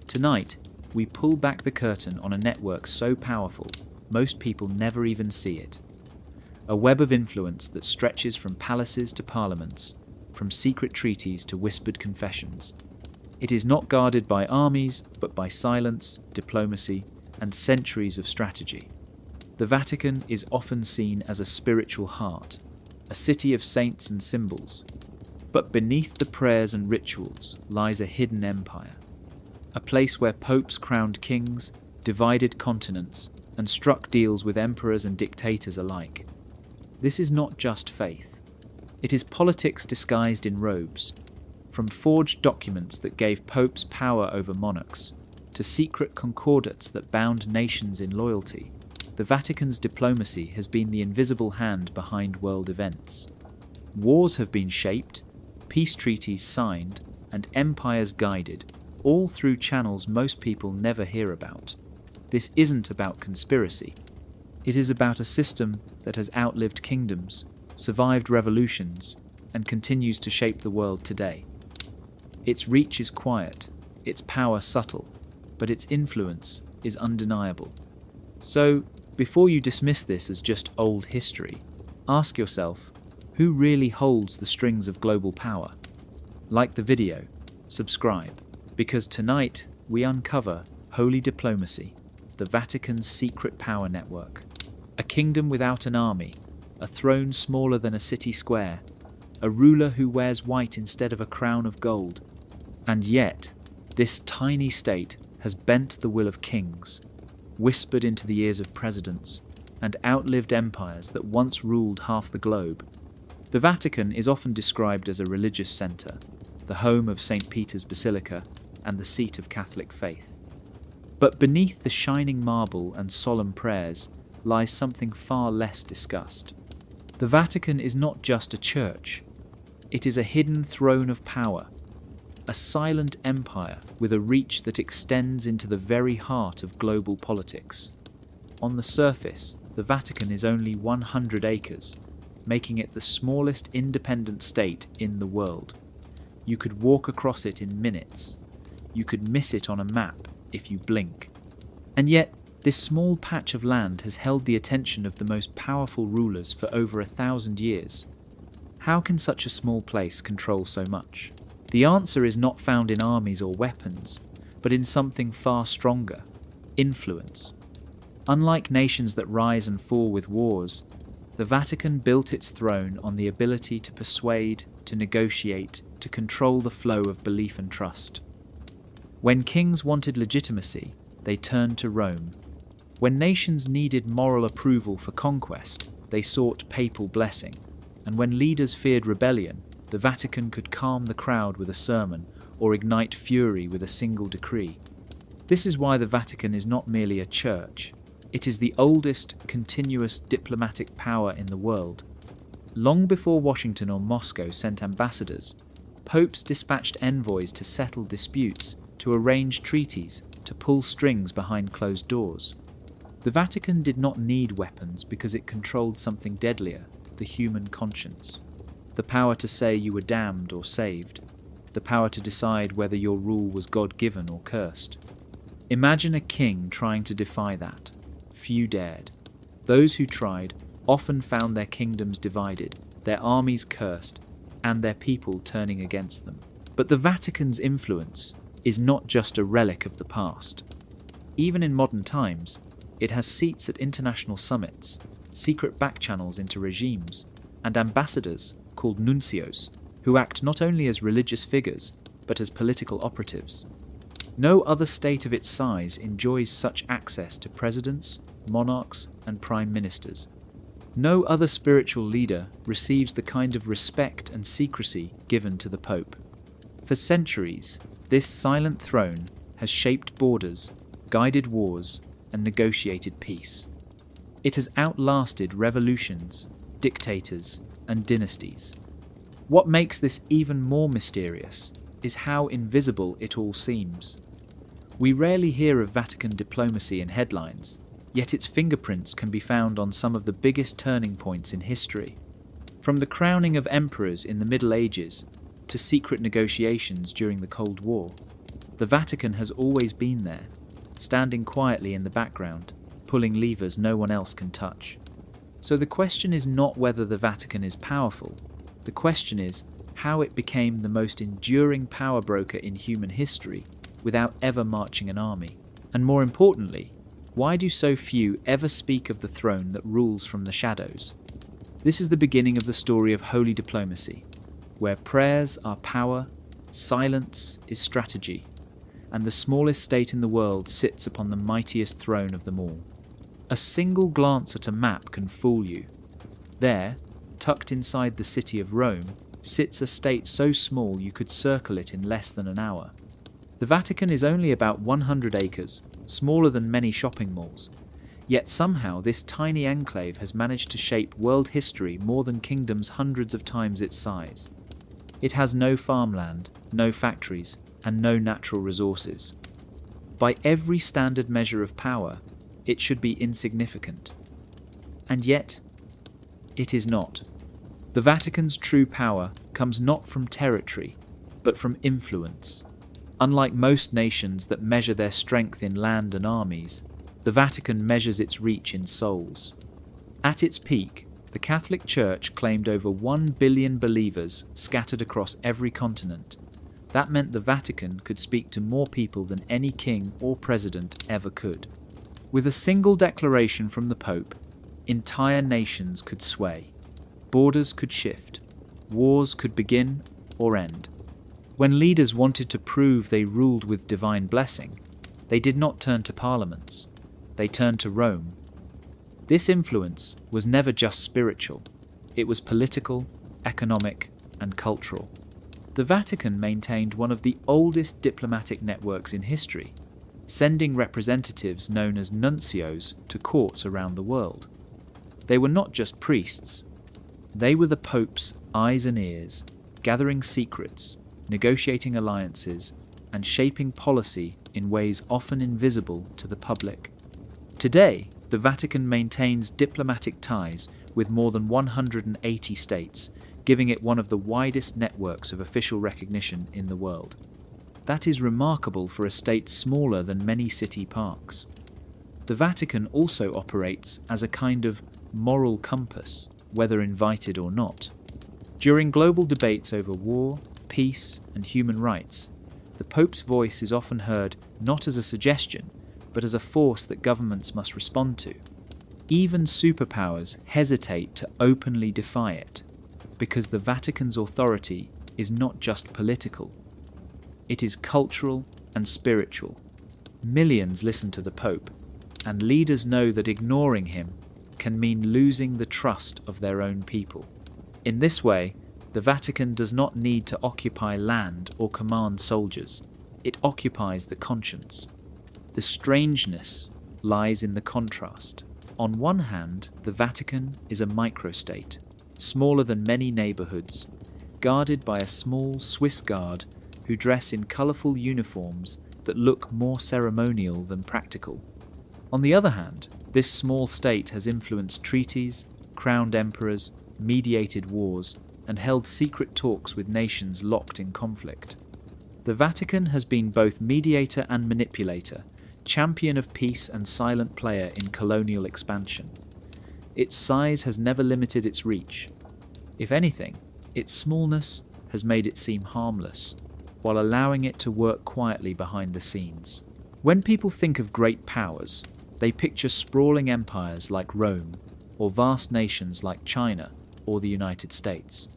Tonight, we pull back the curtain on a network so powerful, most people never even see it. A web of influence that stretches from palaces to parliaments, from secret treaties to whispered confessions. It is not guarded by armies, but by silence, diplomacy, and centuries of strategy. The Vatican is often seen as a spiritual heart, a city of saints and symbols. But beneath the prayers and rituals lies a hidden empire, a place where popes crowned kings, divided continents, and struck deals with emperors and dictators alike. This is not just faith. It is politics disguised in robes. From forged documents that gave popes power over monarchs, to secret concordats that bound nations in loyalty, the Vatican's diplomacy has been the invisible hand behind world events. Wars have been shaped, peace treaties signed, and empires guided, all through channels most people never hear about. This isn't about conspiracy. It is about a system that has outlived kingdoms, survived revolutions, and continues to shape the world today. Its reach is quiet, its power subtle, but its influence is undeniable. So, before you dismiss this as just old history, ask yourself, who really holds the strings of global power? Like the video, subscribe, because tonight we uncover Holy Diplomacy, the Vatican's secret power network. A kingdom without an army, a throne smaller than a city square, a ruler who wears white instead of a crown of gold. And yet, this tiny state has bent the will of kings, whispered into the ears of presidents, and outlived empires that once ruled half the globe. The Vatican is often described as a religious centre, the home of St. Peter's Basilica and the seat of Catholic faith. But beneath the shining marble and solemn prayers lies something far less discussed. The Vatican is not just a church. It is a hidden throne of power, a silent empire with a reach that extends into the very heart of global politics. On the surface, the Vatican is only 100 acres, making it the smallest independent state in the world. You could walk across it in minutes. You could miss it on a map if you blink. And yet, this small patch of land has held the attention of the most powerful rulers for over 1,000 years. How can such a small place control so much? The answer is not found in armies or weapons, but in something far stronger: influence. Unlike nations that rise and fall with wars, the Vatican built its throne on the ability to persuade, to negotiate, to control the flow of belief and trust. When kings wanted legitimacy, they turned to Rome. When nations needed moral approval for conquest, they sought papal blessing. And when leaders feared rebellion, the Vatican could calm the crowd with a sermon or ignite fury with a single decree. This is why the Vatican is not merely a church. It is the oldest, continuous diplomatic power in the world. Long before Washington or Moscow sent ambassadors, popes dispatched envoys to settle disputes, to arrange treaties, to pull strings behind closed doors. The Vatican did not need weapons because it controlled something deadlier: the human conscience. The power to say you were damned or saved. The power to decide whether your rule was God-given or cursed. Imagine a king trying to defy that. Few dared. Those who tried often found their kingdoms divided, their armies cursed, and their people turning against them. But the Vatican's influence is not just a relic of the past. Even in modern times, it has seats at international summits, secret backchannels into regimes, and ambassadors, called nuncios, who act not only as religious figures, but as political operatives. No other state of its size enjoys such access to presidents, monarchs, and prime ministers. No other spiritual leader receives the kind of respect and secrecy given to the Pope. For centuries, this silent throne has shaped borders, guided wars, and negotiated peace. It has outlasted revolutions, dictators, and dynasties. What makes this even more mysterious is how invisible it all seems. We rarely hear of Vatican diplomacy in headlines, yet its fingerprints can be found on some of the biggest turning points in history. From the crowning of emperors in the Middle Ages to secret negotiations during the Cold War, The Vatican has always been there, standing quietly in the background, pulling levers no one else can touch. So the question is not whether the Vatican is powerful. The question is how it became the most enduring power broker in human history without ever marching an army. And more importantly, why do so few ever speak of the throne that rules from the shadows? This is the beginning of the story of holy diplomacy, where prayers are power, silence is strategy, and the smallest state in the world sits upon the mightiest throne of them all. A single glance at a map can fool you. There, tucked inside the city of Rome, sits a state so small you could circle it in less than an hour. The Vatican is only about 100 acres, smaller than many shopping malls. Yet somehow this tiny enclave has managed to shape world history more than kingdoms hundreds of times its size. It has no farmland, no factories, and no natural resources. By every standard measure of power, it should be insignificant. And yet, it is not. The Vatican's true power comes not from territory, but from influence. Unlike most nations that measure their strength in land and armies, the Vatican measures its reach in souls. At its peak, the Catholic Church claimed over 1 billion believers scattered across every continent. That meant the Vatican could speak to more people than any king or president ever could. With a single declaration from the Pope, entire nations could sway. Borders could shift. Wars could begin or end. When leaders wanted to prove they ruled with divine blessing, they did not turn to parliaments. They turned to Rome. This influence was never just spiritual. It was political, economic, and cultural. The Vatican maintained one of the oldest diplomatic networks in history, sending representatives known as nuncios to courts around the world. They were not just priests. They were the Pope's eyes and ears, gathering secrets, negotiating alliances, and shaping policy in ways often invisible to the public. Today, the Vatican maintains diplomatic ties with more than 180 states, giving it one of the widest networks of official recognition in the world. That is remarkable for a state smaller than many city parks. The Vatican also operates as a kind of moral compass, whether invited or not. During global debates over war, peace, and human rights, the Pope's voice is often heard not as a suggestion, but as a force that governments must respond to. Even superpowers hesitate to openly defy it, because the Vatican's authority is not just political. It is cultural and spiritual. Millions listen to the Pope, and leaders know that ignoring him can mean losing the trust of their own people. In this way, the Vatican does not need to occupy land or command soldiers. It occupies the conscience. The strangeness lies in the contrast. On one hand, the Vatican is a microstate, smaller than many neighborhoods, guarded by a small Swiss guard who dress in colorful uniforms that look more ceremonial than practical. On the other hand, this small state has influenced treaties, crowned emperors, mediated wars, and held secret talks with nations locked in conflict. The Vatican has been both mediator and manipulator, champion of peace and silent player in colonial expansion. Its size has never limited its reach. If anything, its smallness has made it seem harmless, while allowing it to work quietly behind the scenes. When people think of great powers, they picture sprawling empires like Rome, or vast nations like China or the United States.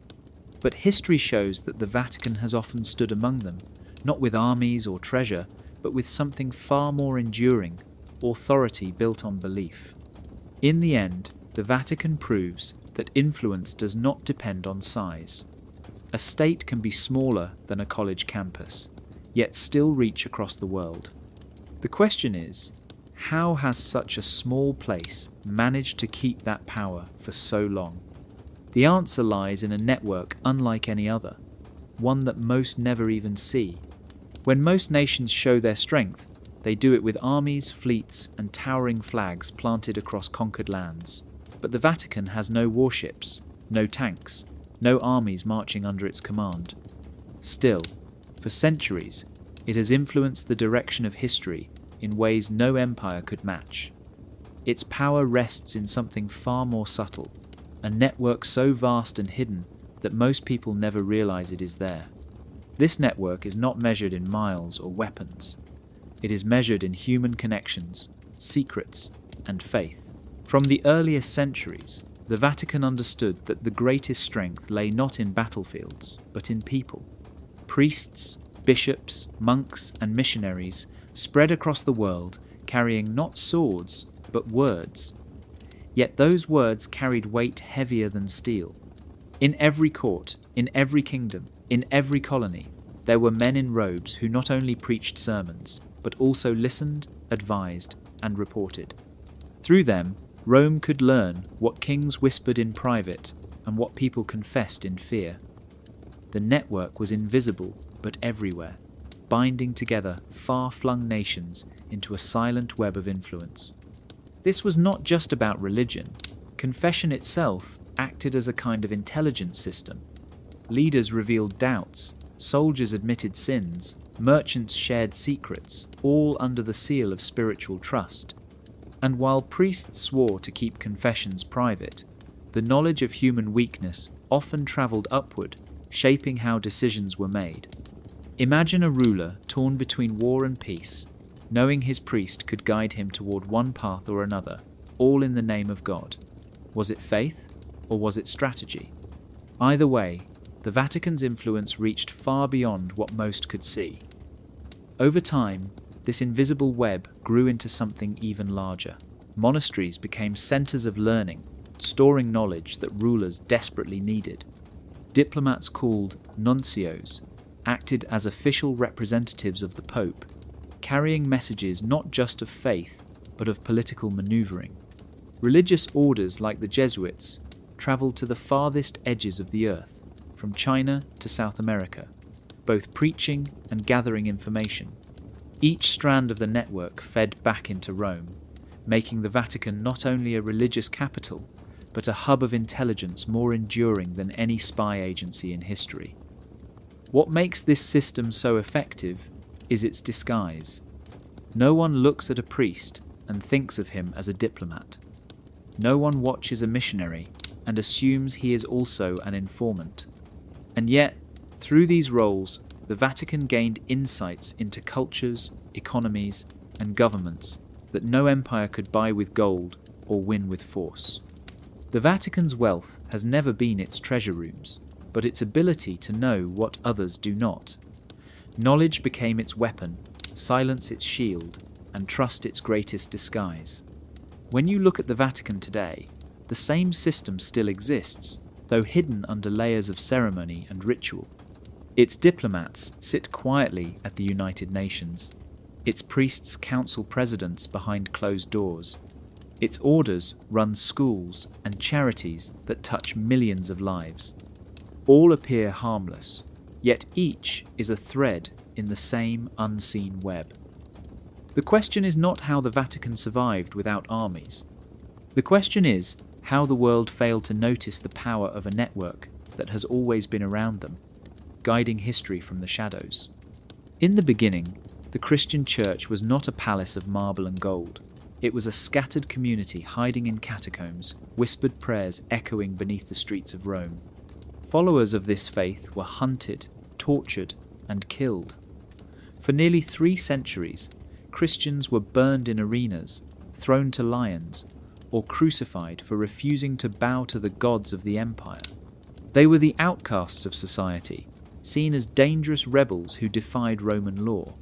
But history shows that the Vatican has often stood among them, not with armies or treasure, but with something far more enduring, authority built on belief. In the end, the Vatican proves that influence does not depend on size. A state can be smaller than a college campus, yet still reach across the world. The question is, how has such a small place managed to keep that power for so long? The answer lies in a network unlike any other, one that most never even see. When most nations show their strength, they do it with armies, fleets, and towering flags planted across conquered lands. But the Vatican has no warships, no tanks, no armies marching under its command. Still, for centuries, it has influenced the direction of history in ways no empire could match. Its power rests in something far more subtle, a network so vast and hidden that most people never realize it is there. This network is not measured in miles or weapons. It is measured in human connections, secrets, and faith. From the earliest centuries, the Vatican understood that the greatest strength lay not in battlefields, but in people. Priests, bishops, monks, and missionaries spread across the world, carrying not swords, but words. Yet those words carried weight heavier than steel. In every court, in every kingdom, in every colony, there were men in robes who not only preached sermons, but also listened, advised, and reported. Through them, Rome could learn what kings whispered in private and what people confessed in fear. The network was invisible but everywhere, binding together far-flung nations into a silent web of influence. This was not just about religion. Confession itself acted as a kind of intelligence system. Leaders revealed doubts, soldiers admitted sins, merchants shared secrets, all under the seal of spiritual trust. And while priests swore to keep confessions private, the knowledge of human weakness often travelled upward, shaping how decisions were made. Imagine a ruler torn between war and peace, knowing his priest could guide him toward one path or another, all in the name of God. Was it faith, or was it strategy? Either way, the Vatican's influence reached far beyond what most could see. Over time, this invisible web grew into something even larger. Monasteries became centers of learning, storing knowledge that rulers desperately needed. Diplomats called nuncios acted as official representatives of the Pope, carrying messages not just of faith, but of political maneuvering. Religious orders like the Jesuits traveled to the farthest edges of the earth, from China to South America, both preaching and gathering information. Each strand of the network fed back into Rome, making the Vatican not only a religious capital, but a hub of intelligence more enduring than any spy agency in history. What makes this system so effective is its disguise. No one looks at a priest and thinks of him as a diplomat. No one watches a missionary and assumes he is also an informant. And yet, through these roles, the Vatican gained insights into cultures, economies, and governments that no empire could buy with gold or win with force. The Vatican's wealth has never been its treasure rooms, but its ability to know what others do not. Knowledge became its weapon, silence its shield, and trust its greatest disguise. When you look at the Vatican today, the same system still exists, though hidden under layers of ceremony and ritual. Its diplomats sit quietly at the United Nations. Its priests counsel presidents behind closed doors. Its orders run schools and charities that touch millions of lives. All appear harmless, yet each is a thread in the same unseen web. The question is not how the Vatican survived without armies. The question is how the world failed to notice the power of a network that has always been around them, guiding history from the shadows. In the beginning, the Christian church was not a palace of marble and gold. It was a scattered community hiding in catacombs, whispered prayers echoing beneath the streets of Rome. Followers of this faith were hunted, tortured, and killed. For nearly 3 centuries, Christians were burned in arenas, thrown to lions, or crucified for refusing to bow to the gods of the empire. They were the outcasts of society, seen as dangerous rebels who defied Roman law.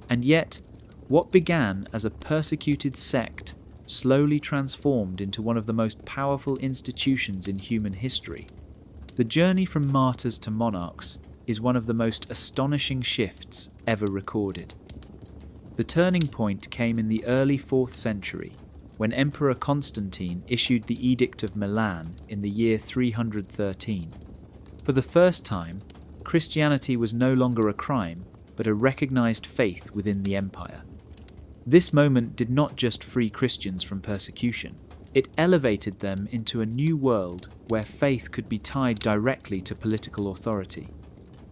And yet, what began as a persecuted sect slowly transformed into one of the most powerful institutions in human history. The journey from martyrs to monarchs is one of the most astonishing shifts ever recorded. The turning point came in the early 4th century, when Emperor Constantine issued the Edict of Milan in the year 313. For the first time, Christianity was no longer a crime, but a recognized faith within the empire. This moment did not just free Christians from persecution, it elevated them into a new world where faith could be tied directly to political authority.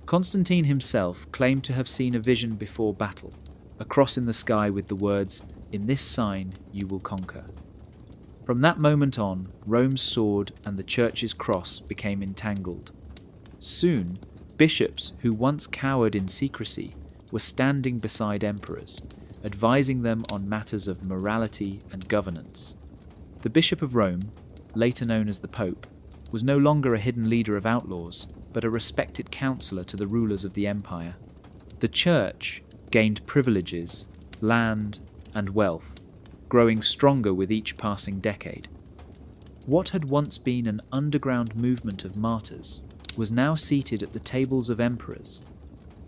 Constantine himself claimed to have seen a vision before battle, a cross in the sky with the words, "In this sign you will conquer." From that moment on, Rome's sword and the Church's cross became entangled. Soon, bishops who once cowered in secrecy were standing beside emperors, advising them on matters of morality and governance. The Bishop of Rome, later known as the Pope, was no longer a hidden leader of outlaws, but a respected counselor to the rulers of the empire. The Church gained privileges, land, and wealth, growing stronger with each passing decade. What had once been an underground movement of martyrs was now seated at the tables of emperors.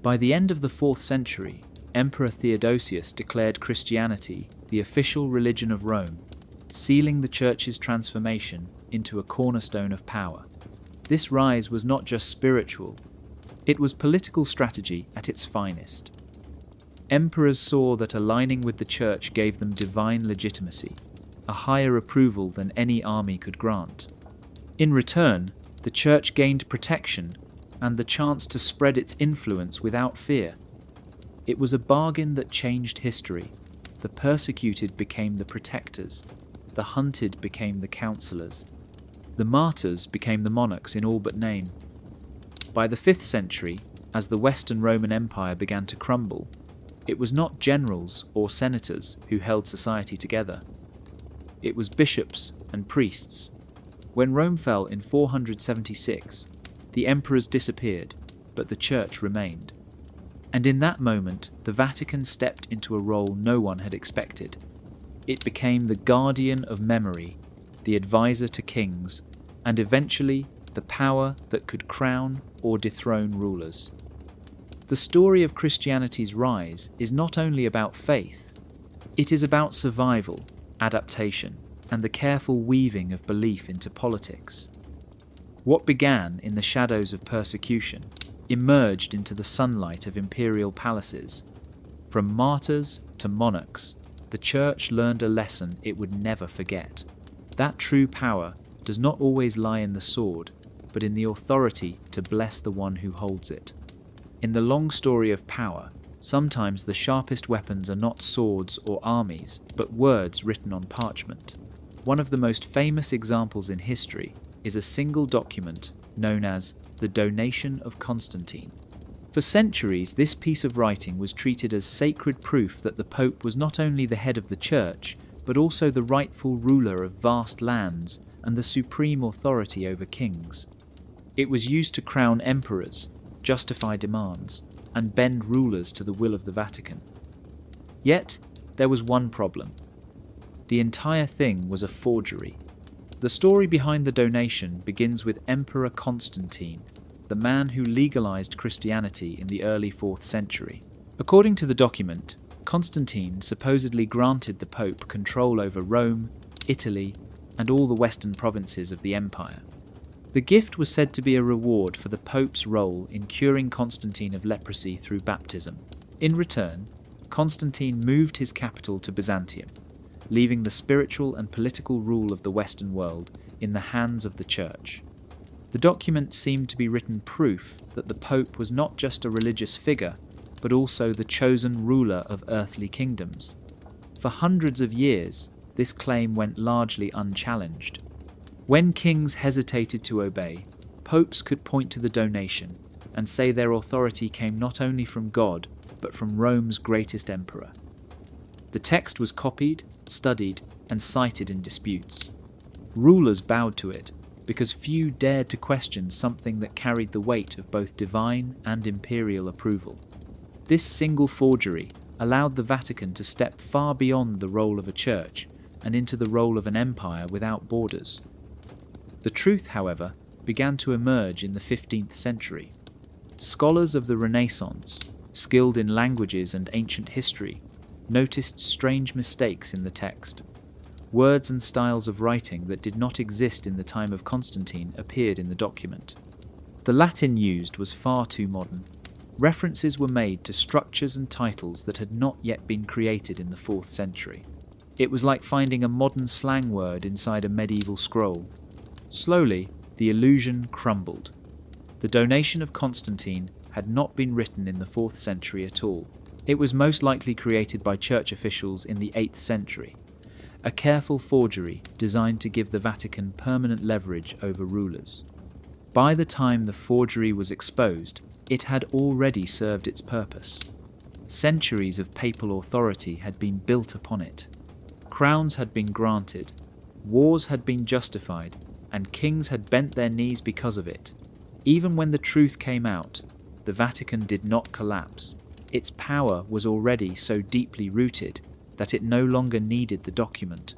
By the end of the 4th century, Emperor Theodosius declared Christianity the official religion of Rome, sealing the Church's transformation into a cornerstone of power. This rise was not just spiritual, it was political strategy at its finest. Emperors saw that aligning with the Church gave them divine legitimacy, a higher approval than any army could grant. In return, the Church gained protection and the chance to spread its influence without fear. It was a bargain that changed history. The persecuted became the protectors, the hunted became the counselors. The martyrs became the monarchs in all but name. By the 5th century, as the Western Roman Empire began to crumble, it was not generals or senators who held society together. It was bishops and priests. When Rome fell in 476, the emperors disappeared, but the Church remained. And in that moment, the Vatican stepped into a role no one had expected. It became the guardian of memory, the advisor to kings, and eventually the power that could crown or dethrone rulers. The story of Christianity's rise is not only about faith, it is about survival, adaptation, and the careful weaving of belief into politics. What began in the shadows of persecution emerged into the sunlight of imperial palaces. From martyrs to monarchs, the Church learned a lesson it would never forget. That true power does not always lie in the sword, but in the authority to bless the one who holds it. In the long story of power, sometimes the sharpest weapons are not swords or armies, but words written on parchment. One of the most famous examples in history is a single document known as the Donation of Constantine. For centuries, this piece of writing was treated as sacred proof that the Pope was not only the head of the Church, but also the rightful ruler of vast lands and the supreme authority over kings. It was used to crown emperors, justify demands, and bend rulers to the will of the Vatican. Yet, there was one problem. The entire thing was a forgery. The story behind the donation begins with Emperor Constantine, the man who legalized Christianity in the early 4th century. According to the document, Constantine supposedly granted the Pope control over Rome, Italy, and all the western provinces of the empire. The gift was said to be a reward for the Pope's role in curing Constantine of leprosy through baptism. In return, Constantine moved his capital to Byzantium, leaving the spiritual and political rule of the Western world in the hands of the Church. The document seemed to be written proof that the Pope was not just a religious figure, but also the chosen ruler of earthly kingdoms. For hundreds of years, this claim went largely unchallenged. When kings hesitated to obey, popes could point to the donation and say their authority came not only from God, but from Rome's greatest emperor. The text was copied, studied, and cited in disputes. Rulers bowed to it because few dared to question something that carried the weight of both divine and imperial approval. This single forgery allowed the Vatican to step far beyond the role of a church and into the role of an empire without borders. The truth, however, began to emerge in the 15th century. Scholars of the Renaissance, skilled in languages and ancient history, noticed strange mistakes in the text. Words and styles of writing that did not exist in the time of Constantine appeared in the document. The Latin used was far too modern. References were made to structures and titles that had not yet been created in the 4th century. It was like finding a modern slang word inside a medieval scroll. Slowly, the illusion crumbled. The donation of Constantine had not been written in the 4th century at all. It was most likely created by church officials in the 8th century, a careful forgery designed to give the Vatican permanent leverage over rulers. By the time the forgery was exposed, it had already served its purpose. Centuries of papal authority had been built upon it. Crowns had been granted, wars had been justified, and kings had bent their knees because of it. Even when the truth came out, the Vatican did not collapse. Its power was already so deeply rooted that it no longer needed the document.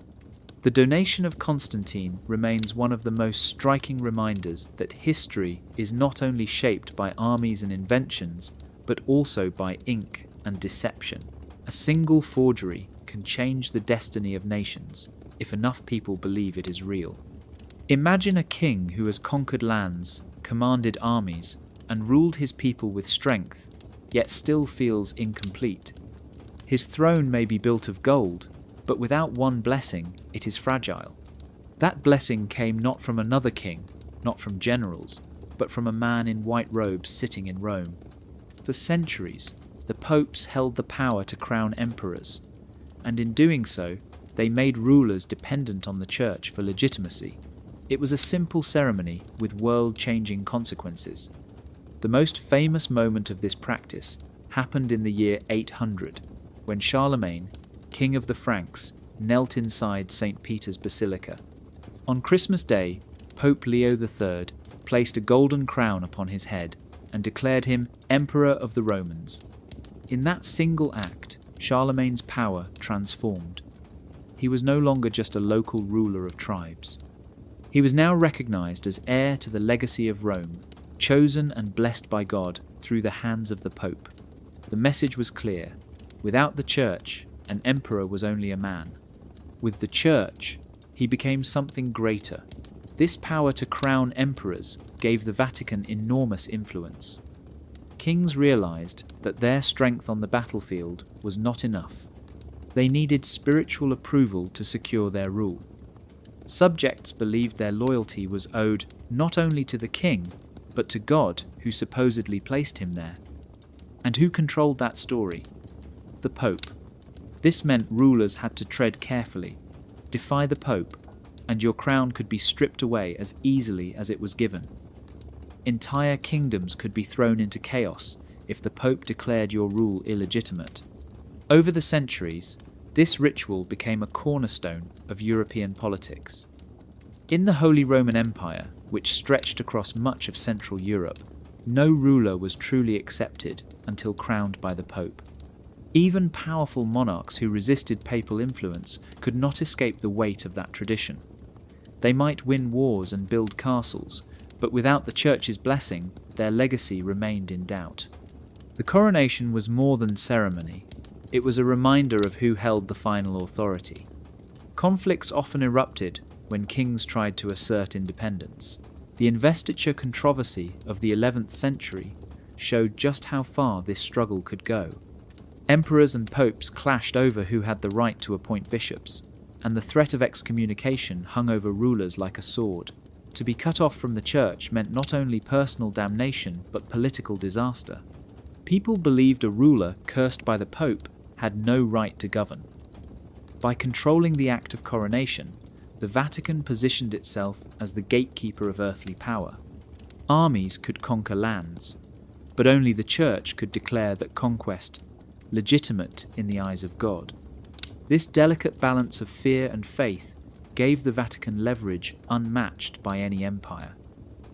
The donation of Constantine remains one of the most striking reminders that history is not only shaped by armies and inventions, but also by ink and deception. A single forgery can change the destiny of nations if enough people believe it is real. Imagine a king who has conquered lands, commanded armies, and ruled his people with strength, yet still feels incomplete. His throne may be built of gold, but without one blessing, it is fragile. That blessing came not from another king, not from generals, but from a man in white robes sitting in Rome. For centuries, the popes held the power to crown emperors, and in doing so, they made rulers dependent on the church for legitimacy. It was a simple ceremony with world-changing consequences. The most famous moment of this practice happened in the year 800, when Charlemagne, king of the Franks, knelt inside St. Peter's Basilica. On Christmas Day, Pope Leo III placed a golden crown upon his head and declared him Emperor of the Romans. In that single act, Charlemagne's power transformed. He was no longer just a local ruler of tribes. He was now recognized as heir to the legacy of Rome, chosen and blessed by God through the hands of the Pope. The message was clear. Without the Church, an emperor was only a man. With the Church, he became something greater. This power to crown emperors gave the Vatican enormous influence. Kings realized that their strength on the battlefield was not enough. They needed spiritual approval to secure their rule. Subjects believed their loyalty was owed not only to the king, but to God, who supposedly placed him there. And who controlled that story? The Pope. This meant rulers had to tread carefully, defy the Pope, and your crown could be stripped away as easily as it was given. Entire kingdoms could be thrown into chaos if the Pope declared your rule illegitimate. Over the centuries, this ritual became a cornerstone of European politics. In the Holy Roman Empire, which stretched across much of Central Europe, no ruler was truly accepted until crowned by the Pope. Even powerful monarchs who resisted papal influence could not escape the weight of that tradition. They might win wars and build castles, but without the Church's blessing, their legacy remained in doubt. The coronation was more than ceremony. It was a reminder of who held the final authority. Conflicts often erupted when kings tried to assert independence. The investiture controversy of the 11th century showed just how far this struggle could go. Emperors and popes clashed over who had the right to appoint bishops, and the threat of excommunication hung over rulers like a sword. To be cut off from the Church meant not only personal damnation but political disaster. People believed a ruler cursed by the Pope had no right to govern. By controlling the act of coronation, the Vatican positioned itself as the gatekeeper of earthly power. Armies could conquer lands, but only the Church could declare that conquest legitimate in the eyes of God. This delicate balance of fear and faith gave the Vatican leverage unmatched by any empire.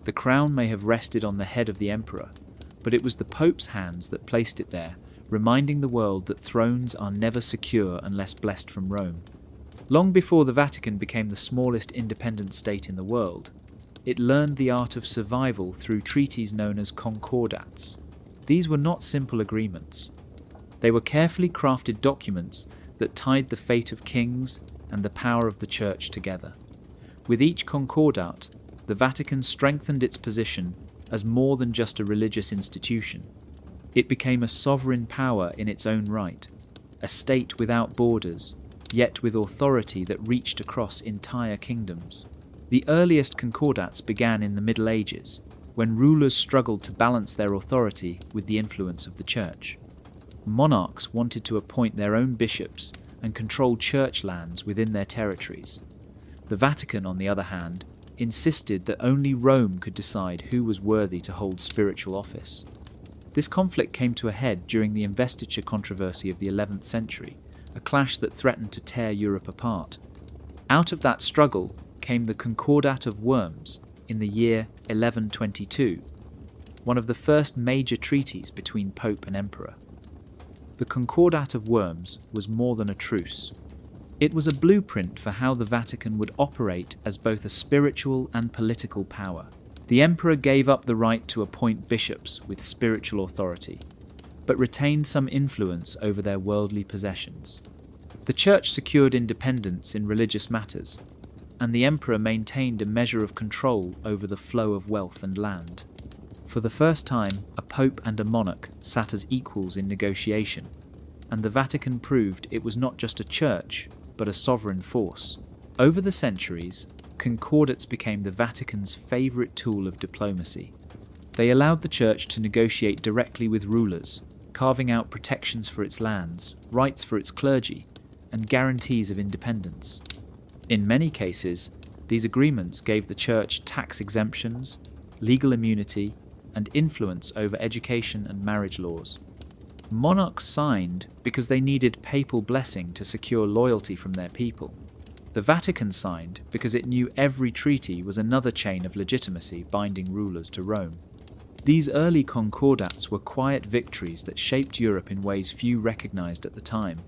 The crown may have rested on the head of the emperor, but it was the Pope's hands that placed it there, reminding the world that thrones are never secure unless blessed from Rome. Long before the Vatican became the smallest independent state in the world, it learned the art of survival through treaties known as concordats. These were not simple agreements. They were carefully crafted documents that tied the fate of kings and the power of the Church together. With each concordat, the Vatican strengthened its position as more than just a religious institution. It became a sovereign power in its own right, a state without borders, yet with authority that reached across entire kingdoms. The earliest concordats began in the Middle Ages, when rulers struggled to balance their authority with the influence of the church. Monarchs wanted to appoint their own bishops and control church lands within their territories. The Vatican, on the other hand, insisted that only Rome could decide who was worthy to hold spiritual office. This conflict came to a head during the investiture controversy of the 11th century, a clash that threatened to tear Europe apart. Out of that struggle came the Concordat of Worms in the year 1122, one of the first major treaties between Pope and Emperor. The Concordat of Worms was more than a truce. It was a blueprint for how the Vatican would operate as both a spiritual and political power. The emperor gave up the right to appoint bishops with spiritual authority, but retained some influence over their worldly possessions. The church secured independence in religious matters, and the emperor maintained a measure of control over the flow of wealth and land. For the first time, a pope and a monarch sat as equals in negotiation, and the Vatican proved it was not just a church, but a sovereign force. Over the centuries, concordats became the Vatican's favourite tool of diplomacy. They allowed the church to negotiate directly with rulers, carving out protections for its lands, rights for its clergy, and guarantees of independence. In many cases, these agreements gave the church tax exemptions, legal immunity, and influence over education and marriage laws. Monarchs signed because they needed papal blessing to secure loyalty from their people. The Vatican signed because it knew every treaty was another chain of legitimacy binding rulers to Rome. These early concordats were quiet victories that shaped Europe in ways few recognized at the time.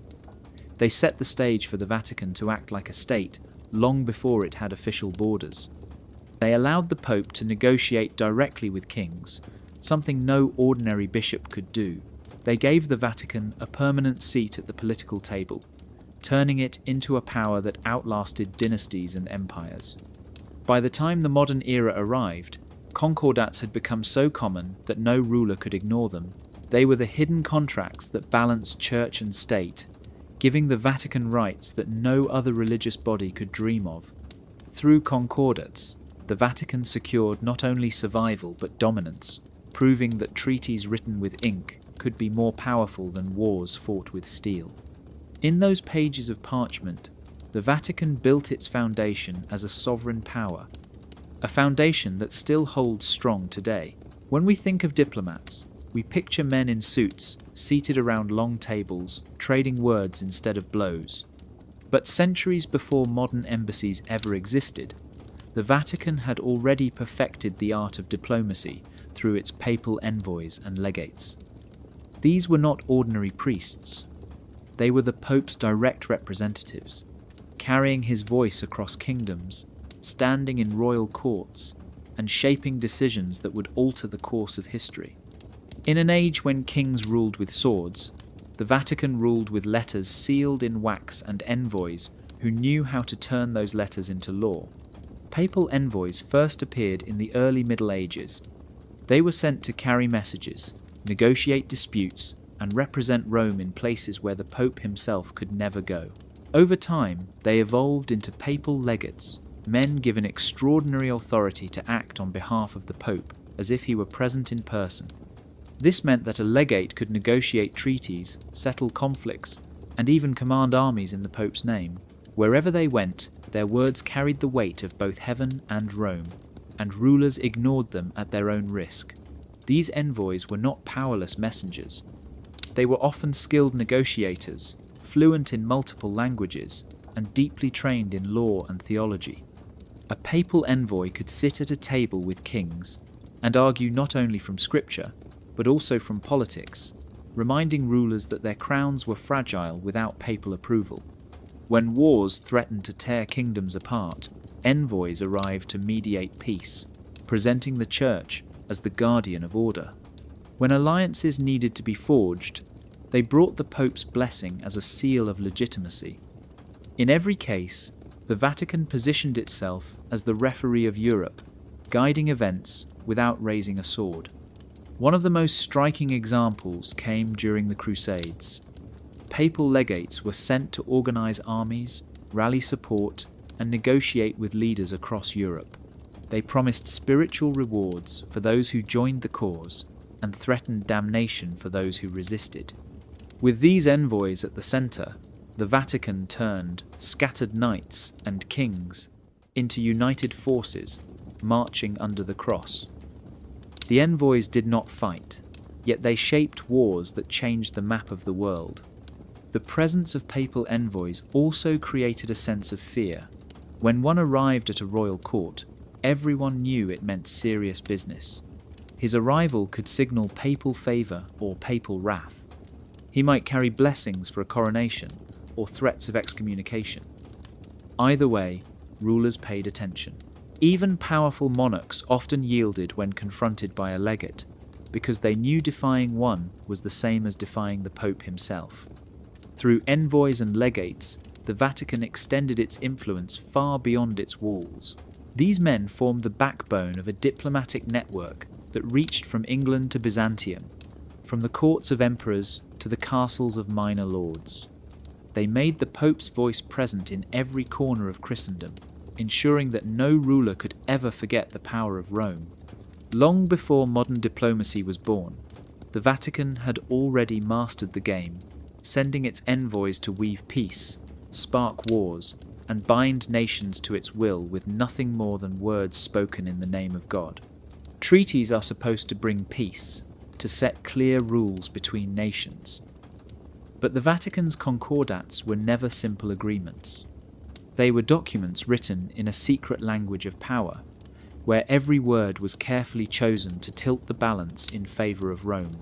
They set the stage for the Vatican to act like a state long before it had official borders. They allowed the Pope to negotiate directly with kings, something no ordinary bishop could do. They gave the Vatican a permanent seat at the political table, turning it into a power that outlasted dynasties and empires. By the time the modern era arrived, concordats had become so common that no ruler could ignore them. They were the hidden contracts that balanced church and state, giving the Vatican rights that no other religious body could dream of. Through concordats, the Vatican secured not only survival but dominance, proving that treaties written with ink could be more powerful than wars fought with steel. In those pages of parchment, the Vatican built its foundation as a sovereign power, a foundation that still holds strong today. When we think of diplomats, we picture men in suits, seated around long tables, trading words instead of blows. But centuries before modern embassies ever existed, the Vatican had already perfected the art of diplomacy through its papal envoys and legates. These were not ordinary priests. They were the Pope's direct representatives, carrying his voice across kingdoms, standing in royal courts, and shaping decisions that would alter the course of history. In an age when kings ruled with swords, the Vatican ruled with letters sealed in wax and envoys who knew how to turn those letters into law. Papal envoys first appeared in the early Middle Ages. They were sent to carry messages, negotiate disputes, and represent Rome in places where the Pope himself could never go. Over time, they evolved into papal legates, men given extraordinary authority to act on behalf of the Pope, as if he were present in person. This meant that a legate could negotiate treaties, settle conflicts, and even command armies in the Pope's name. Wherever they went, their words carried the weight of both heaven and Rome, and rulers ignored them at their own risk. These envoys were not powerless messengers. They were often skilled negotiators, fluent in multiple languages, and deeply trained in law and theology. A papal envoy could sit at a table with kings and argue not only from scripture, but also from politics, reminding rulers that their crowns were fragile without papal approval. When wars threatened to tear kingdoms apart, envoys arrived to mediate peace, presenting the church as the guardian of order. When alliances needed to be forged, they brought the Pope's blessing as a seal of legitimacy. In every case, the Vatican positioned itself as the referee of Europe, guiding events without raising a sword. One of the most striking examples came during the Crusades. Papal legates were sent to organize armies, rally support, and negotiate with leaders across Europe. They promised spiritual rewards for those who joined the cause and threatened damnation for those who resisted. With these envoys at the centre, the Vatican turned scattered knights and kings into united forces marching under the cross. The envoys did not fight, yet they shaped wars that changed the map of the world. The presence of papal envoys also created a sense of fear. When one arrived at a royal court, everyone knew it meant serious business. His arrival could signal papal favour or papal wrath. He might carry blessings for a coronation or threats of excommunication. Either way, rulers paid attention. Even powerful monarchs often yielded when confronted by a legate, because they knew defying one was the same as defying the Pope himself. Through envoys and legates, the Vatican extended its influence far beyond its walls. These men formed the backbone of a diplomatic network that reached from England to Byzantium, from the courts of emperors to the castles of minor lords. They made the Pope's voice present in every corner of Christendom, ensuring that no ruler could ever forget the power of Rome. Long before modern diplomacy was born, the Vatican had already mastered the game, sending its envoys to weave peace, spark wars, and bind nations to its will with nothing more than words spoken in the name of God. Treaties are supposed to bring peace, to set clear rules between nations. But the Vatican's concordats were never simple agreements. They were documents written in a secret language of power, where every word was carefully chosen to tilt the balance in favour of Rome.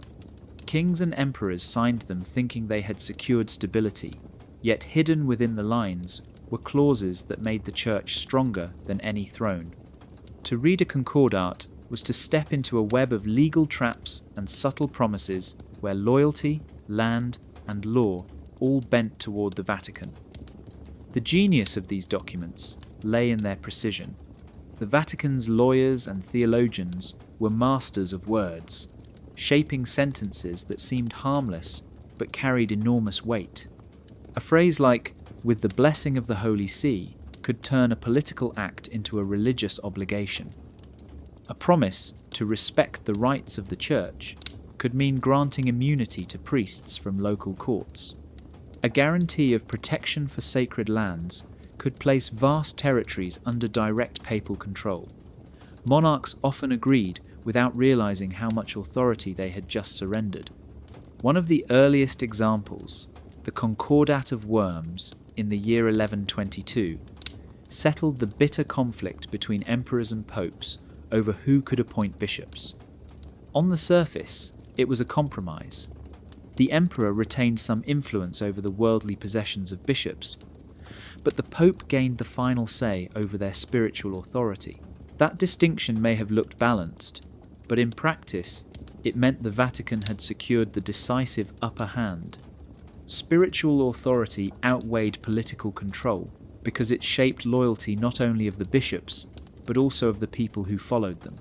Kings and emperors signed them thinking they had secured stability, yet hidden within the lines were clauses that made the church stronger than any throne. To read a concordat was to step into a web of legal traps and subtle promises where loyalty, land, and law all bent toward the Vatican. The genius of these documents lay in their precision. The Vatican's lawyers and theologians were masters of words, shaping sentences that seemed harmless but carried enormous weight. A phrase like, "with the blessing of the Holy See," could turn a political act into a religious obligation. A promise to respect the rights of the Church could mean granting immunity to priests from local courts. A guarantee of protection for sacred lands could place vast territories under direct papal control. Monarchs often agreed without realizing how much authority they had just surrendered. One of the earliest examples, the Concordat of Worms in the year 1122, settled the bitter conflict between emperors and popes over who could appoint bishops. On the surface, it was a compromise. The emperor retained some influence over the worldly possessions of bishops, but the Pope gained the final say over their spiritual authority. That distinction may have looked balanced, but in practice, it meant the Vatican had secured the decisive upper hand. Spiritual authority outweighed political control because it shaped loyalty not only of the bishops, but also of the people who followed them.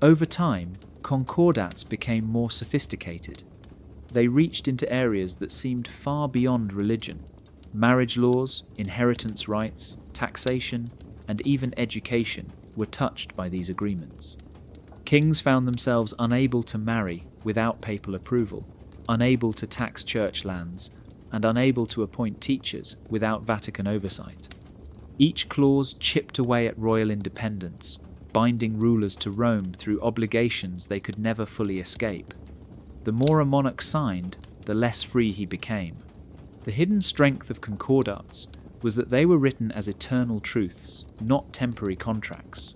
Over time, concordats became more sophisticated. They reached into areas that seemed far beyond religion. Marriage laws, inheritance rights, taxation, and even education were touched by these agreements. Kings found themselves unable to marry without papal approval, unable to tax church lands, and unable to appoint teachers without Vatican oversight. Each clause chipped away at royal independence, binding rulers to Rome through obligations they could never fully escape. The more a monarch signed, the less free he became. The hidden strength of concordats was that they were written as eternal truths, not temporary contracts.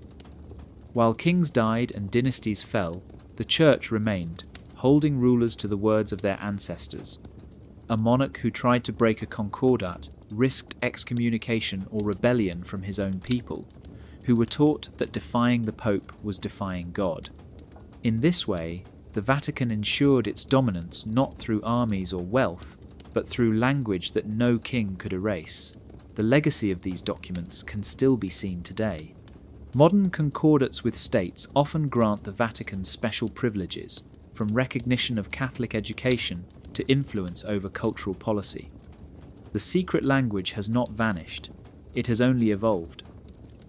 While kings died and dynasties fell, the church remained, holding rulers to the words of their ancestors. A monarch who tried to break a concordat risked excommunication or rebellion from his own people, who were taught that defying the Pope was defying God. In this way, the Vatican ensured its dominance not through armies or wealth, but through language that no king could erase. The legacy of these documents can still be seen today. Modern concordats with states often grant the Vatican special privileges, from recognition of Catholic education to influence over cultural policy. The secret language has not vanished, it has only evolved.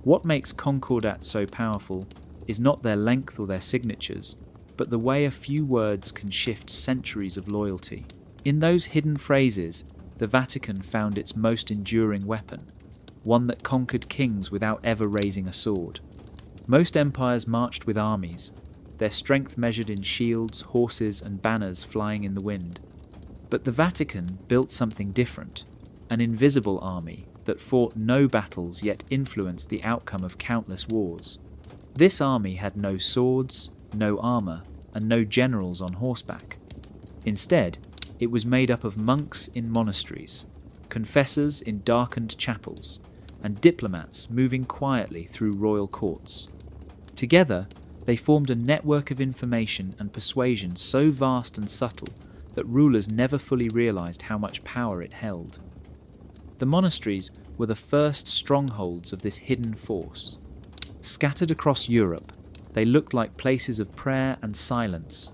What makes concordats so powerful is not their length or their signatures, but the way a few words can shift centuries of loyalty. In those hidden phrases, the Vatican found its most enduring weapon, one that conquered kings without ever raising a sword. Most empires marched with armies, their strength measured in shields, horses, and banners flying in the wind. But the Vatican built something different, an invisible army that fought no battles yet influenced the outcome of countless wars. This army had no swords, no armor, and no generals on horseback. Instead, it was made up of monks in monasteries, confessors in darkened chapels, and diplomats moving quietly through royal courts. Together, they formed a network of information and persuasion so vast and subtle that rulers never fully realized how much power it held. The monasteries were the first strongholds of this hidden force. Scattered across Europe, they looked like places of prayer and silence,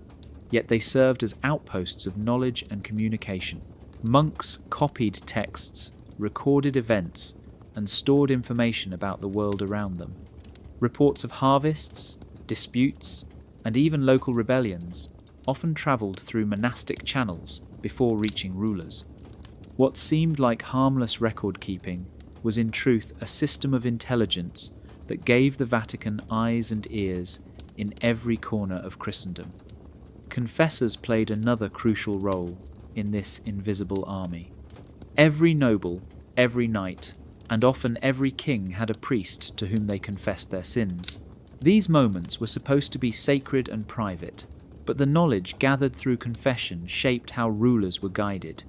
yet they served as outposts of knowledge and communication. Monks copied texts, recorded events, and stored information about the world around them. Reports of harvests, disputes, and even local rebellions often travelled through monastic channels before reaching rulers. What seemed like harmless record-keeping was in truth a system of intelligence that gave the Vatican eyes and ears in every corner of Christendom. Confessors played another crucial role in this invisible army. Every noble, every knight, and often every king had a priest to whom they confessed their sins. These moments were supposed to be sacred and private, but the knowledge gathered through confession shaped how rulers were guided.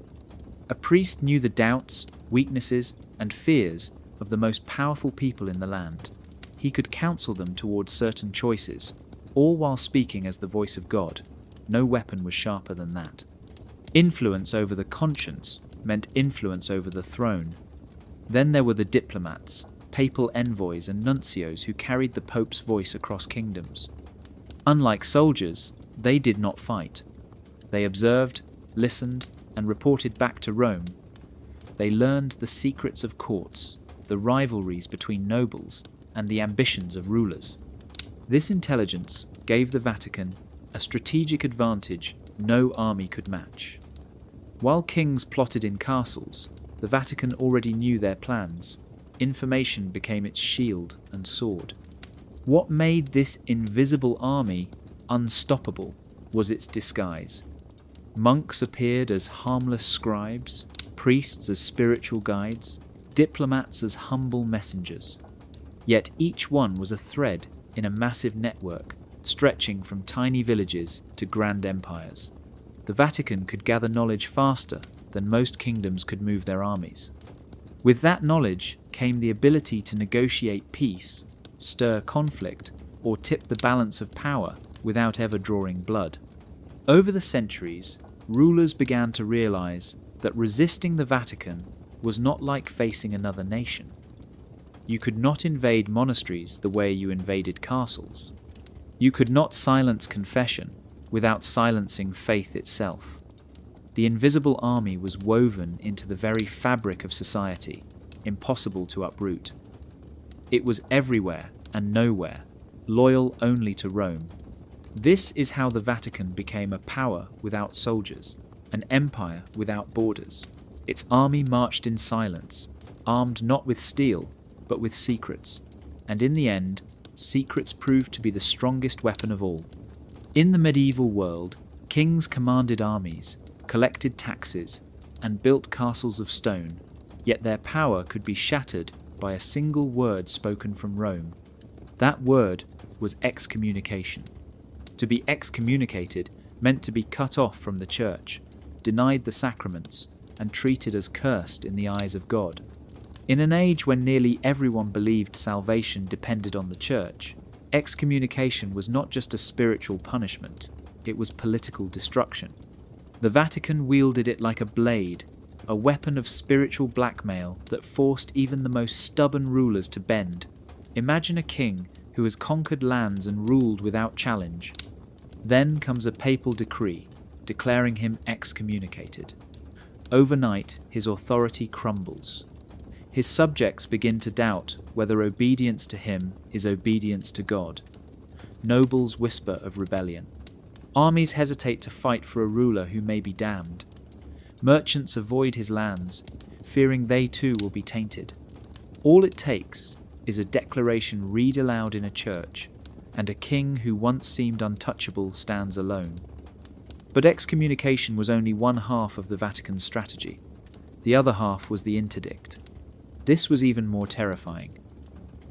A priest knew the doubts, weaknesses, and fears of the most powerful people in the land. He could counsel them towards certain choices, all while speaking as the voice of God. No weapon was sharper than that. Influence over the conscience meant influence over the throne. Then there were the diplomats, papal envoys and nuncios who carried the Pope's voice across kingdoms. Unlike soldiers, they did not fight. They observed, listened, and reported back to Rome. They learned the secrets of courts, the rivalries between nobles, and the ambitions of rulers. This intelligence gave the Vatican a strategic advantage no army could match. While kings plotted in castles, the Vatican already knew their plans. Information became its shield and sword. What made this invisible army unstoppable was its disguise. Monks appeared as harmless scribes, priests as spiritual guides, diplomats as humble messengers. Yet each one was a thread in a massive network stretching from tiny villages to grand empires. The Vatican could gather knowledge faster than most kingdoms could move their armies. With that knowledge came the ability to negotiate peace, stir conflict, or tip the balance of power without ever drawing blood. Over the centuries, rulers began to realize that resisting the Vatican was not like facing another nation. You could not invade monasteries the way you invaded castles. You could not silence confession without silencing faith itself. The invisible army was woven into the very fabric of society, impossible to uproot. It was everywhere and nowhere, loyal only to Rome. This is how the Vatican became a power without soldiers, an empire without borders. Its army marched in silence, armed not with steel, but with secrets. And in the end, secrets proved to be the strongest weapon of all. In the medieval world, kings commanded armies, collected taxes, and built castles of stone, yet their power could be shattered by a single word spoken from Rome. That word was excommunication. To be excommunicated meant to be cut off from the church, denied the sacraments, and treated as cursed in the eyes of God. In an age when nearly everyone believed salvation depended on the church, excommunication was not just a spiritual punishment, it was political destruction. The Vatican wielded it like a blade, a weapon of spiritual blackmail that forced even the most stubborn rulers to bend. Imagine a king who has conquered lands and ruled without challenge. Then comes a papal decree, declaring him excommunicated. Overnight, his authority crumbles. His subjects begin to doubt whether obedience to him is obedience to God. Nobles whisper of rebellion. Armies hesitate to fight for a ruler who may be damned. Merchants avoid his lands, fearing they too will be tainted. All it takes is a declaration read aloud in a church, and a king who once seemed untouchable stands alone. But excommunication was only one half of the Vatican's strategy. The other half was the interdict. This was even more terrifying.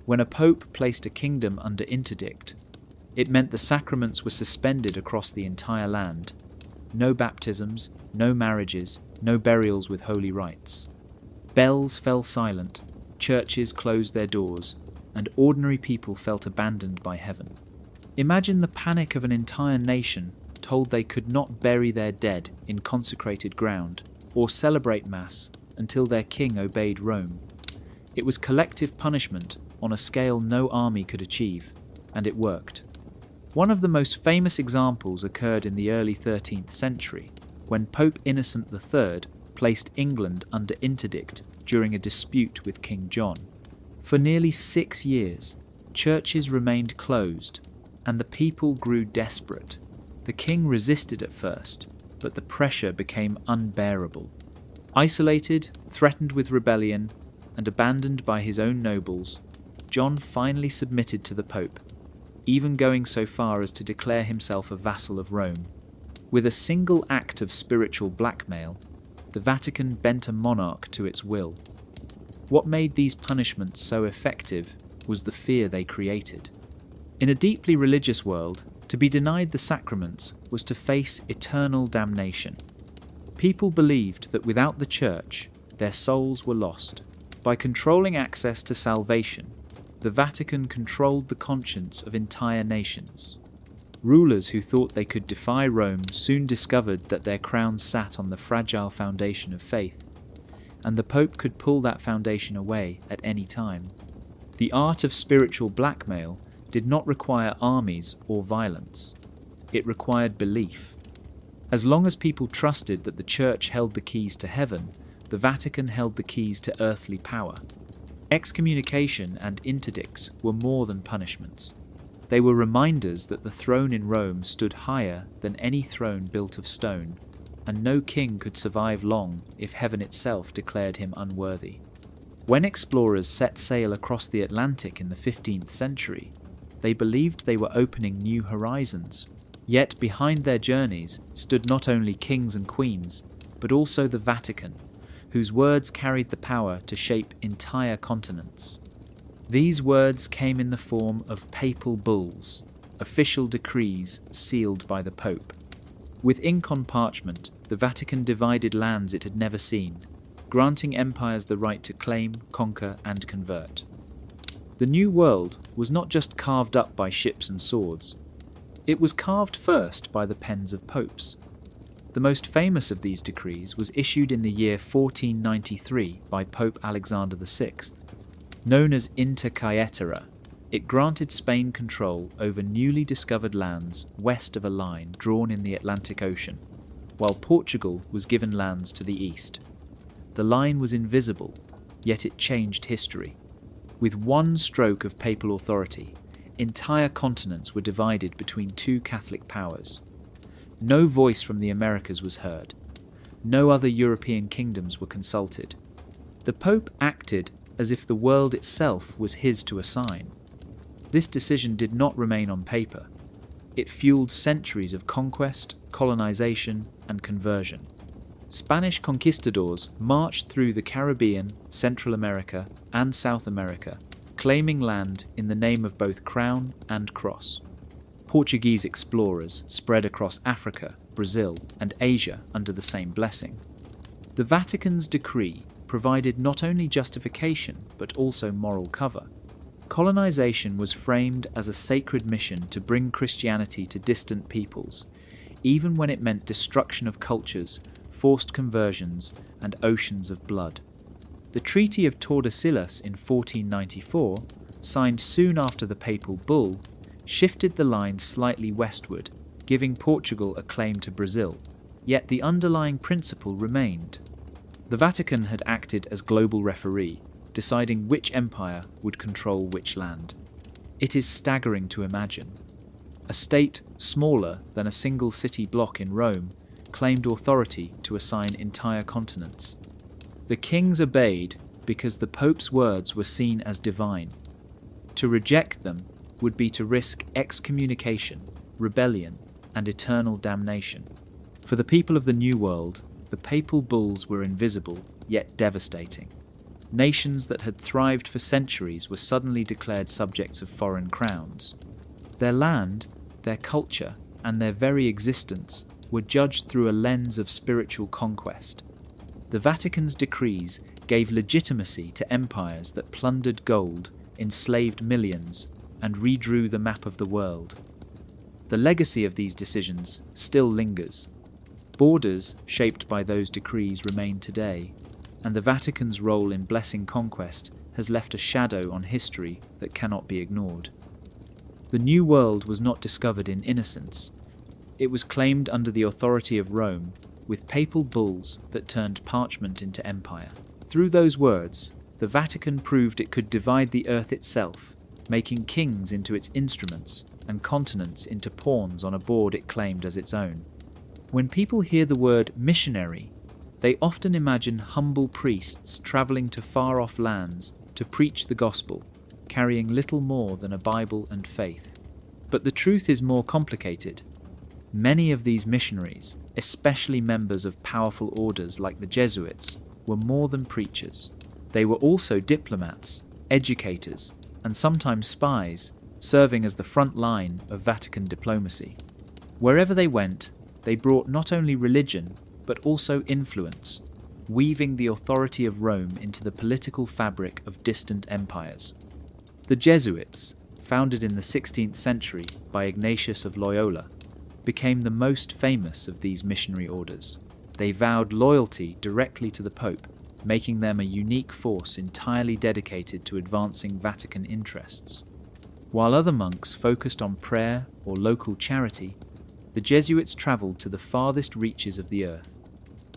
When a pope placed a kingdom under interdict, it meant the sacraments were suspended across the entire land. No baptisms, no marriages, no burials with holy rites. Bells fell silent, churches closed their doors, and ordinary people felt abandoned by heaven. Imagine the panic of an entire nation told they could not bury their dead in consecrated ground or celebrate Mass until their king obeyed Rome. It was collective punishment on a scale no army could achieve, and it worked. One of the most famous examples occurred in the early 13th century, when Pope Innocent III placed England under interdict during a dispute with King John. For nearly 6 years, churches remained closed, and the people grew desperate. The king resisted at first, but the pressure became unbearable. Isolated, threatened with rebellion, and abandoned by his own nobles, John finally submitted to the Pope, even going so far as to declare himself a vassal of Rome. With a single act of spiritual blackmail, the Vatican bent a monarch to its will. What made these punishments so effective was the fear they created. In a deeply religious world, to be denied the sacraments was to face eternal damnation. People believed that without the Church, their souls were lost. By controlling access to salvation, the Vatican controlled the conscience of entire nations. Rulers who thought they could defy Rome soon discovered that their crowns sat on the fragile foundation of faith, and the Pope could pull that foundation away at any time. The art of spiritual blackmail did not require armies or violence. It required belief. As long as people trusted that the Church held the keys to heaven, the Vatican held the keys to earthly power. Excommunication and interdicts were more than punishments. They were reminders that the throne in Rome stood higher than any throne built of stone, and no king could survive long if heaven itself declared him unworthy. When explorers set sail across the Atlantic in the 15th century, they believed they were opening new horizons. Yet behind their journeys stood not only kings and queens, but also the Vatican, whose words carried the power to shape entire continents. These words came in the form of papal bulls, official decrees sealed by the Pope. With ink on parchment, the Vatican divided lands it had never seen, granting empires the right to claim, conquer, and convert. The New World was not just carved up by ships and swords. It was carved first by the pens of popes. The most famous of these decrees was issued in the year 1493 by Pope Alexander VI. Known as Inter Caetera, it granted Spain control over newly discovered lands west of a line drawn in the Atlantic Ocean, while Portugal was given lands to the east. The line was invisible, yet it changed history. With one stroke of papal authority, entire continents were divided between two Catholic powers. No voice from the Americas was heard. No other European kingdoms were consulted. The Pope acted as if the world itself was his to assign. This decision did not remain on paper. It fueled centuries of conquest, colonization, and conversion. Spanish conquistadors marched through the Caribbean, Central America, and South America, claiming land in the name of both crown and cross. Portuguese explorers spread across Africa, Brazil, and Asia under the same blessing. The Vatican's decree provided not only justification but also moral cover. Colonization was framed as a sacred mission to bring Christianity to distant peoples, even when it meant destruction of cultures, forced conversions, and oceans of blood. The Treaty of Tordesillas in 1494, signed soon after the papal bull, shifted the line slightly westward, giving Portugal a claim to Brazil. Yet the underlying principle remained. The Vatican had acted as global referee, deciding which empire would control which land. It is staggering to imagine. A state smaller than a single city block in Rome claimed authority to assign entire continents. The kings obeyed because the Pope's words were seen as divine. To reject them would be to risk excommunication, rebellion, and eternal damnation. For the people of the New World, the papal bulls were invisible, yet devastating. Nations that had thrived for centuries were suddenly declared subjects of foreign crowns. Their land, their culture, and their very existence were judged through a lens of spiritual conquest. The Vatican's decrees gave legitimacy to empires that plundered gold, enslaved millions, and redrew the map of the world. The legacy of these decisions still lingers. Borders shaped by those decrees remain today, and the Vatican's role in blessing conquest has left a shadow on history that cannot be ignored. The New World was not discovered in innocence. It was claimed under the authority of Rome, with papal bulls that turned parchment into empire. Through those words, the Vatican proved it could divide the earth itself, making kings into its instruments and continents into pawns on a board it claimed as its own. When people hear the word missionary, they often imagine humble priests travelling to far-off lands to preach the gospel, carrying little more than a Bible and faith. But the truth is more complicated. Many of these missionaries, especially members of powerful orders like the Jesuits, were more than preachers. They were also diplomats, educators, and sometimes spies, serving as the front line of Vatican diplomacy. Wherever they went, they brought not only religion, but also influence, weaving the authority of Rome into the political fabric of distant empires. The Jesuits, founded in the 16th century by Ignatius of Loyola, became the most famous of these missionary orders. They vowed loyalty directly to the Pope, making them a unique force entirely dedicated to advancing Vatican interests. While other monks focused on prayer or local charity, the Jesuits travelled to the farthest reaches of the earth.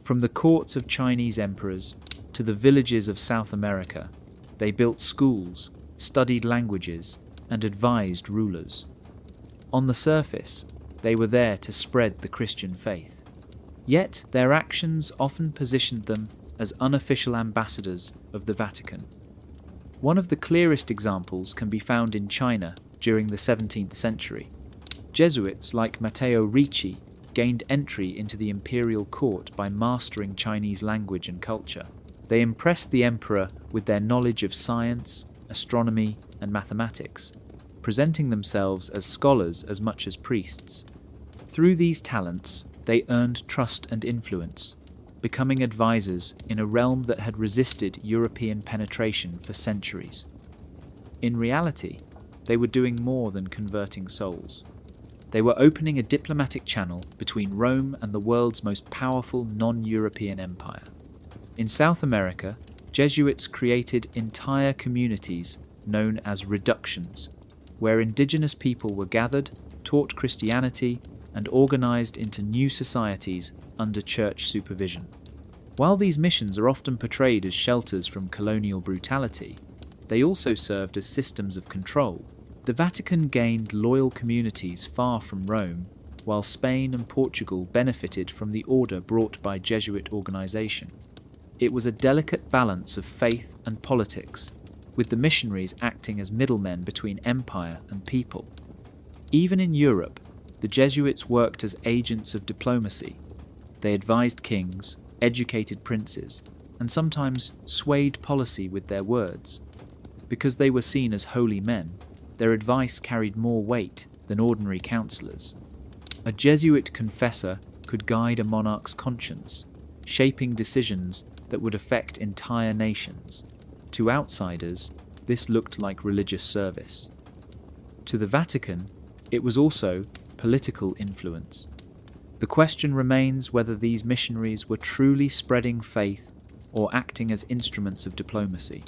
From the courts of Chinese emperors to the villages of South America, they built schools, studied languages, and advised rulers. On the surface, they were there to spread the Christian faith. Yet their actions often positioned them as unofficial ambassadors of the Vatican. One of the clearest examples can be found in China during the 17th century. Jesuits like Matteo Ricci gained entry into the imperial court by mastering Chinese language and culture. They impressed the emperor with their knowledge of science, astronomy, and mathematics, presenting themselves as scholars as much as priests. Through these talents, they earned trust and influence, becoming advisors in a realm that had resisted European penetration for centuries. In reality, they were doing more than converting souls. They were opening a diplomatic channel between Rome and the world's most powerful non-European empire. In South America, Jesuits created entire communities known as reductions, where indigenous people were gathered, taught Christianity, and organized into new societies under church supervision. While these missions are often portrayed as shelters from colonial brutality, they also served as systems of control. The Vatican gained loyal communities far from Rome, while Spain and Portugal benefited from the order brought by Jesuit organization. It was a delicate balance of faith and politics, with the missionaries acting as middlemen between empire and people. Even in Europe, the Jesuits worked as agents of diplomacy. They advised kings, educated princes, and sometimes swayed policy with their words. Because they were seen as holy men, their advice carried more weight than ordinary counselors. A Jesuit confessor could guide a monarch's conscience, shaping decisions that would affect entire nations. To outsiders, this looked like religious service. To the Vatican, it was also political influence. The question remains whether these missionaries were truly spreading faith or acting as instruments of diplomacy.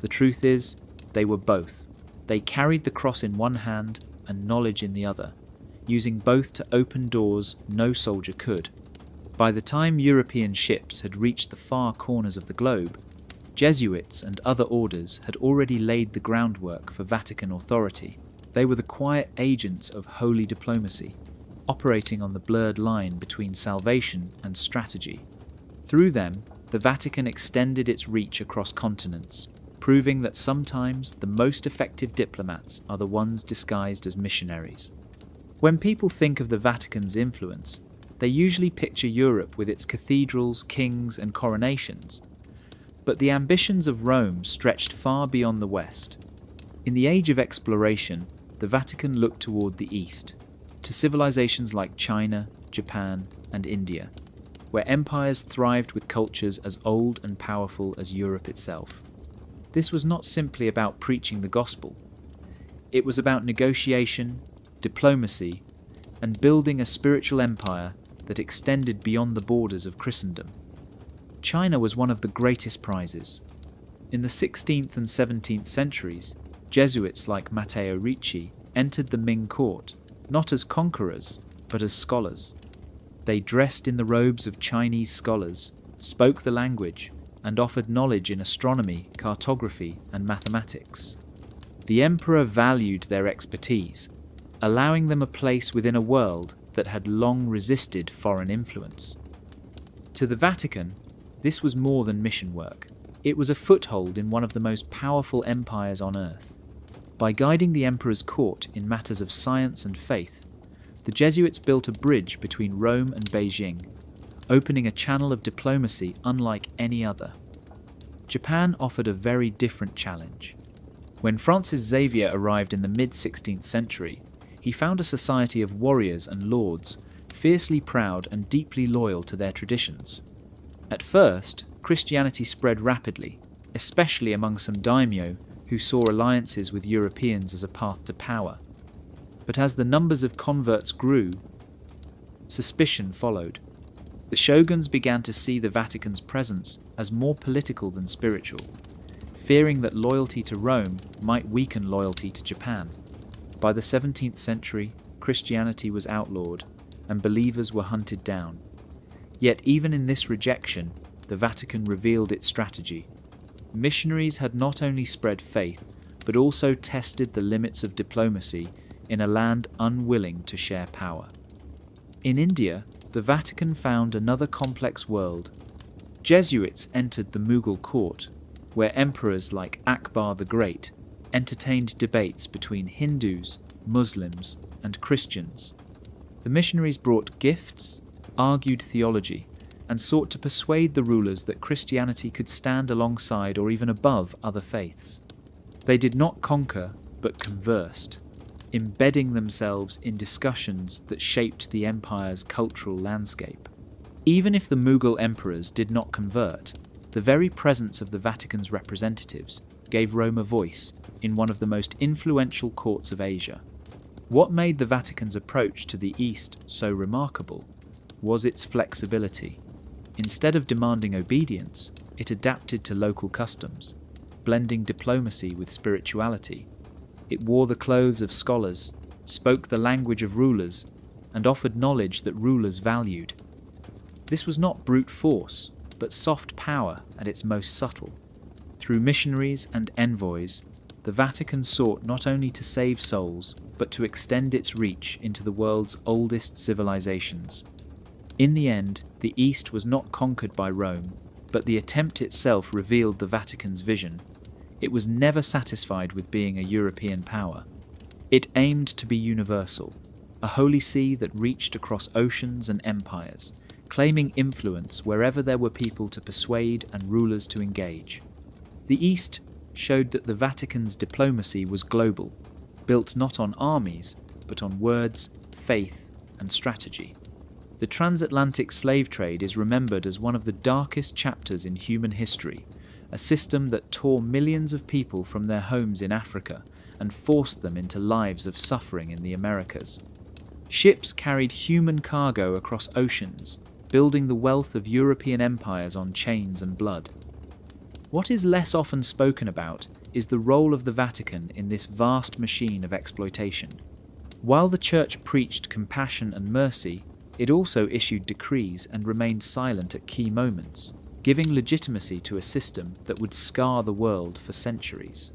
The truth is, they were both. They carried the cross in one hand and knowledge in the other, using both to open doors no soldier could. By the time European ships had reached the far corners of the globe, Jesuits and other orders had already laid the groundwork for Vatican authority. They were the quiet agents of holy diplomacy, operating on the blurred line between salvation and strategy. Through them, the Vatican extended its reach across continents, proving that sometimes the most effective diplomats are the ones disguised as missionaries. When people think of the Vatican's influence, they usually picture Europe with its cathedrals, kings, and coronations. But the ambitions of Rome stretched far beyond the West. In the age of exploration, the Vatican looked toward the East, to civilizations like China, Japan, and India, where empires thrived with cultures as old and powerful as Europe itself. This was not simply about preaching the gospel. It was about negotiation, diplomacy, and building a spiritual empire that extended beyond the borders of Christendom. China was one of the greatest prizes. In the 16th and 17th centuries, Jesuits like Matteo Ricci entered the Ming court, not as conquerors, but as scholars. They dressed in the robes of Chinese scholars, spoke the language, and offered knowledge in astronomy, cartography, and mathematics. The emperor valued their expertise, allowing them a place within a world that had long resisted foreign influence. To the Vatican, this was more than mission work. It was a foothold in one of the most powerful empires on earth. By guiding the emperor's court in matters of science and faith, the Jesuits built a bridge between Rome and Beijing, opening a channel of diplomacy unlike any other. Japan offered a very different challenge. When Francis Xavier arrived in the mid-16th century, he found a society of warriors and lords, fiercely proud and deeply loyal to their traditions. At first, Christianity spread rapidly, especially among some daimyo who saw alliances with Europeans as a path to power. But as the numbers of converts grew, suspicion followed. The shoguns began to see the Vatican's presence as more political than spiritual, fearing that loyalty to Rome might weaken loyalty to Japan. By the 17th century, Christianity was outlawed, and believers were hunted down. Yet even in this rejection, the Vatican revealed its strategy. Missionaries had not only spread faith, but also tested the limits of diplomacy in a land unwilling to share power. In India, the Vatican found another complex world. Jesuits entered the Mughal court, where emperors like Akbar the Great entertained debates between Hindus, Muslims, and Christians. The missionaries brought gifts, argued theology, and sought to persuade the rulers that Christianity could stand alongside or even above other faiths. They did not conquer, but conversed, embedding themselves in discussions that shaped the empire's cultural landscape. Even if the Mughal emperors did not convert, the very presence of the Vatican's representatives gave Rome a voice in one of the most influential courts of Asia. What made the Vatican's approach to the East so remarkable was its flexibility. Instead of demanding obedience, it adapted to local customs, blending diplomacy with spirituality. It wore the clothes of scholars, spoke the language of rulers, and offered knowledge that rulers valued. This was not brute force, but soft power at its most subtle. Through missionaries and envoys, the Vatican sought not only to save souls, but to extend its reach into the world's oldest civilizations. In the end, the East was not conquered by Rome, but the attempt itself revealed the Vatican's vision. It was never satisfied with being a European power. It aimed to be universal, a holy see that reached across oceans and empires, claiming influence wherever there were people to persuade and rulers to engage. The East showed that the Vatican's diplomacy was global, built not on armies, but on words, faith, and strategy. The transatlantic slave trade is remembered as one of the darkest chapters in human history, a system that tore millions of people from their homes in Africa and forced them into lives of suffering in the Americas. Ships carried human cargo across oceans, building the wealth of European empires on chains and blood. What is less often spoken about is the role of the Vatican in this vast machine of exploitation. While the Church preached compassion and mercy, it also issued decrees and remained silent at key moments, giving legitimacy to a system that would scar the world for centuries.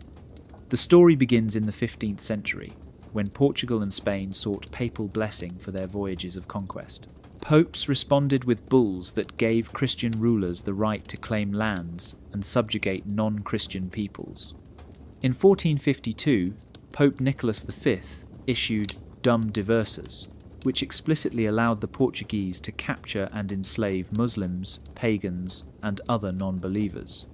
The story begins in the 15th century, when Portugal and Spain sought papal blessing for their voyages of conquest. Popes responded with bulls that gave Christian rulers the right to claim lands and subjugate non-Christian peoples. In 1452, Pope Nicholas V issued Dum Diversas, which explicitly allowed the Portuguese to capture and enslave Muslims, pagans, and other non-believers.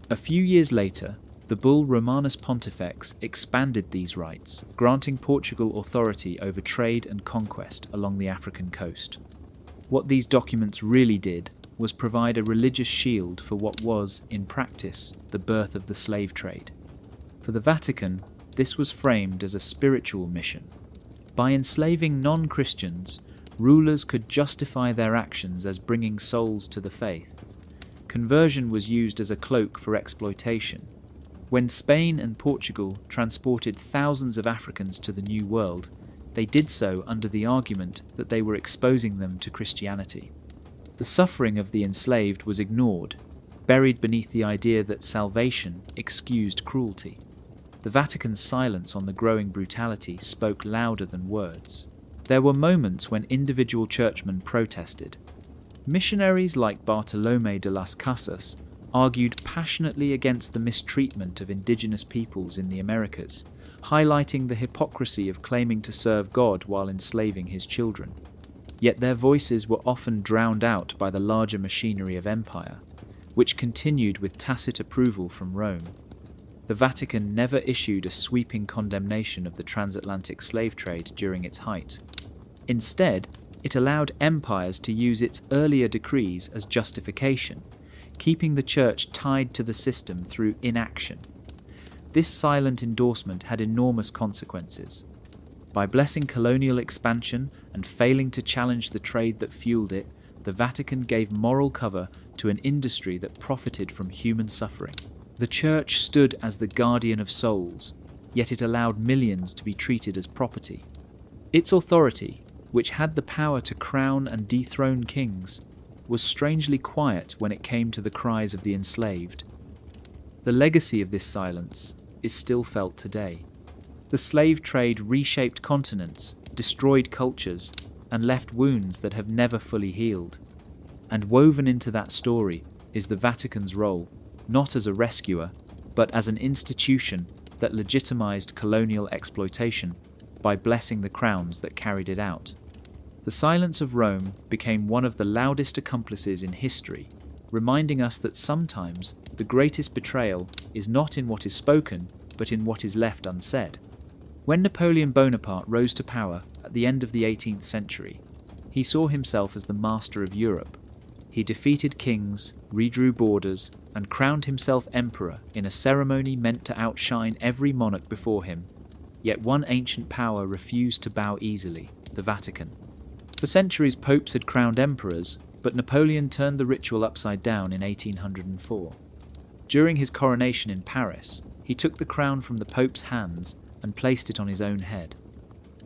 A few years later, the bull Romanus Pontifex expanded these rights, granting Portugal authority over trade and conquest along the African coast. What these documents really did was provide a religious shield for what was, in practice, the birth of the slave trade. For the Vatican, this was framed as a spiritual mission. By enslaving non-Christians, rulers could justify their actions as bringing souls to the faith. Conversion was used as a cloak for exploitation. When Spain and Portugal transported thousands of Africans to the New World, they did so under the argument that they were exposing them to Christianity. The suffering of the enslaved was ignored, buried beneath the idea that salvation excused cruelty. The Vatican's silence on the growing brutality spoke louder than words. There were moments when individual churchmen protested. Missionaries like Bartolomé de las Casas argued passionately against the mistreatment of indigenous peoples in the Americas, highlighting the hypocrisy of claiming to serve God while enslaving his children. Yet their voices were often drowned out by the larger machinery of empire, which continued with tacit approval from Rome. The Vatican never issued a sweeping condemnation of the transatlantic slave trade during its height. Instead, it allowed empires to use its earlier decrees as justification, keeping the Church tied to the system through inaction. This silent endorsement had enormous consequences. By blessing colonial expansion and failing to challenge the trade that fueled it, the Vatican gave moral cover to an industry that profited from human suffering. The Church stood as the guardian of souls, yet it allowed millions to be treated as property. Its authority, which had the power to crown and dethrone kings, was strangely quiet when it came to the cries of the enslaved. The legacy of this silence is still felt today. The slave trade reshaped continents, destroyed cultures, and left wounds that have never fully healed. And woven into that story is the Vatican's role, not as a rescuer, but as an institution that legitimized colonial exploitation by blessing the crowns that carried it out. The silence of Rome became one of the loudest accomplices in history, reminding us that sometimes the greatest betrayal is not in what is spoken, but in what is left unsaid. When Napoleon Bonaparte rose to power at the end of the 18th century, he saw himself as the master of Europe. He defeated kings, redrew borders, and crowned himself emperor in a ceremony meant to outshine every monarch before him. Yet one ancient power refused to bow easily: the Vatican. For centuries, popes had crowned emperors, but Napoleon turned the ritual upside down in 1804. During his coronation in Paris, he took the crown from the Pope's hands and placed it on his own head.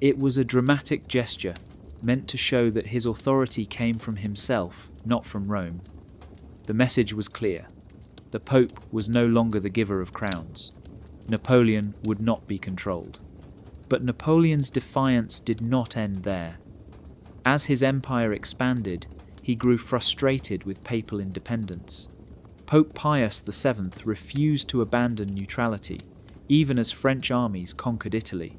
It was a dramatic gesture, meant to show that his authority came from himself, not from Rome. The message was clear. The Pope was no longer the giver of crowns. Napoleon would not be controlled. But Napoleon's defiance did not end there. As his empire expanded, he grew frustrated with papal independence. Pope Pius VII refused to abandon neutrality, even as French armies conquered Italy.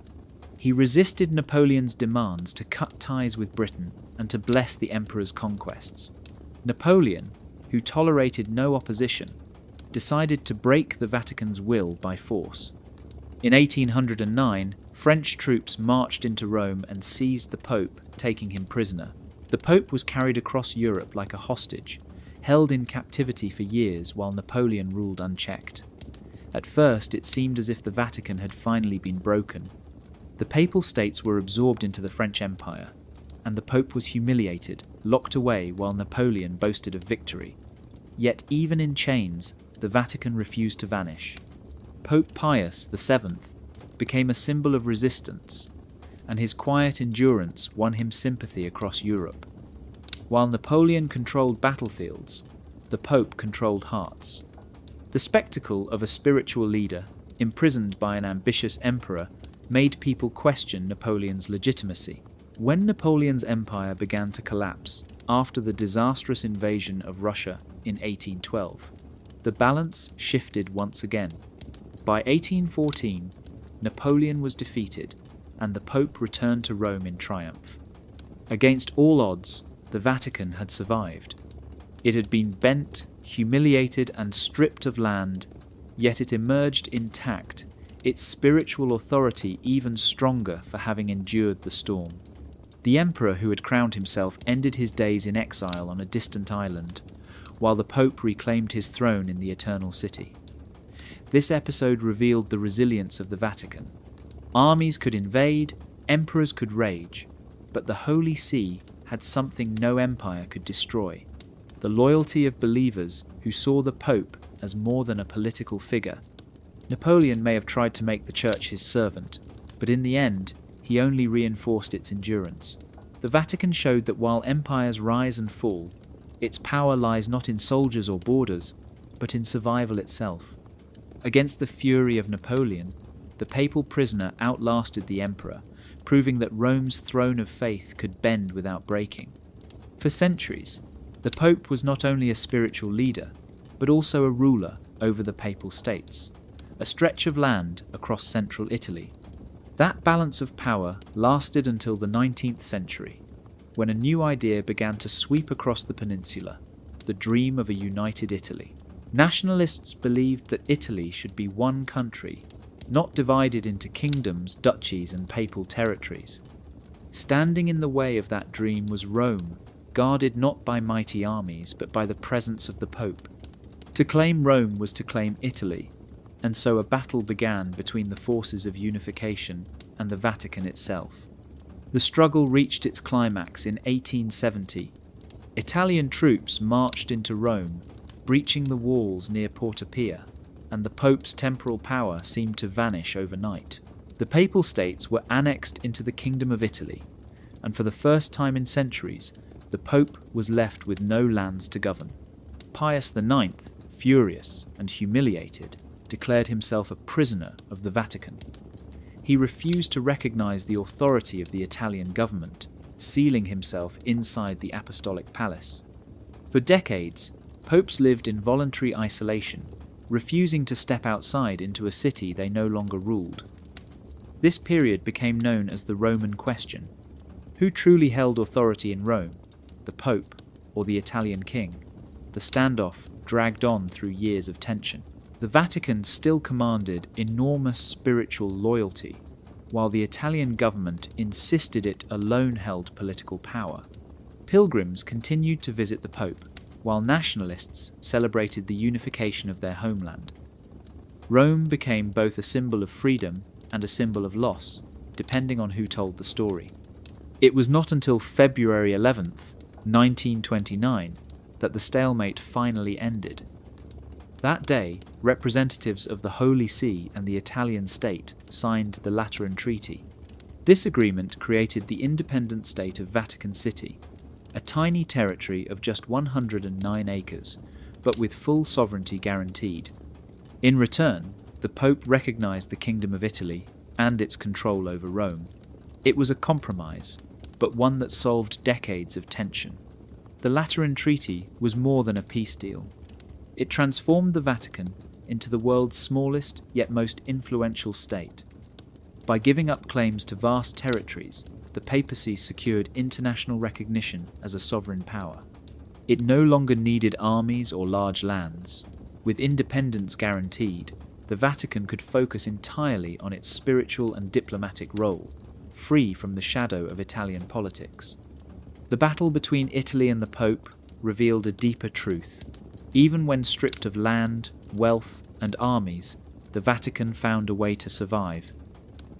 He resisted Napoleon's demands to cut ties with Britain and to bless the emperor's conquests. Napoleon, who tolerated no opposition, decided to break the Vatican's will by force. In 1809, French troops marched into Rome and seized the Pope, taking him prisoner. The Pope was carried across Europe like a hostage, held in captivity for years while Napoleon ruled unchecked. At first, it seemed as if the Vatican had finally been broken. The Papal States were absorbed into the French Empire, and the Pope was humiliated, locked away while Napoleon boasted of victory. Yet even in chains, the Vatican refused to vanish. Pope Pius VII became a symbol of resistance, and his quiet endurance won him sympathy across Europe. While Napoleon controlled battlefields, the Pope controlled hearts. The spectacle of a spiritual leader, imprisoned by an ambitious emperor, made people question Napoleon's legitimacy. When Napoleon's empire began to collapse after the disastrous invasion of Russia in 1812, the balance shifted once again. By 1814, Napoleon was defeated, and the Pope returned to Rome in triumph. Against all odds, the Vatican had survived. It had been bent, humiliated, and stripped of land, yet it emerged intact, its spiritual authority even stronger for having endured the storm. The emperor who had crowned himself ended his days in exile on a distant island, while the Pope reclaimed his throne in the Eternal City. This episode revealed the resilience of the Vatican. Armies could invade, emperors could rage, but the Holy See had something no empire could destroy: the loyalty of believers who saw the Pope as more than a political figure. Napoleon may have tried to make the Church his servant, but in the end, he only reinforced its endurance. The Vatican showed that while empires rise and fall, its power lies not in soldiers or borders, but in survival itself. Against the fury of Napoleon, the papal prisoner outlasted the emperor, proving that Rome's throne of faith could bend without breaking. For centuries, the Pope was not only a spiritual leader, but also a ruler over the Papal States, a stretch of land across central Italy. That balance of power lasted until the 19th century, when a new idea began to sweep across the peninsula: the dream of a united Italy. Nationalists believed that Italy should be one country, not divided into kingdoms, duchies, and papal territories. Standing in the way of that dream was Rome, guarded not by mighty armies, but by the presence of the Pope. To claim Rome was to claim Italy, and so a battle began between the forces of unification and the Vatican itself. The struggle reached its climax in 1870. Italian troops marched into Rome, breaching the walls near Porta Pia, and the Pope's temporal power seemed to vanish overnight. The Papal States were annexed into the Kingdom of Italy, and for the first time in centuries, the Pope was left with no lands to govern. Pius IX, furious and humiliated, declared himself a prisoner of the Vatican. He refused to recognize the authority of the Italian government, sealing himself inside the Apostolic Palace. For decades, popes lived in voluntary isolation, refusing to step outside into a city they no longer ruled. This period became known as the Roman Question. Who truly held authority in Rome, the Pope or the Italian king? The standoff dragged on through years of tension. The Vatican still commanded enormous spiritual loyalty, while the Italian government insisted it alone held political power. Pilgrims continued to visit the Pope, while nationalists celebrated the unification of their homeland. Rome became both a symbol of freedom and a symbol of loss, depending on who told the story. It was not until February 11th, 1929, that the stalemate finally ended. That day, representatives of the Holy See and the Italian state signed the Lateran Treaty. This agreement created the independent state of Vatican City, a tiny territory of just 109 acres, but with full sovereignty guaranteed. In return, the Pope recognized the Kingdom of Italy and its control over Rome. It was a compromise, but one that solved decades of tension. The Lateran Treaty was more than a peace deal. It transformed the Vatican into the world's smallest yet most influential state. By giving up claims to vast territories, the papacy secured international recognition as a sovereign power. It no longer needed armies or large lands. With independence guaranteed, the Vatican could focus entirely on its spiritual and diplomatic role, free from the shadow of Italian politics. The battle between Italy and the Pope revealed a deeper truth. Even when stripped of land, wealth, and armies, the Vatican found a way to survive.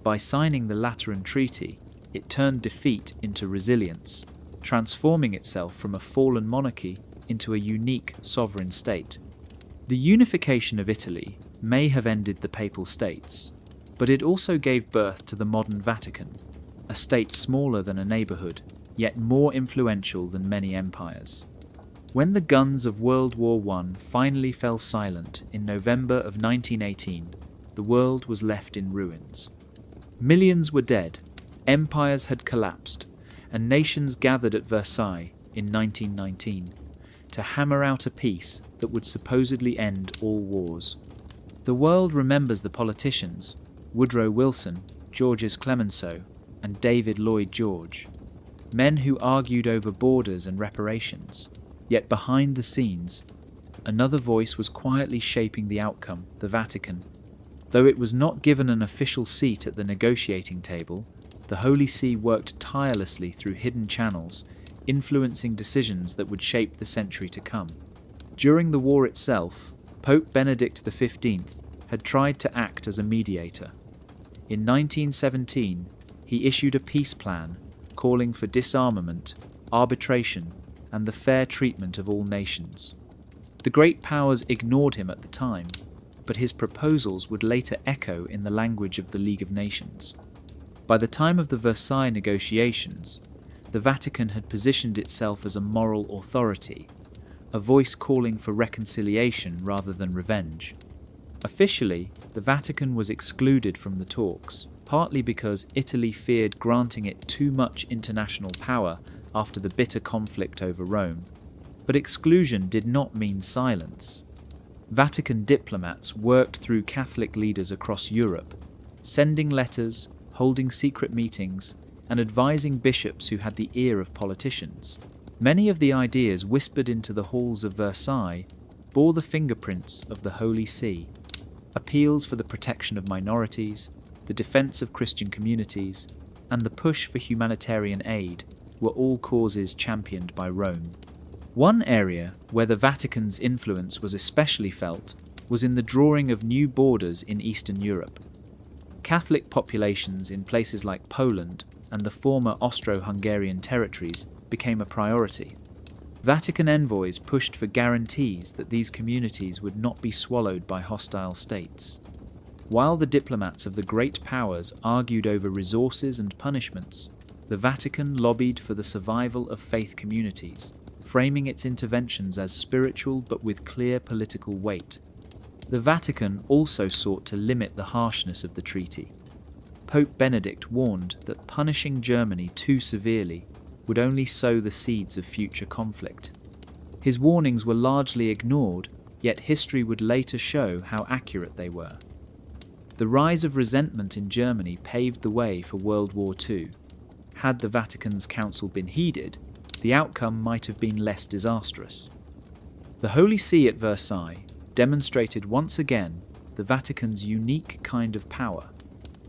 By signing the Lateran Treaty, it turned defeat into resilience, transforming itself from a fallen monarchy into a unique sovereign state. The unification of Italy may have ended the Papal States, but it also gave birth to the modern Vatican, a state smaller than a neighbourhood, yet more influential than many empires. When the guns of World War I finally fell silent in November of 1918, the world was left in ruins. Millions were dead, empires had collapsed, and nations gathered at Versailles in 1919 to hammer out a peace that would supposedly end all wars. The world remembers the politicians, Woodrow Wilson, Georges Clemenceau, and David Lloyd George, men who argued over borders and reparations. Yet behind the scenes, another voice was quietly shaping the outcome, the Vatican. Though it was not given an official seat at the negotiating table, the Holy See worked tirelessly through hidden channels, influencing decisions that would shape the century to come. During the war itself, Pope Benedict XV had tried to act as a mediator. In 1917, he issued a peace plan calling for disarmament, arbitration, and the fair treatment of all nations. The great powers ignored him at the time, but his proposals would later echo in the language of the League of Nations. By the time of the Versailles negotiations, the Vatican had positioned itself as a moral authority, a voice calling for reconciliation rather than revenge. Officially, the Vatican was excluded from the talks, partly because Italy feared granting it too much international power after the bitter conflict over Rome. But exclusion did not mean silence. Vatican diplomats worked through Catholic leaders across Europe, sending letters, holding secret meetings, and advising bishops who had the ear of politicians. Many of the ideas whispered into the halls of Versailles bore the fingerprints of the Holy See. Appeals for the protection of minorities, the defense of Christian communities, and the push for humanitarian aid were all causes championed by Rome. One area where the Vatican's influence was especially felt was in the drawing of new borders in Eastern Europe. Catholic populations in places like Poland and the former Austro-Hungarian territories became a priority. Vatican envoys pushed for guarantees that these communities would not be swallowed by hostile states. While the diplomats of the great powers argued over resources and punishments, the Vatican lobbied for the survival of faith communities, framing its interventions as spiritual but with clear political weight. The Vatican also sought to limit the harshness of the treaty. Pope Benedict warned that punishing Germany too severely would only sow the seeds of future conflict. His warnings were largely ignored, yet history would later show how accurate they were. The rise of resentment in Germany paved the way for World War II. Had the Vatican's counsel been heeded, the outcome might have been less disastrous. The Holy See at Versailles demonstrated once again the Vatican's unique kind of power.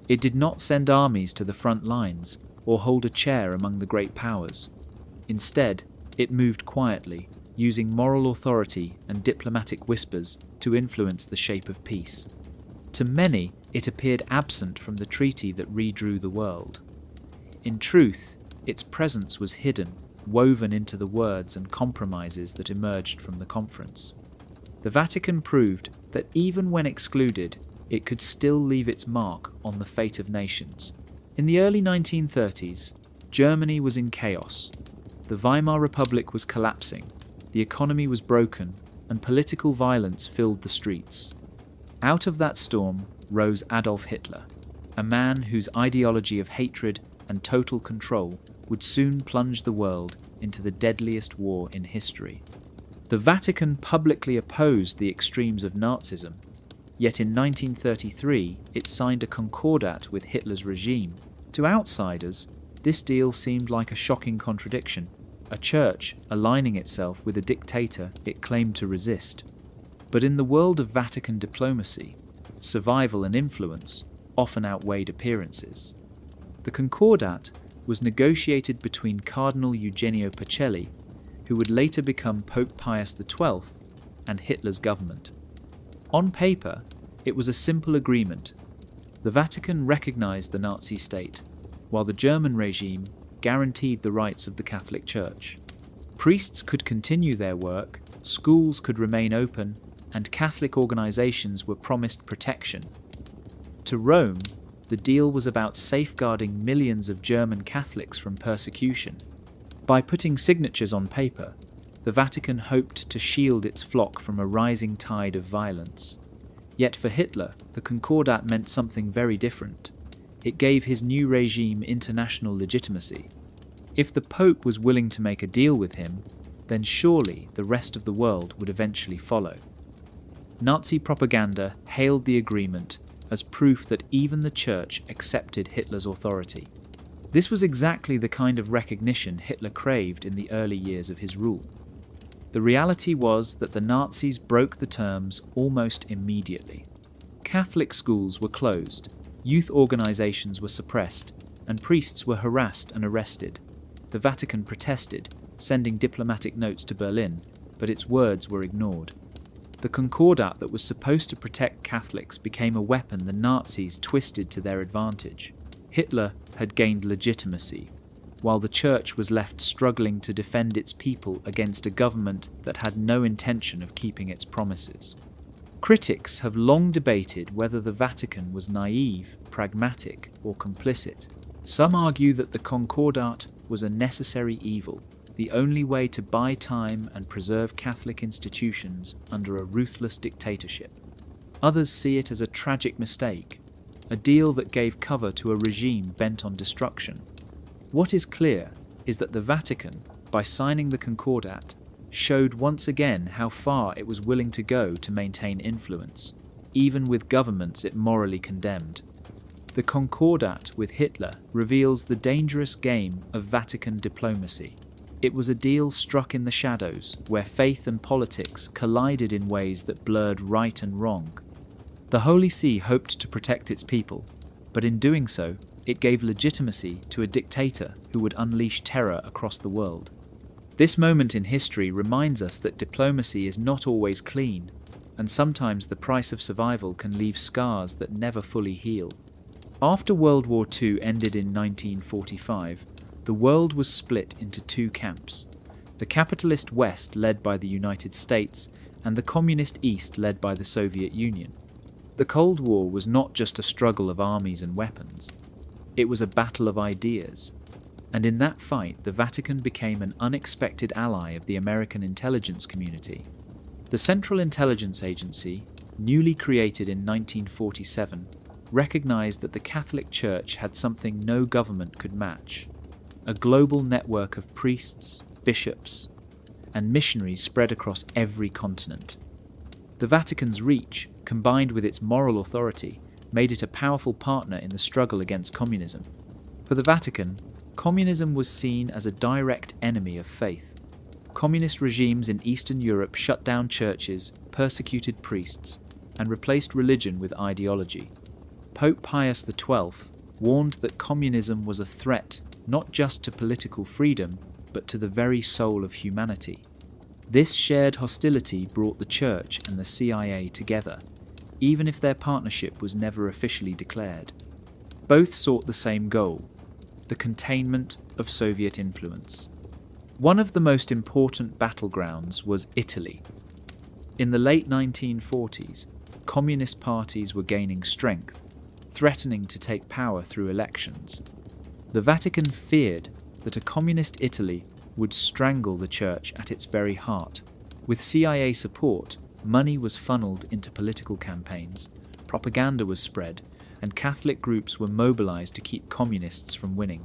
It did not send armies to the front lines or hold a chair among the great powers. Instead, it moved quietly, using moral authority and diplomatic whispers to influence the shape of peace. To many, it appeared absent from the treaty that redrew the world. In truth, its presence was hidden, woven into the words and compromises that emerged from the conference. The Vatican proved that even when excluded, it could still leave its mark on the fate of nations. In the early 1930s, Germany was in chaos. The Weimar Republic was collapsing, the economy was broken, and political violence filled the streets. Out of that storm rose Adolf Hitler, a man whose ideology of hatred and total control would soon plunge the world into the deadliest war in history. The Vatican publicly opposed the extremes of Nazism, yet in 1933 it signed a concordat with Hitler's regime. To outsiders, this deal seemed like a shocking contradiction, a church aligning itself with a dictator it claimed to resist. But in the world of Vatican diplomacy, survival and influence often outweighed appearances. The concordat was negotiated between Cardinal Eugenio Pacelli, who would later become Pope Pius XII, and Hitler's government. On paper, it was a simple agreement. The Vatican recognized the Nazi state, while the German regime guaranteed the rights of the Catholic Church. Priests could continue their work, schools could remain open, and Catholic organizations were promised protection. To Rome, the deal was about safeguarding millions of German Catholics from persecution. By putting signatures on paper, the Vatican hoped to shield its flock from a rising tide of violence. Yet for Hitler, the concordat meant something very different. It gave his new regime international legitimacy. If the Pope was willing to make a deal with him, then surely the rest of the world would eventually follow. Nazi propaganda hailed the agreement as proof that even the Church accepted Hitler's authority. This was exactly the kind of recognition Hitler craved in the early years of his rule. The reality was that the Nazis broke the terms almost immediately. Catholic schools were closed, youth organizations were suppressed, and priests were harassed and arrested. The Vatican protested, sending diplomatic notes to Berlin, but its words were ignored. The concordat that was supposed to protect Catholics became a weapon the Nazis twisted to their advantage. Hitler had gained legitimacy, while the Church was left struggling to defend its people against a government that had no intention of keeping its promises. Critics have long debated whether the Vatican was naive, pragmatic, or complicit. Some argue that the concordat was a necessary evil, the only way to buy time and preserve Catholic institutions under a ruthless dictatorship. Others see it as a tragic mistake, a deal that gave cover to a regime bent on destruction. What is clear is that the Vatican, by signing the concordat, showed once again how far it was willing to go to maintain influence, even with governments it morally condemned. The concordat with Hitler reveals the dangerous game of Vatican diplomacy. It was a deal struck in the shadows, where faith and politics collided in ways that blurred right and wrong. The Holy See hoped to protect its people, but in doing so, it gave legitimacy to a dictator who would unleash terror across the world. This moment in history reminds us that diplomacy is not always clean, and sometimes the price of survival can leave scars that never fully heal. After World War II ended in 1945, the world was split into two camps: the capitalist West led by the United States and the communist East led by the Soviet Union. The Cold War was not just a struggle of armies and weapons. It was a battle of ideas. And in that fight, the Vatican became an unexpected ally of the American intelligence community. The Central Intelligence Agency, newly created in 1947, recognized that the Catholic Church had something no government could match: a global network of priests, bishops, and missionaries spread across every continent. The Vatican's reach, combined with its moral authority, made it a powerful partner in the struggle against communism. For the Vatican, communism was seen as a direct enemy of faith. Communist regimes in Eastern Europe shut down churches, persecuted priests, and replaced religion with ideology. Pope Pius XII warned that communism was a threat not just to political freedom, but to the very soul of humanity. This shared hostility brought the Church and the CIA together, even if their partnership was never officially declared. Both sought the same goal: the containment of Soviet influence. One of the most important battlegrounds was Italy. In the late 1940s, communist parties were gaining strength, threatening to take power through elections. The Vatican feared that a communist Italy would strangle the Church at its very heart. With CIA support, money was funneled into political campaigns, propaganda was spread, and Catholic groups were mobilized to keep communists from winning.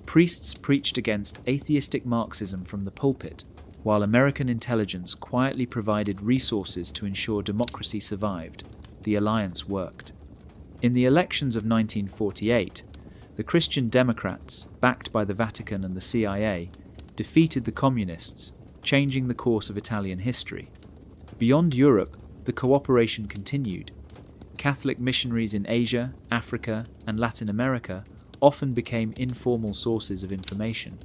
Priests preached against atheistic Marxism from the pulpit, while American intelligence quietly provided resources to ensure democracy survived. The alliance worked. In the elections of 1948, the Christian Democrats, backed by the Vatican and the CIA, defeated the communists, changing the course of Italian history. Beyond Europe, the cooperation continued. Catholic missionaries in Asia, Africa, and Latin America often became informal sources of information.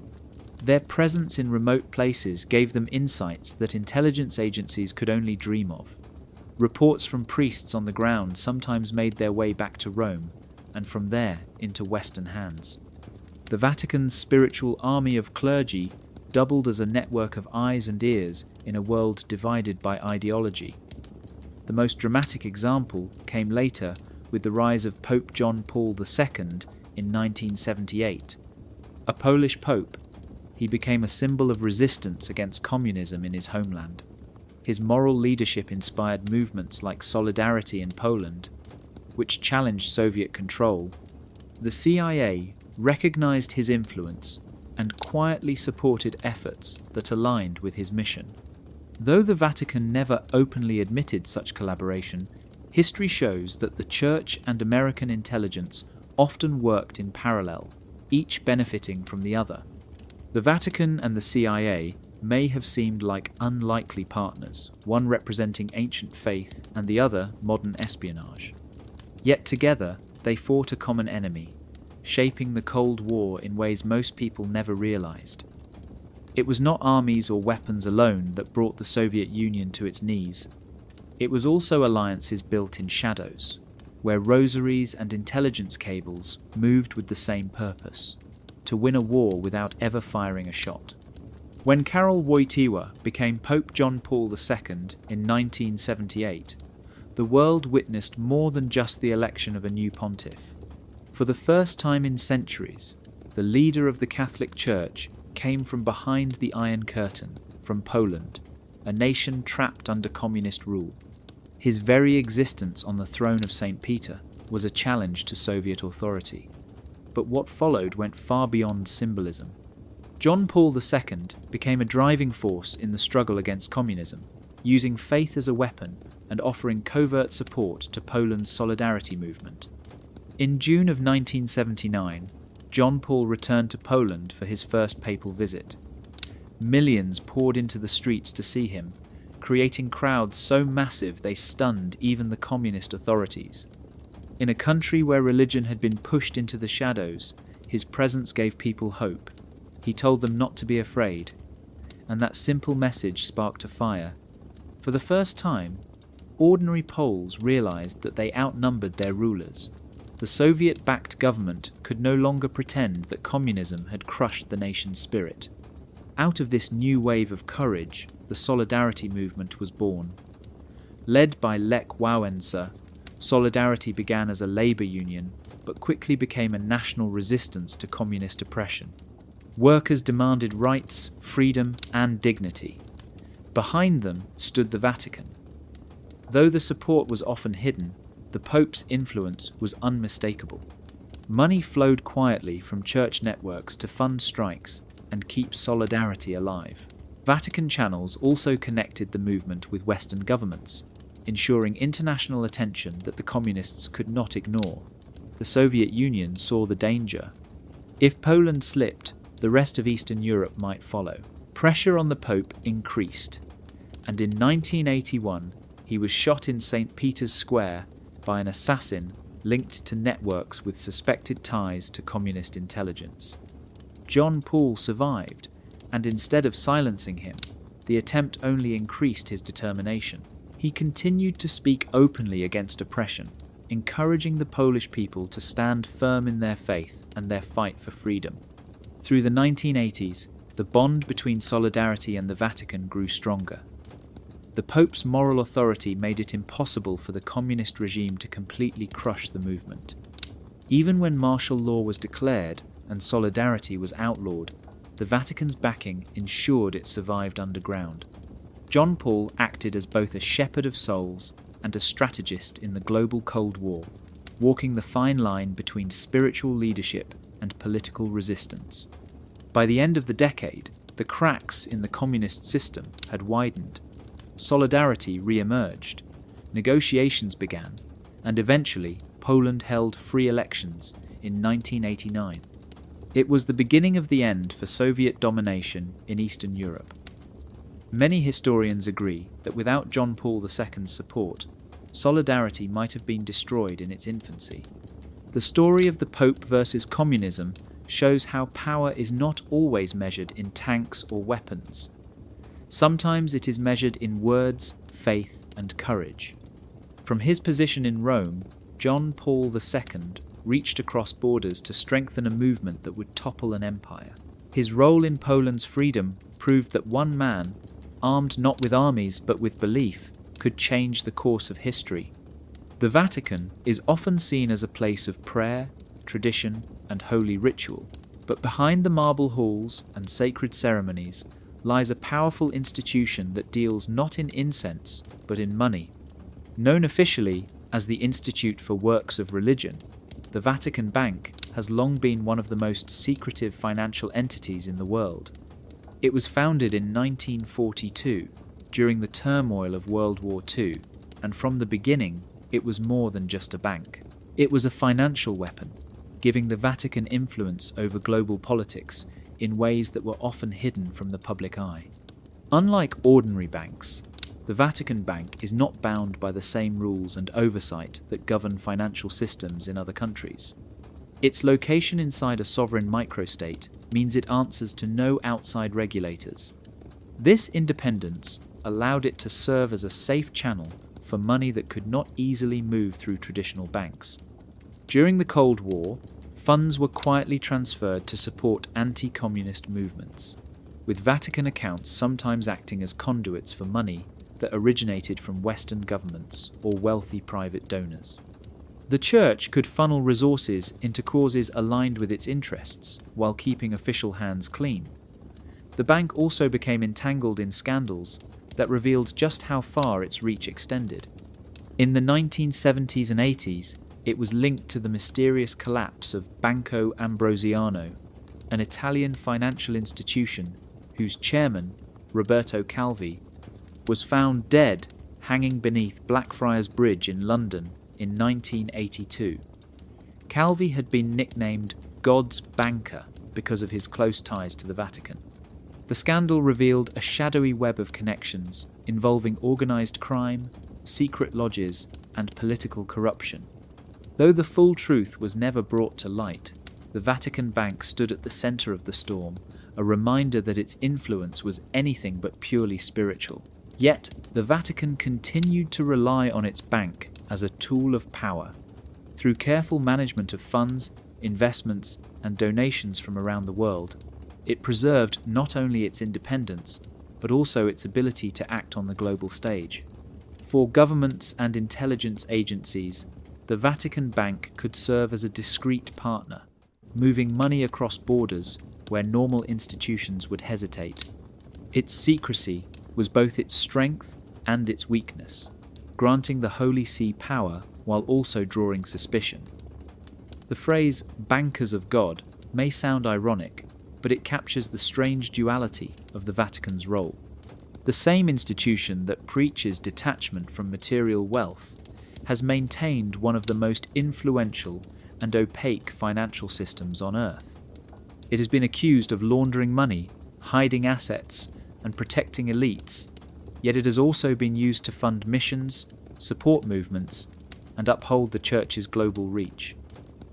Their presence in remote places gave them insights that intelligence agencies could only dream of. Reports from priests on the ground sometimes made their way back to Rome, and from there into Western hands. The Vatican's spiritual army of clergy doubled as a network of eyes and ears in a world divided by ideology. The most dramatic example came later with the rise of Pope John Paul II in 1978. A Polish pope, he became a symbol of resistance against communism in his homeland. His moral leadership inspired movements like Solidarity in Poland, which challenged Soviet control. The CIA recognized his influence and quietly supported efforts that aligned with his mission. Though the Vatican never openly admitted such collaboration, history shows that the Church and American intelligence often worked in parallel, each benefiting from the other. The Vatican and the CIA may have seemed like unlikely partners, one representing ancient faith and the other modern espionage. Yet together, they fought a common enemy, shaping the Cold War in ways most people never realized. It was not armies or weapons alone that brought the Soviet Union to its knees. It was also alliances built in shadows, where rosaries and intelligence cables moved with the same purpose: to win a war without ever firing a shot. When Karol Wojtyła became Pope John Paul II in 1978, the world witnessed more than just the election of a new pontiff. For the first time in centuries, the leader of the Catholic Church came from behind the Iron Curtain, from Poland, a nation trapped under communist rule. His very existence on the throne of St. Peter was a challenge to Soviet authority. But what followed went far beyond symbolism. John Paul II became a driving force in the struggle against communism, using faith as a weapon and offering covert support to Poland's Solidarity movement. In June of 1979, John Paul returned to Poland for his first papal visit. Millions poured into the streets to see him, creating crowds so massive they stunned even the communist authorities. In a country where religion had been pushed into the shadows, his presence gave people hope. He told them not to be afraid, and that simple message sparked a fire. For the first time, ordinary Poles realized that they outnumbered their rulers. The Soviet-backed government could no longer pretend that communism had crushed the nation's spirit. Out of this new wave of courage, the Solidarity movement was born. Led by Lech Wałęsa, Solidarity began as a labor union, but quickly became a national resistance to communist oppression. Workers demanded rights, freedom, and dignity. Behind them stood the Vatican. Though the support was often hidden, the Pope's influence was unmistakable. Money flowed quietly from church networks to fund strikes and keep Solidarity alive. Vatican channels also connected the movement with Western governments, ensuring international attention that the communists could not ignore. The Soviet Union saw the danger. If Poland slipped, the rest of Eastern Europe might follow. Pressure on the Pope increased, and in 1981 he was shot in St. Peter's Square by an assassin linked to networks with suspected ties to communist intelligence. John Paul survived, and instead of silencing him, the attempt only increased his determination. He continued to speak openly against oppression, encouraging the Polish people to stand firm in their faith and their fight for freedom. Through the 1980s, the bond between Solidarity and the Vatican grew stronger. The Pope's moral authority made it impossible for the communist regime to completely crush the movement. Even when martial law was declared and Solidarity was outlawed, the Vatican's backing ensured it survived underground. John Paul acted as both a shepherd of souls and a strategist in the global Cold War, walking the fine line between spiritual leadership and political resistance. By the end of the decade, the cracks in the communist system had widened. Solidarity re-emerged, negotiations began, and eventually Poland held free elections in 1989. It was the beginning of the end for Soviet domination in Eastern Europe. Many historians agree that without John Paul II's support, Solidarity might have been destroyed in its infancy. The story of the Pope versus communism shows how power is not always measured in tanks or weapons. Sometimes it is measured in words, faith, and courage. From his position in Rome, John Paul II reached across borders to strengthen a movement that would topple an empire. His role in Poland's freedom proved that one man, armed not with armies but with belief, could change the course of history. The Vatican is often seen as a place of prayer, tradition, and holy ritual, But behind the marble halls and sacred ceremonies lies a powerful institution that deals not in incense, but in money. Known officially as the Institute for Works of Religion, the Vatican Bank has long been one of the most secretive financial entities in the world. It was founded in 1942 during the turmoil of World War II, and from the beginning, it was more than just a bank. It was a financial weapon, giving the Vatican influence over global politics in ways that were often hidden from the public eye. Unlike ordinary banks, the Vatican Bank is not bound by the same rules and oversight that govern financial systems in other countries. Its location inside a sovereign microstate means it answers to no outside regulators. This independence allowed it to serve as a safe channel for money that could not easily move through traditional banks. During the Cold War, funds were quietly transferred to support anti-communist movements, with Vatican accounts sometimes acting as conduits for money that originated from Western governments or wealthy private donors. The Church could funnel resources into causes aligned with its interests while keeping official hands clean. The bank also became entangled in scandals that revealed just how far its reach extended. In the 1970s and 80s, it was linked to the mysterious collapse of Banco Ambrosiano, an Italian financial institution whose chairman, Roberto Calvi, was found dead hanging beneath Blackfriars Bridge in London in 1982. Calvi had been nicknamed God's Banker because of his close ties to the Vatican. The scandal revealed a shadowy web of connections involving organised crime, secret lodges, and political corruption. Though the full truth was never brought to light, the Vatican Bank stood at the centre of the storm, a reminder that its influence was anything but purely spiritual. Yet, the Vatican continued to rely on its bank as a tool of power. Through careful management of funds, investments, and donations from around the world, it preserved not only its independence, but also its ability to act on the global stage. For governments and intelligence agencies, the Vatican Bank could serve as a discreet partner, moving money across borders where normal institutions would hesitate. Its secrecy was both its strength and its weakness, granting the Holy See power while also drawing suspicion. The phrase "bankers of God" may sound ironic, but it captures the strange duality of the Vatican's role. The same institution that preaches detachment from material wealth has maintained one of the most influential and opaque financial systems on earth. It has been accused of laundering money, hiding assets, and protecting elites, yet it has also been used to fund missions, support movements, and uphold the Church's global reach.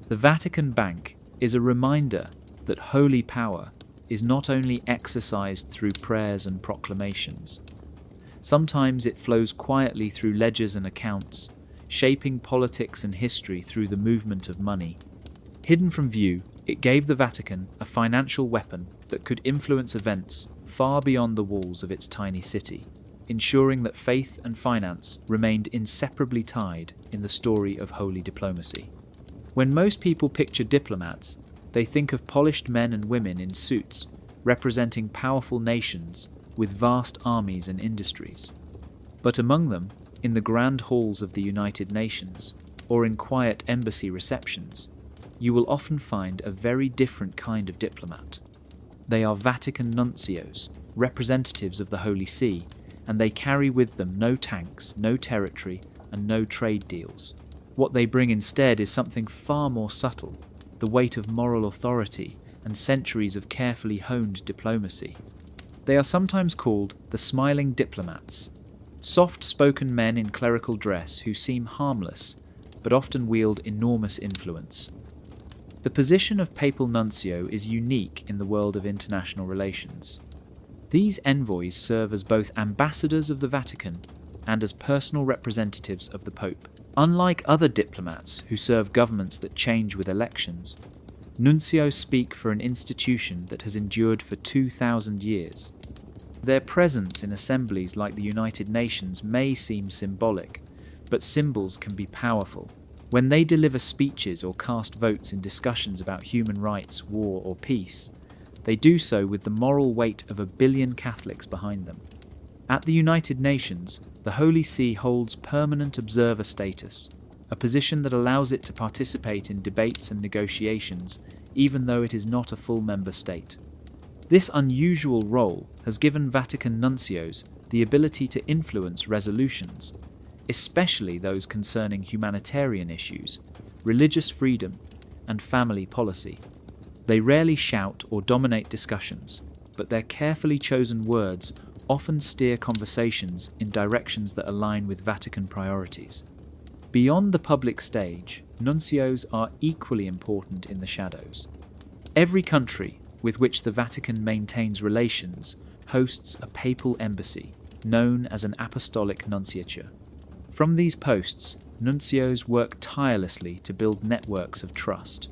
The Vatican Bank is a reminder that holy power is not only exercised through prayers and proclamations. Sometimes it flows quietly through ledgers and accounts, shaping politics and history through the movement of money. Hidden from view, it gave the Vatican a financial weapon that could influence events far beyond the walls of its tiny city, ensuring that faith and finance remained inseparably tied in the story of holy diplomacy. When most people picture diplomats, they think of polished men and women in suits, representing powerful nations with vast armies and industries. But among them, in the grand halls of the United Nations, or in quiet embassy receptions, you will often find a very different kind of diplomat. They are Vatican nuncios, representatives of the Holy See, and they carry with them no tanks, no territory, and no trade deals. What they bring instead is something far more subtle, the weight of moral authority and centuries of carefully honed diplomacy. They are sometimes called the smiling diplomats, soft-spoken men in clerical dress who seem harmless, but often wield enormous influence. The position of papal nuncio is unique in the world of international relations. These envoys serve as both ambassadors of the Vatican and as personal representatives of the Pope. Unlike other diplomats who serve governments that change with elections, nuncios speak for an institution that has endured for 2,000 years. Their presence in assemblies like the United Nations may seem symbolic, but symbols can be powerful. When they deliver speeches or cast votes in discussions about human rights, war, or peace, they do so with the moral weight of 1 billion Catholics behind them. At the United Nations, the Holy See holds permanent observer status, a position that allows it to participate in debates and negotiations, even though it is not a full member state. This unusual role has given Vatican nuncios the ability to influence resolutions, especially those concerning humanitarian issues, religious freedom, and family policy. They rarely shout or dominate discussions, but their carefully chosen words often steer conversations in directions that align with Vatican priorities. Beyond the public stage, nuncios are equally important in the shadows. Every country with which the Vatican maintains relations hosts a papal embassy, known as an apostolic nunciature. From these posts, nuncios work tirelessly to build networks of trust.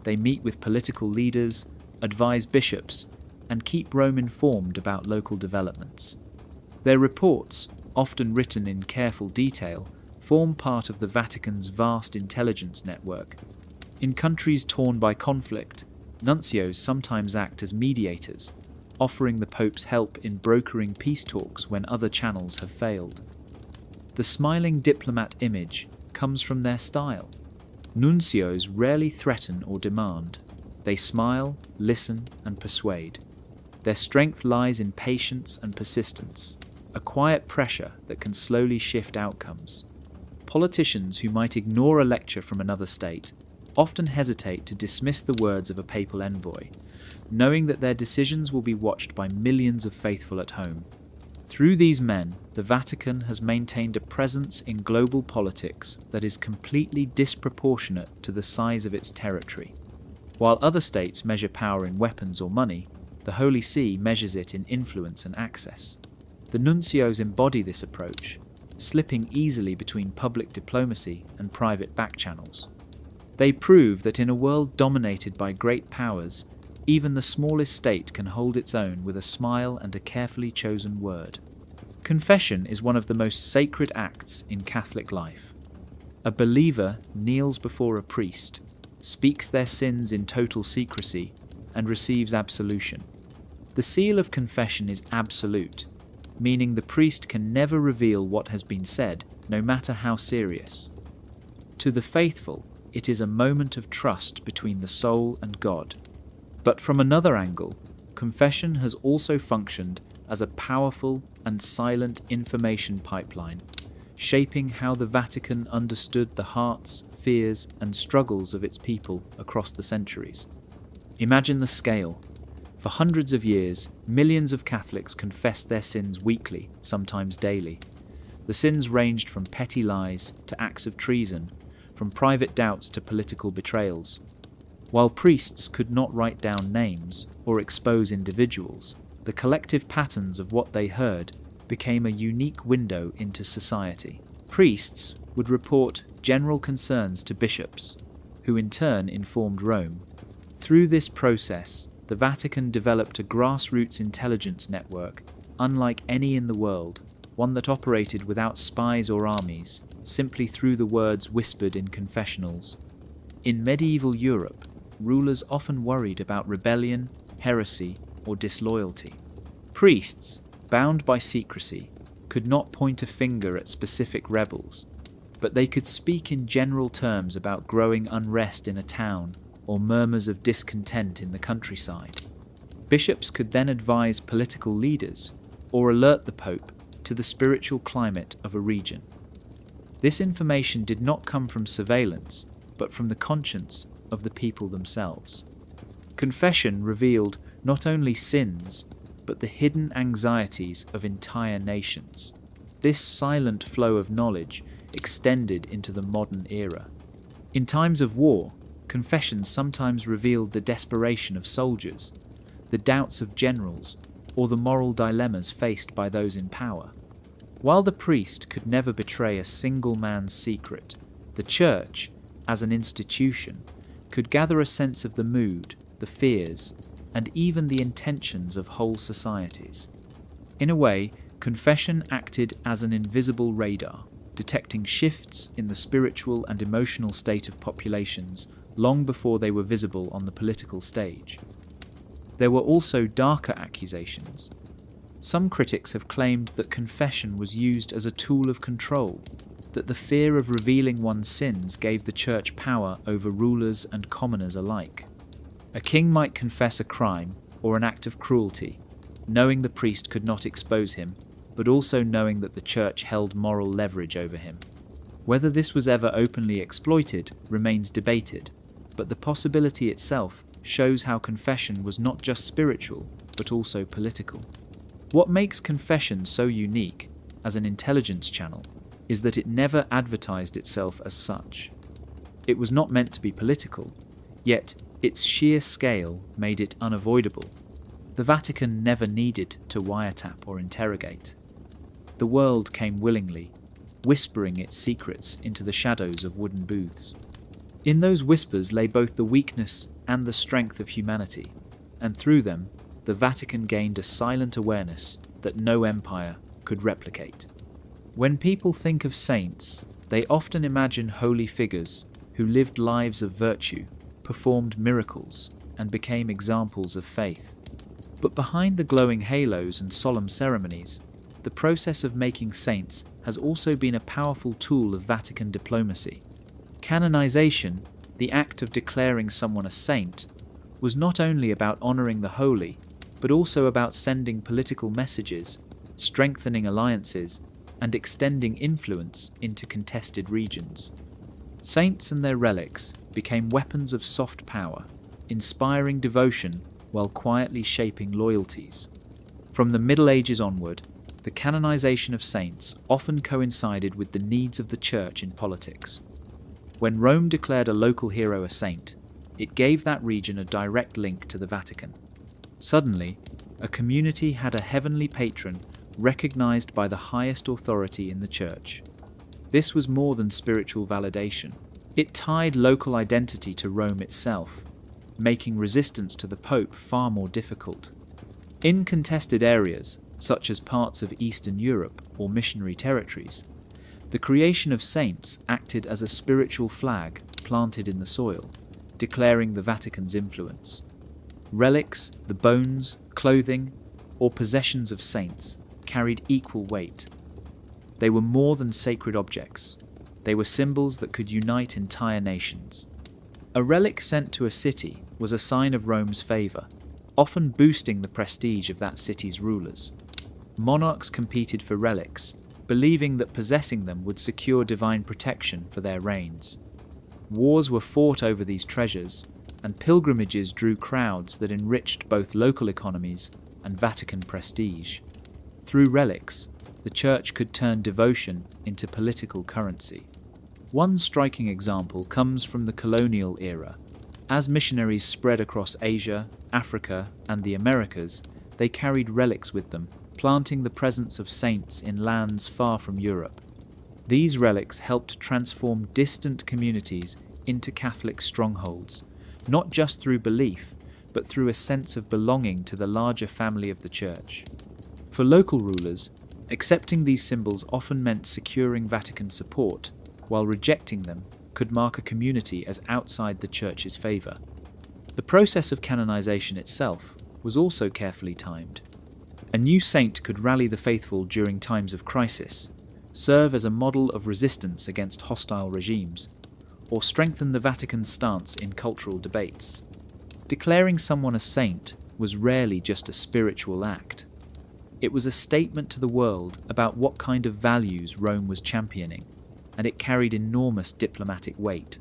They meet with political leaders, advise bishops, and keep Rome informed about local developments. Their reports, often written in careful detail, form part of the Vatican's vast intelligence network. In countries torn by conflict, nuncios sometimes act as mediators, offering the Pope's help in brokering peace talks when other channels have failed. The smiling diplomat image comes from their style. Nuncios rarely threaten or demand. They smile, listen, and persuade. Their strength lies in patience and persistence, a quiet pressure that can slowly shift outcomes. Politicians who might ignore a lecture from another state often hesitate to dismiss the words of a papal envoy, knowing that their decisions will be watched by millions of faithful at home. Through these men, the Vatican has maintained a presence in global politics that is completely disproportionate to the size of its territory. While other states measure power in weapons or money, the Holy See measures it in influence and access. The nuncios embody this approach, slipping easily between public diplomacy and private backchannels. They prove that in a world dominated by great powers, even the smallest state can hold its own with a smile and a carefully chosen word. Confession is one of the most sacred acts in Catholic life. A believer kneels before a priest, speaks their sins in total secrecy, and receives absolution. The seal of confession is absolute, meaning the priest can never reveal what has been said, no matter how serious. To the faithful, it is a moment of trust between the soul and God. But from another angle, confession has also functioned as a powerful and silent information pipeline, shaping how the Vatican understood the hearts, fears, and struggles of its people across the centuries. Imagine the scale. For hundreds of years, millions of Catholics confessed their sins weekly, sometimes daily. The sins ranged from petty lies to acts of treason, from private doubts to political betrayals. While priests could not write down names or expose individuals, the collective patterns of what they heard became a unique window into society. Priests would report general concerns to bishops, who in turn informed Rome. Through this process, the Vatican developed a grassroots intelligence network unlike any in the world, one that operated without spies or armies, simply through the words whispered in confessionals. In medieval Europe, rulers often worried about rebellion, heresy, or disloyalty. Priests, bound by secrecy, could not point a finger at specific rebels, but they could speak in general terms about growing unrest in a town or murmurs of discontent in the countryside. Bishops could then advise political leaders or alert the Pope to the spiritual climate of a region. This information did not come from surveillance, but from the conscience of the people themselves. Confession revealed not only sins, but the hidden anxieties of entire nations. This silent flow of knowledge extended into the modern era. In times of war, confession sometimes revealed the desperation of soldiers, the doubts of generals, or the moral dilemmas faced by those in power. While the priest could never betray a single man's secret, the Church, as an institution, could gather a sense of the mood, the fears, and even the intentions of whole societies. In a way, confession acted as an invisible radar. detecting shifts in the spiritual and emotional state of populations long before they were visible on the political stage. There were also darker accusations. Some critics have claimed that confession was used as a tool of control, that the fear of revealing one's sins gave the church power over rulers and commoners alike. A king might confess a crime or an act of cruelty, knowing the priest could not expose him, but also knowing that the church held moral leverage over him. Whether this was ever openly exploited remains debated, but the possibility itself shows how confession was not just spiritual, but also political. What makes confession so unique as an intelligence channel is that it never advertised itself as such. It was not meant to be political, yet its sheer scale made it unavoidable. The Vatican never needed to wiretap or interrogate. The world came willingly, whispering its secrets into the shadows of wooden booths. In those whispers lay both the weakness and the strength of humanity, and through them, the Vatican gained a silent awareness that no empire could replicate. When people think of saints, they often imagine holy figures who lived lives of virtue, performed miracles, and became examples of faith. But behind the glowing halos and solemn ceremonies, the process of making saints has also been a powerful tool of Vatican diplomacy. Canonization, the act of declaring someone a saint, was not only about honoring the holy, but also about sending political messages, strengthening alliances, and extending influence into contested regions. Saints and their relics became weapons of soft power, inspiring devotion while quietly shaping loyalties. From the Middle Ages onward, the canonization of saints often coincided with the needs of the Church in politics. When Rome declared a local hero a saint, it gave that region a direct link to the Vatican. Suddenly, a community had a heavenly patron recognized by the highest authority in the Church. This was more than spiritual validation. It tied local identity to Rome itself, making resistance to the Pope far more difficult. In contested areas, such as parts of Eastern Europe or missionary territories, the creation of saints acted as a spiritual flag planted in the soil, declaring the Vatican's influence. Relics, the bones, clothing, or possessions of saints carried equal weight. They were more than sacred objects. They were symbols that could unite entire nations. A relic sent to a city was a sign of Rome's favour, often boosting the prestige of that city's rulers. Monarchs competed for relics, believing that possessing them would secure divine protection for their reigns. Wars were fought over these treasures, and pilgrimages drew crowds that enriched both local economies and Vatican prestige. Through relics, the Church could turn devotion into political currency. One striking example comes from the colonial era. As missionaries spread across Asia, Africa, and the Americas, they carried relics with them, planting the presence of saints in lands far from Europe. These relics helped transform distant communities into Catholic strongholds, not just through belief, but through a sense of belonging to the larger family of the Church. For local rulers, accepting these symbols often meant securing Vatican support, while rejecting them could mark a community as outside the Church's favour. The process of canonization itself was also carefully timed. A new saint could rally the faithful during times of crisis, serve as a model of resistance against hostile regimes, or strengthen the Vatican's stance in cultural debates. Declaring someone a saint was rarely just a spiritual act. It was a statement to the world about what kind of values Rome was championing, and it carried enormous diplomatic weight.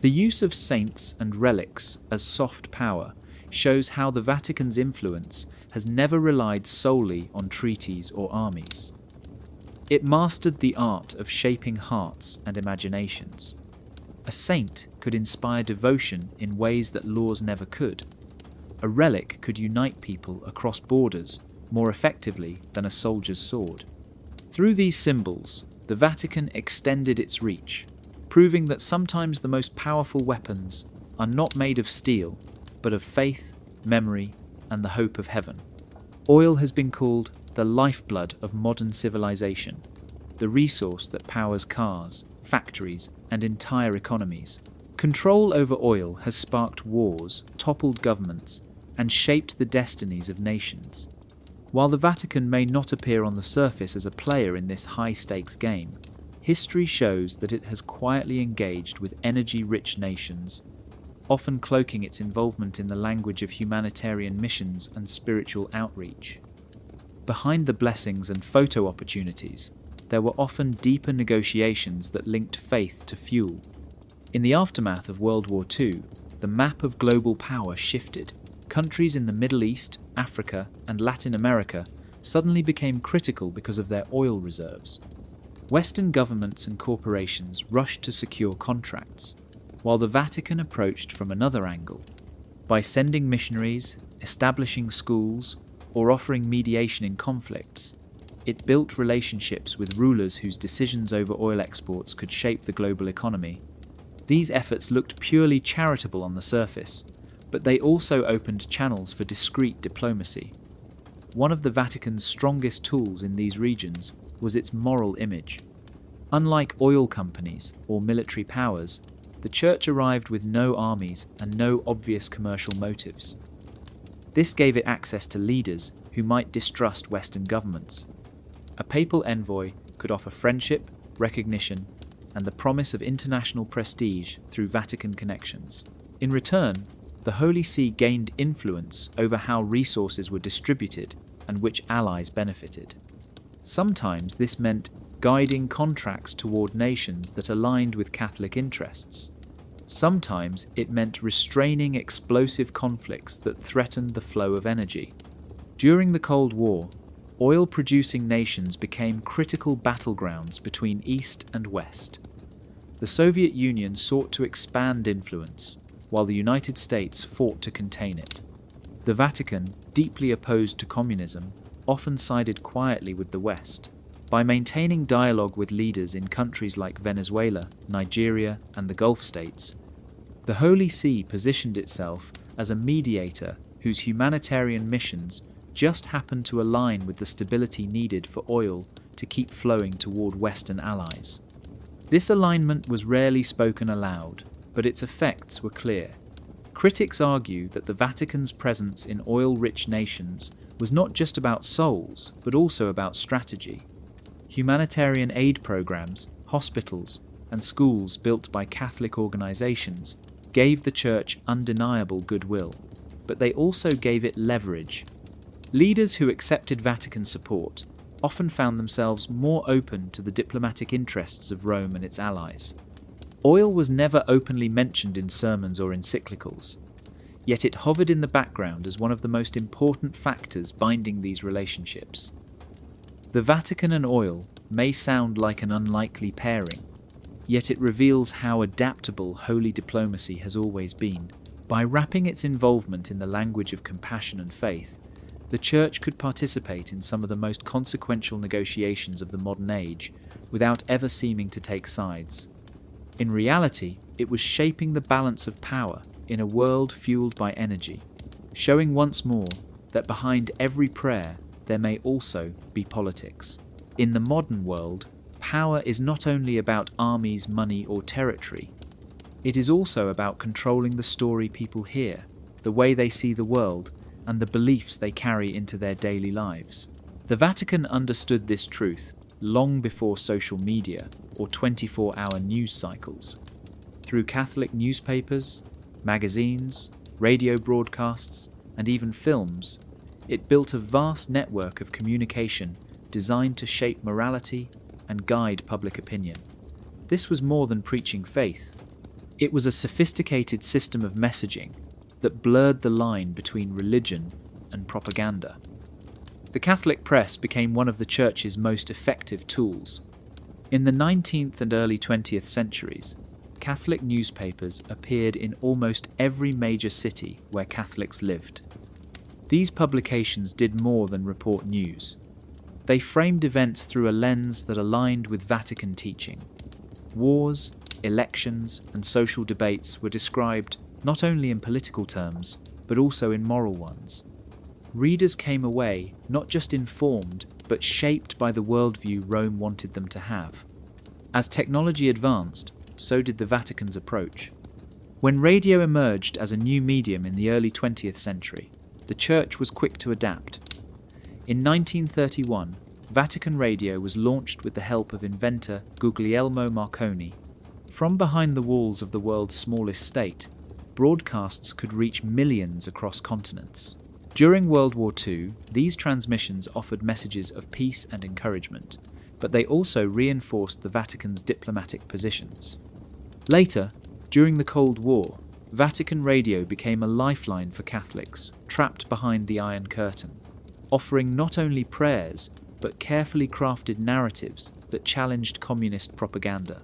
The use of saints and relics as soft power shows how the Vatican's influence has never relied solely on treaties or armies. It mastered the art of shaping hearts and imaginations. A saint could inspire devotion in ways that laws never could. A relic could unite people across borders more effectively than a soldier's sword. Through these symbols, the Vatican extended its reach, proving that sometimes the most powerful weapons are not made of steel, but of faith, memory, and the hope of heaven. Oil has been called the lifeblood of modern civilization, the resource that powers cars, factories, and entire economies. Control over oil has sparked wars, toppled governments, and shaped the destinies of nations. While the Vatican may not appear on the surface as a player in this high-stakes game, history shows that it has quietly engaged with energy-rich nations, often cloaking its involvement in the language of humanitarian missions and spiritual outreach. Behind the blessings and photo opportunities, there were often deeper negotiations that linked faith to fuel. In the aftermath of World War II, the map of global power shifted. Countries in the Middle East, Africa, and Latin America suddenly became critical because of their oil reserves. Western governments and corporations rushed to secure contracts, while the Vatican approached from another angle. By sending missionaries, establishing schools, or offering mediation in conflicts, it built relationships with rulers whose decisions over oil exports could shape the global economy. These efforts looked purely charitable on the surface, but they also opened channels for discreet diplomacy. One of the Vatican's strongest tools in these regions was its moral image. Unlike oil companies or military powers, the Church arrived with no armies and no obvious commercial motives. This gave it access to leaders who might distrust Western governments. A papal envoy could offer friendship, recognition, and the promise of international prestige through Vatican connections. In return, the Holy See gained influence over how resources were distributed and which allies benefited. Sometimes this meant guiding contracts toward nations that aligned with Catholic interests. Sometimes it meant restraining explosive conflicts that threatened the flow of energy. During the Cold War, oil-producing nations became critical battlegrounds between East and West. The Soviet Union sought to expand influence, while the United States fought to contain it. The Vatican, deeply opposed to communism, often sided quietly with the West. By maintaining dialogue with leaders in countries like Venezuela, Nigeria, and the Gulf states, the Holy See positioned itself as a mediator whose humanitarian missions just happened to align with the stability needed for oil to keep flowing toward Western allies. This alignment was rarely spoken aloud, but its effects were clear. Critics argue that the Vatican's presence in oil-rich nations was not just about souls, but also about strategy. Humanitarian aid programs, hospitals, and schools built by Catholic organizations gave the Church undeniable goodwill, but they also gave it leverage. Leaders who accepted Vatican support often found themselves more open to the diplomatic interests of Rome and its allies. Oil was never openly mentioned in sermons or encyclicals, yet it hovered in the background as one of the most important factors binding these relationships. The Vatican and oil may sound like an unlikely pairing, yet it reveals how adaptable holy diplomacy has always been. By wrapping its involvement in the language of compassion and faith, the Church could participate in some of the most consequential negotiations of the modern age without ever seeming to take sides. In reality, it was shaping the balance of power in a world fueled by energy, showing once more that behind every prayer there may also be politics. In the modern world, power is not only about armies, money, or territory. It is also about controlling the story people hear, the way they see the world, and the beliefs they carry into their daily lives. The Vatican understood this truth long before social media or 24-hour news cycles. Through Catholic newspapers, magazines, radio broadcasts, and even films, it built a vast network of communication designed to shape morality and guide public opinion. This was more than preaching faith. It was a sophisticated system of messaging that blurred the line between religion and propaganda. The Catholic press became one of the Church's most effective tools. In the 19th and early 20th centuries, Catholic newspapers appeared in almost every major city where Catholics lived. These publications did more than report news. They framed events through a lens that aligned with Vatican teaching. Wars, elections, and social debates were described not only in political terms, but also in moral ones. Readers came away not just informed, but shaped by the worldview Rome wanted them to have. As technology advanced, so did the Vatican's approach. When radio emerged as a new medium in the early 20th century, the Church was quick to adapt. In 1931, Vatican Radio was launched with the help of inventor Guglielmo Marconi. From behind the walls of the world's smallest state, broadcasts could reach millions across continents. During World War II, these transmissions offered messages of peace and encouragement, but they also reinforced the Vatican's diplomatic positions. Later, during the Cold War, Vatican Radio became a lifeline for Catholics trapped behind the Iron Curtain, offering not only prayers but carefully crafted narratives that challenged communist propaganda.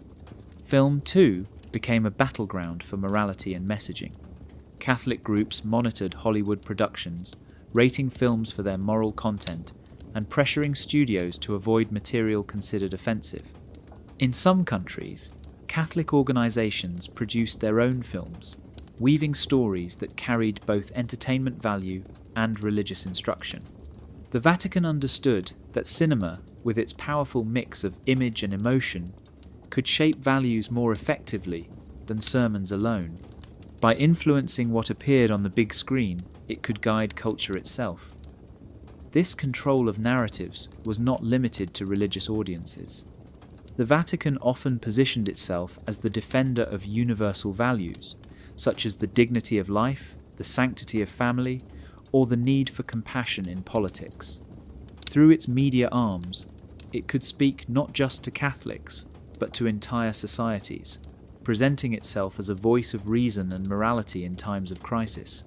Film, too, became a battleground for morality and messaging. Catholic groups monitored Hollywood productions, rating films for their moral content and pressuring studios to avoid material considered offensive. In some countries, Catholic organizations produced their own films, weaving stories that carried both entertainment value and religious instruction. The Vatican understood that cinema, with its powerful mix of image and emotion, could shape values more effectively than sermons alone. By influencing what appeared on the big screen, it could guide culture itself. This control of narratives was not limited to religious audiences. The Vatican often positioned itself as the defender of universal values, such as the dignity of life, the sanctity of family, or the need for compassion in politics. Through its media arms, it could speak not just to Catholics, but to entire societies, presenting itself as a voice of reason and morality in times of crisis.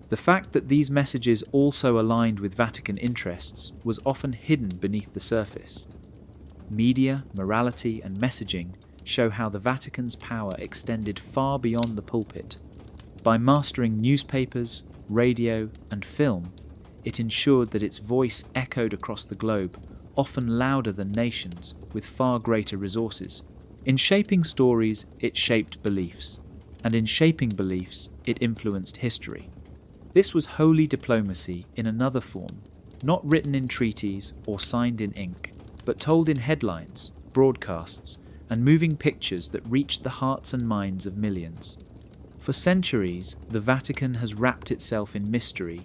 The fact that these messages also aligned with Vatican interests was often hidden beneath the surface. Media, morality, and messaging show how the Vatican's power extended far beyond the pulpit. By mastering newspapers, radio, and film, it ensured that its voice echoed across the globe, often louder than nations with far greater resources. In shaping stories, it shaped beliefs, and in shaping beliefs, it influenced history. This was holy diplomacy in another form, not written in treaties or signed in ink, but told in headlines, broadcasts, and moving pictures that reached the hearts and minds of millions. For centuries, the Vatican has wrapped itself in mystery,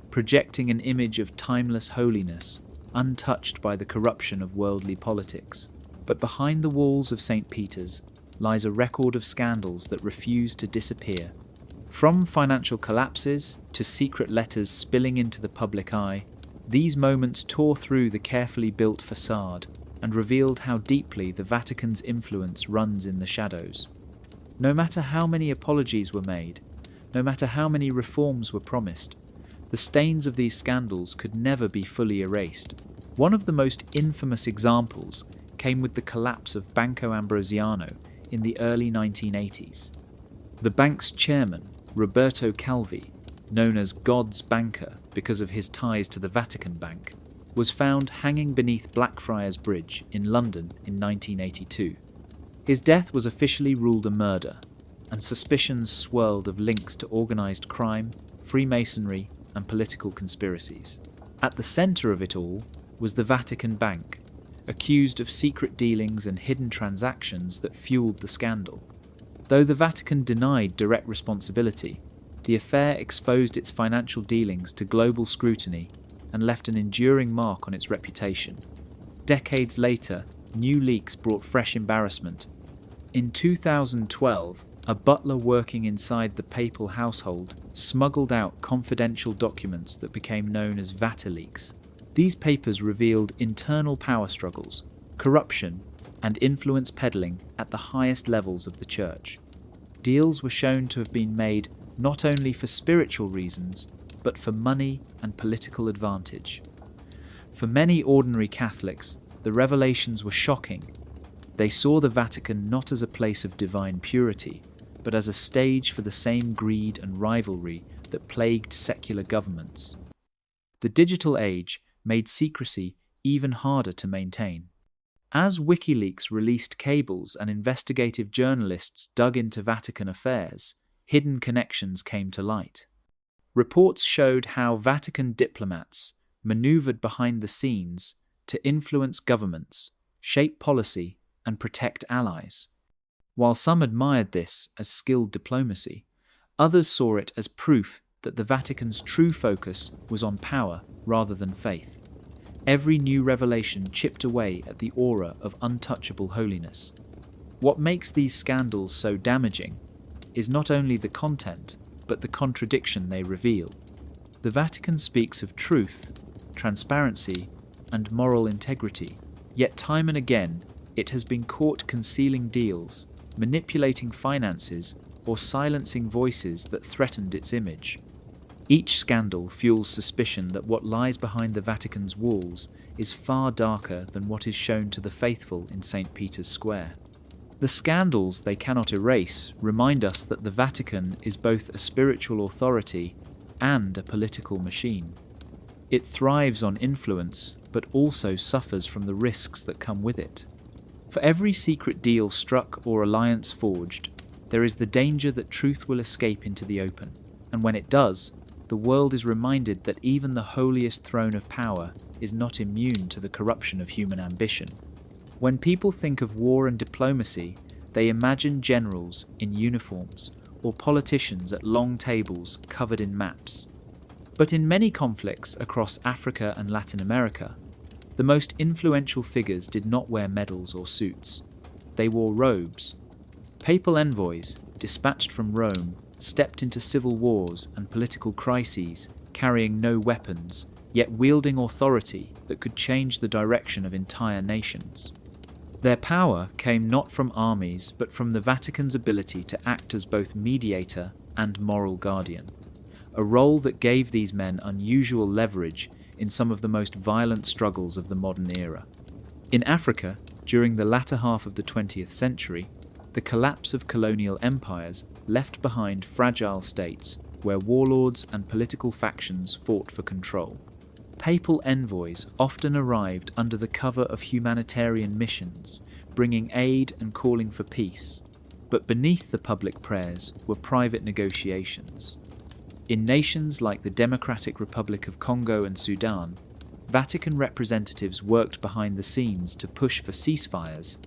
projecting an image of timeless holiness, untouched by the corruption of worldly politics. But behind the walls of St. Peter's lies a record of scandals that refuse to disappear. From financial collapses to secret letters spilling into the public eye, these moments tore through the carefully built facade and revealed how deeply the Vatican's influence runs in the shadows. No matter how many apologies were made, no matter how many reforms were promised, the stains of these scandals could never be fully erased. One of the most infamous examples came with the collapse of Banco Ambrosiano in the early 1980s. The bank's chairman, Roberto Calvi, known as God's banker because of his ties to the Vatican Bank, was found hanging beneath Blackfriars Bridge in London in 1982. His death was officially ruled a murder, and suspicions swirled of links to organised crime, Freemasonry, and political conspiracies. At the centre of it all was the Vatican Bank, accused of secret dealings and hidden transactions that fueled the scandal. Though the Vatican denied direct responsibility, the affair exposed its financial dealings to global scrutiny and left an enduring mark on its reputation. Decades later, new leaks brought fresh embarrassment. In 2012, a butler working inside the papal household smuggled out confidential documents that became known as Vatileaks. These papers revealed internal power struggles, corruption, and influence peddling at the highest levels of the Church. Deals were shown to have been made not only for spiritual reasons, but for money and political advantage. For many ordinary Catholics, the revelations were shocking. They saw the Vatican not as a place of divine purity, but as a stage for the same greed and rivalry that plagued secular governments. The digital age made secrecy even harder to maintain. As WikiLeaks released cables and investigative journalists dug into Vatican affairs, hidden connections came to light. Reports showed how Vatican diplomats maneuvered behind the scenes to influence governments, shape policy, and protect allies. While some admired this as skilled diplomacy, others saw it as proof that the Vatican's true focus was on power rather than faith. Every new revelation chipped away at the aura of untouchable holiness. What makes these scandals so damaging is not only the content, but the contradiction they reveal. The Vatican speaks of truth, transparency, and moral integrity, yet time and again it has been caught concealing deals, manipulating finances, or silencing voices that threatened its image. Each scandal fuels suspicion that what lies behind the Vatican's walls is far darker than what is shown to the faithful in St. Peter's Square. The scandals they cannot erase remind us that the Vatican is both a spiritual authority and a political machine. It thrives on influence, but also suffers from the risks that come with it. For every secret deal struck or alliance forged, there is the danger that truth will escape into the open, and when it does, the world is reminded that even the holiest throne of power is not immune to the corruption of human ambition. When people think of war and diplomacy, they imagine generals in uniforms or politicians at long tables covered in maps. But in many conflicts across Africa and Latin America, the most influential figures did not wear medals or suits. They wore robes. Papal envoys, dispatched from Rome, stepped into civil wars and political crises, carrying no weapons, yet wielding authority that could change the direction of entire nations. Their power came not from armies, but from the Vatican's ability to act as both mediator and moral guardian, a role that gave these men unusual leverage in some of the most violent struggles of the modern era. In Africa, during the latter half of the 20th century, the collapse of colonial empires left behind fragile states where warlords and political factions fought for control. Papal envoys often arrived under the cover of humanitarian missions, bringing aid and calling for peace. But beneath the public prayers were private negotiations. In nations like the Democratic Republic of Congo and Sudan, Vatican representatives worked behind the scenes to push for ceasefires,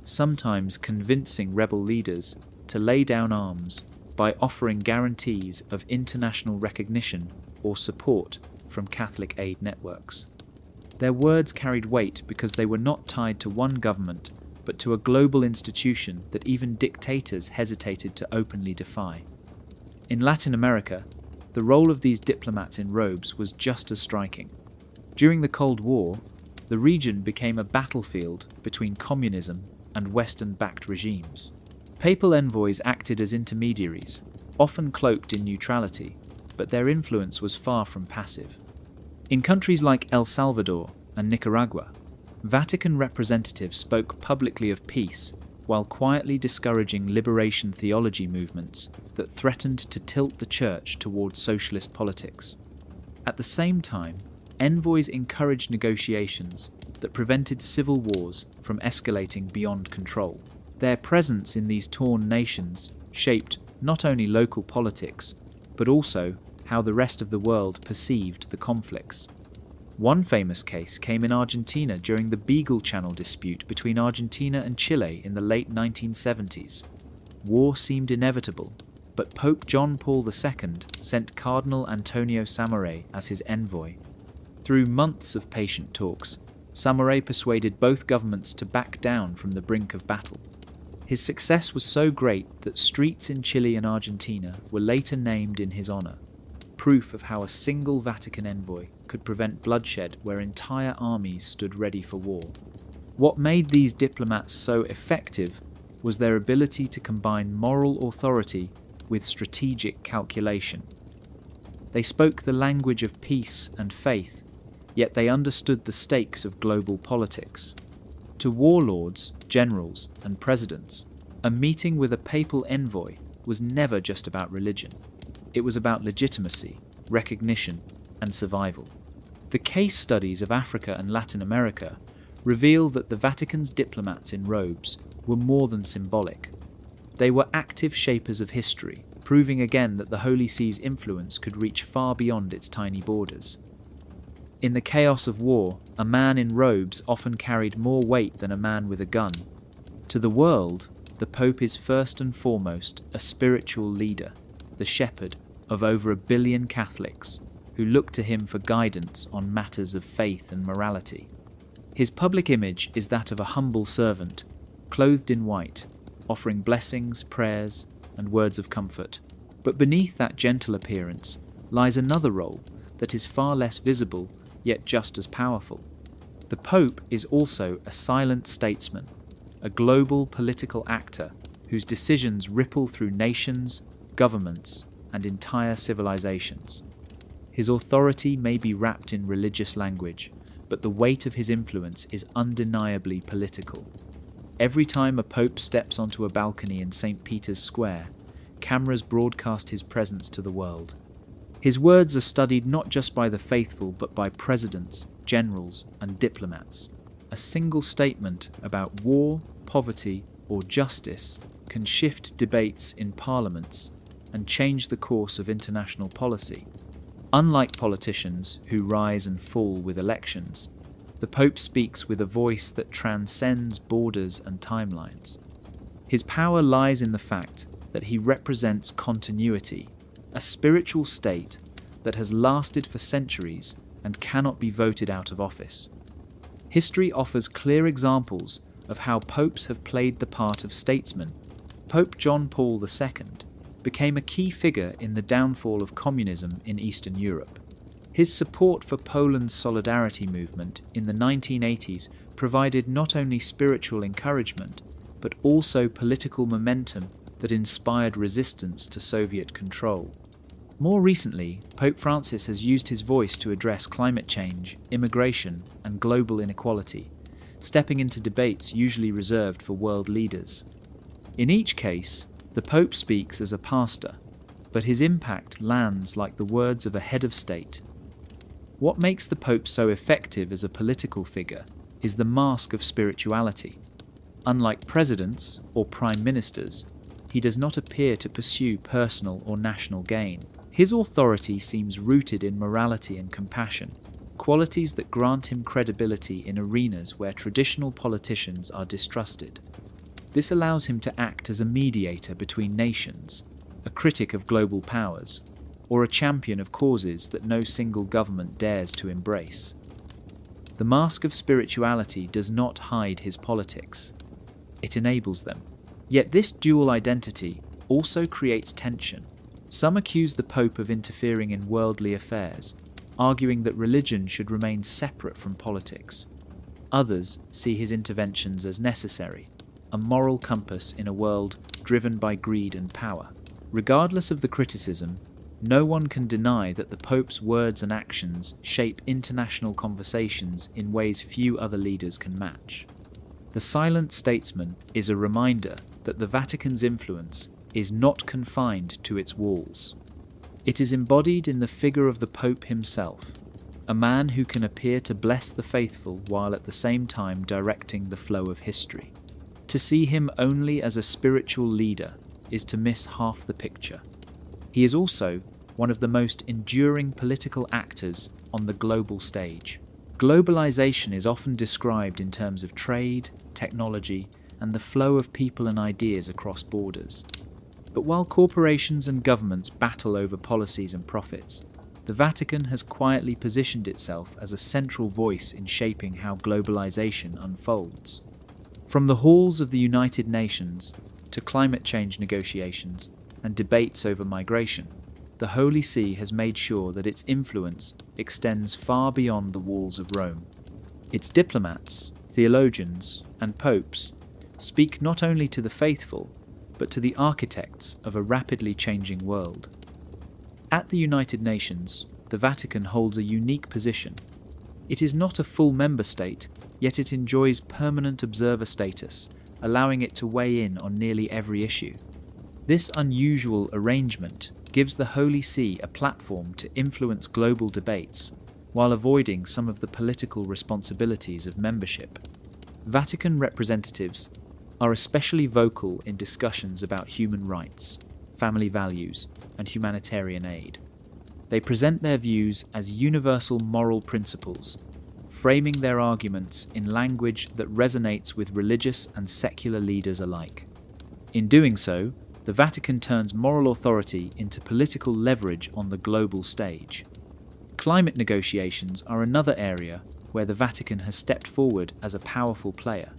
sometimes convincing rebel leaders to lay down arms by offering guarantees of international recognition or support from Catholic aid networks. Their words carried weight because they were not tied to one government, but to a global institution that even dictators hesitated to openly defy. In Latin America, the role of these diplomats in robes was just as striking. During the Cold War, the region became a battlefield between communism and Western-backed regimes. Papal envoys acted as intermediaries, often cloaked in neutrality, but their influence was far from passive. In countries like El Salvador and Nicaragua, Vatican representatives spoke publicly of peace while quietly discouraging liberation theology movements that threatened to tilt the church towards socialist politics. At the same time, envoys encouraged negotiations that prevented civil wars from escalating beyond control. Their presence in these torn nations shaped not only local politics, but also how the rest of the world perceived the conflicts. One famous case came in Argentina during the Beagle Channel dispute between Argentina and Chile in the late 1970s. War seemed inevitable, but Pope John Paul II sent Cardinal Antonio Samarais as his envoy. Through months of patient talks, Samarais persuaded both governments to back down from the brink of battle. His success was so great that streets in Chile and Argentina were later named in his honor, proof of how a single Vatican envoy could prevent bloodshed where entire armies stood ready for war. What made these diplomats so effective was their ability to combine moral authority with strategic calculation. They spoke the language of peace and faith, yet they understood the stakes of global politics. To warlords, generals, and presidents, a meeting with a papal envoy was never just about religion. It was about legitimacy, recognition, and survival. The case studies of Africa and Latin America reveal that the Vatican's diplomats in robes were more than symbolic. They were active shapers of history, proving again that the Holy See's influence could reach far beyond its tiny borders. In the chaos of war, a man in robes often carried more weight than a man with a gun. To the world, the Pope is first and foremost a spiritual leader, the shepherd of over 1 billion Catholics who look to him for guidance on matters of faith and morality. His public image is that of a humble servant, clothed in white, offering blessings, prayers, and words of comfort. But beneath that gentle appearance lies another role that is far less visible, yet just as powerful. The Pope is also a silent statesman, a global political actor whose decisions ripple through nations, governments, and entire civilizations. His authority may be wrapped in religious language, but the weight of his influence is undeniably political. Every time a pope steps onto a balcony in St. Peter's Square, cameras broadcast his presence to the world. His words are studied not just by the faithful but by presidents, generals, and diplomats. A single statement about war, poverty, or justice can shift debates in parliaments and change the course of international policy. Unlike politicians who rise and fall with elections, the Pope speaks with a voice that transcends borders and timelines. His power lies in the fact that he represents continuity, a spiritual state that has lasted for centuries and cannot be voted out of office. History offers clear examples of how popes have played the part of statesmen. Pope John Paul II became a key figure in the downfall of communism in Eastern Europe. His support for Poland's solidarity movement in the 1980s provided not only spiritual encouragement, but also political momentum that inspired resistance to Soviet control. More recently, Pope Francis has used his voice to address climate change, immigration, and global inequality, stepping into debates usually reserved for world leaders. In each case, the Pope speaks as a pastor, but his impact lands like the words of a head of state. What makes the Pope so effective as a political figure is the mask of spirituality. Unlike presidents or prime ministers, he does not appear to pursue personal or national gain. His authority seems rooted in morality and compassion, qualities that grant him credibility in arenas where traditional politicians are distrusted. This allows him to act as a mediator between nations, a critic of global powers, or a champion of causes that no single government dares to embrace. The mask of spirituality does not hide his politics. It enables them. Yet this dual identity also creates tension. Some accuse the Pope of interfering in worldly affairs, arguing that religion should remain separate from politics. Others see his interventions as necessary, a moral compass in a world driven by greed and power. Regardless of the criticism, no one can deny that the Pope's words and actions shape international conversations in ways few other leaders can match. The silent statesman is a reminder that the Vatican's influence is not confined to its walls. It is embodied in the figure of the Pope himself, a man who can appear to bless the faithful while at the same time directing the flow of history. To see him only as a spiritual leader is to miss half the picture. He is also one of the most enduring political actors on the global stage. Globalization is often described in terms of trade, technology, and the flow of people and ideas across borders. But while corporations and governments battle over policies and profits, the Vatican has quietly positioned itself as a central voice in shaping how globalization unfolds. From the halls of the United Nations to climate change negotiations and debates over migration, the Holy See has made sure that its influence extends far beyond the walls of Rome. Its diplomats, theologians, and popes speak not only to the faithful, but to the architects of a rapidly changing world. At the United Nations, the Vatican holds a unique position. It is not a full member state, yet it enjoys permanent observer status, allowing it to weigh in on nearly every issue. This unusual arrangement gives the Holy See a platform to influence global debates, while avoiding some of the political responsibilities of membership. Vatican representatives are especially vocal in discussions about human rights, family values, and humanitarian aid. They present their views as universal moral principles, framing their arguments in language that resonates with religious and secular leaders alike. In doing so, the Vatican turns moral authority into political leverage on the global stage. Climate negotiations are another area where the Vatican has stepped forward as a powerful player.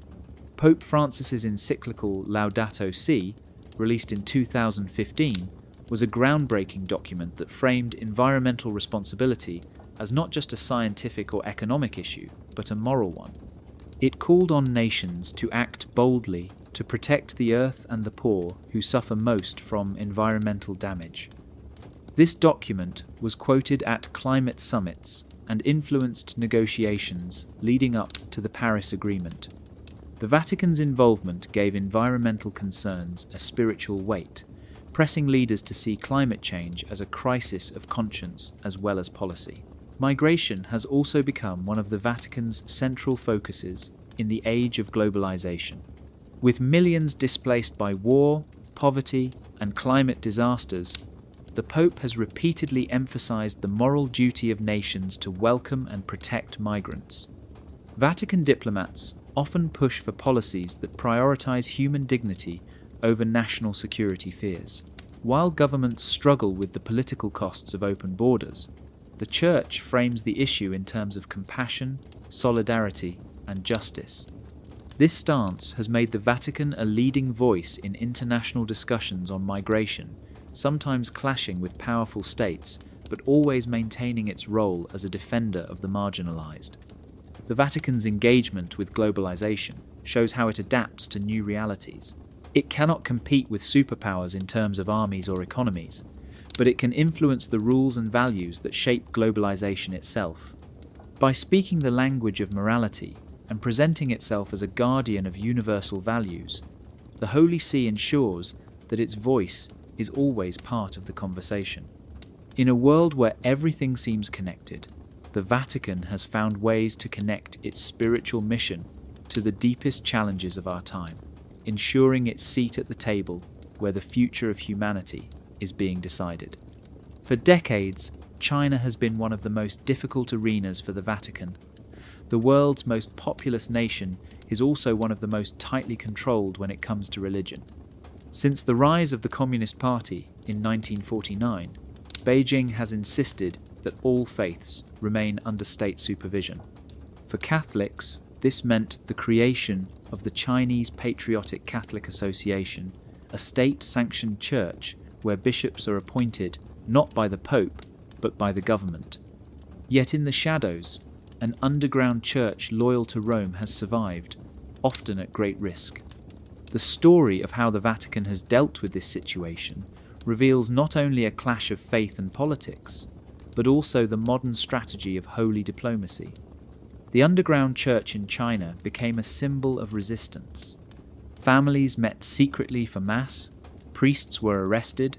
Pope Francis's encyclical Laudato Si', released in 2015, was a groundbreaking document that framed environmental responsibility as not just a scientific or economic issue, but a moral one. It called on nations to act boldly to protect the earth and the poor who suffer most from environmental damage. This document was quoted at climate summits and influenced negotiations leading up to the Paris Agreement. The Vatican's involvement gave environmental concerns a spiritual weight, pressing leaders to see climate change as a crisis of conscience as well as policy. Migration has also become one of the Vatican's central focuses in the age of globalization. With millions displaced by war, poverty, and climate disasters, the Pope has repeatedly emphasized the moral duty of nations to welcome and protect migrants. Vatican diplomats often push for policies that prioritize human dignity over national security fears. While governments struggle with the political costs of open borders, the Church frames the issue in terms of compassion, solidarity, and justice. This stance has made the Vatican a leading voice in international discussions on migration, sometimes clashing with powerful states, but always maintaining its role as a defender of the marginalized. The Vatican's engagement with globalization shows how it adapts to new realities. It cannot compete with superpowers in terms of armies or economies, but it can influence the rules and values that shape globalization itself. By speaking the language of morality and presenting itself as a guardian of universal values, the Holy See ensures that its voice is always part of the conversation. In a world where everything seems connected, the Vatican has found ways to connect its spiritual mission to the deepest challenges of our time, ensuring its seat at the table where the future of humanity is being decided. For decades, China has been one of the most difficult arenas for the Vatican. The world's most populous nation is also one of the most tightly controlled when it comes to religion. Since the rise of the Communist Party in 1949, Beijing has insisted that all faiths remain under state supervision. For Catholics, this meant the creation of the Chinese Patriotic Catholic Association, a state-sanctioned church where bishops are appointed not by the Pope, but by the government. Yet in the shadows, an underground church loyal to Rome has survived, often at great risk. The story of how the Vatican has dealt with this situation reveals not only a clash of faith and politics, but also the modern strategy of holy diplomacy. The underground church in China became a symbol of resistance. Families met secretly for mass, priests were arrested,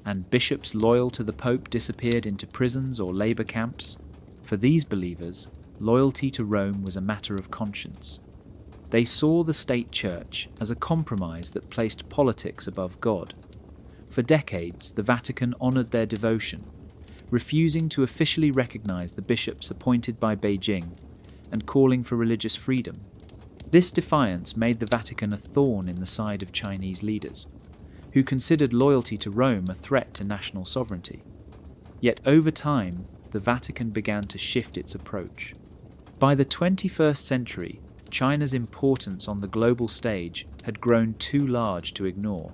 and bishops loyal to the Pope disappeared into prisons or labor camps. For these believers, loyalty to Rome was a matter of conscience. They saw the state church as a compromise that placed politics above God. For decades, the Vatican honored their devotion, refusing to officially recognize the bishops appointed by Beijing and calling for religious freedom. This defiance made the Vatican a thorn in the side of Chinese leaders, who considered loyalty to Rome a threat to national sovereignty. Yet over time, the Vatican began to shift its approach. By the 21st century, China's importance on the global stage had grown too large to ignore.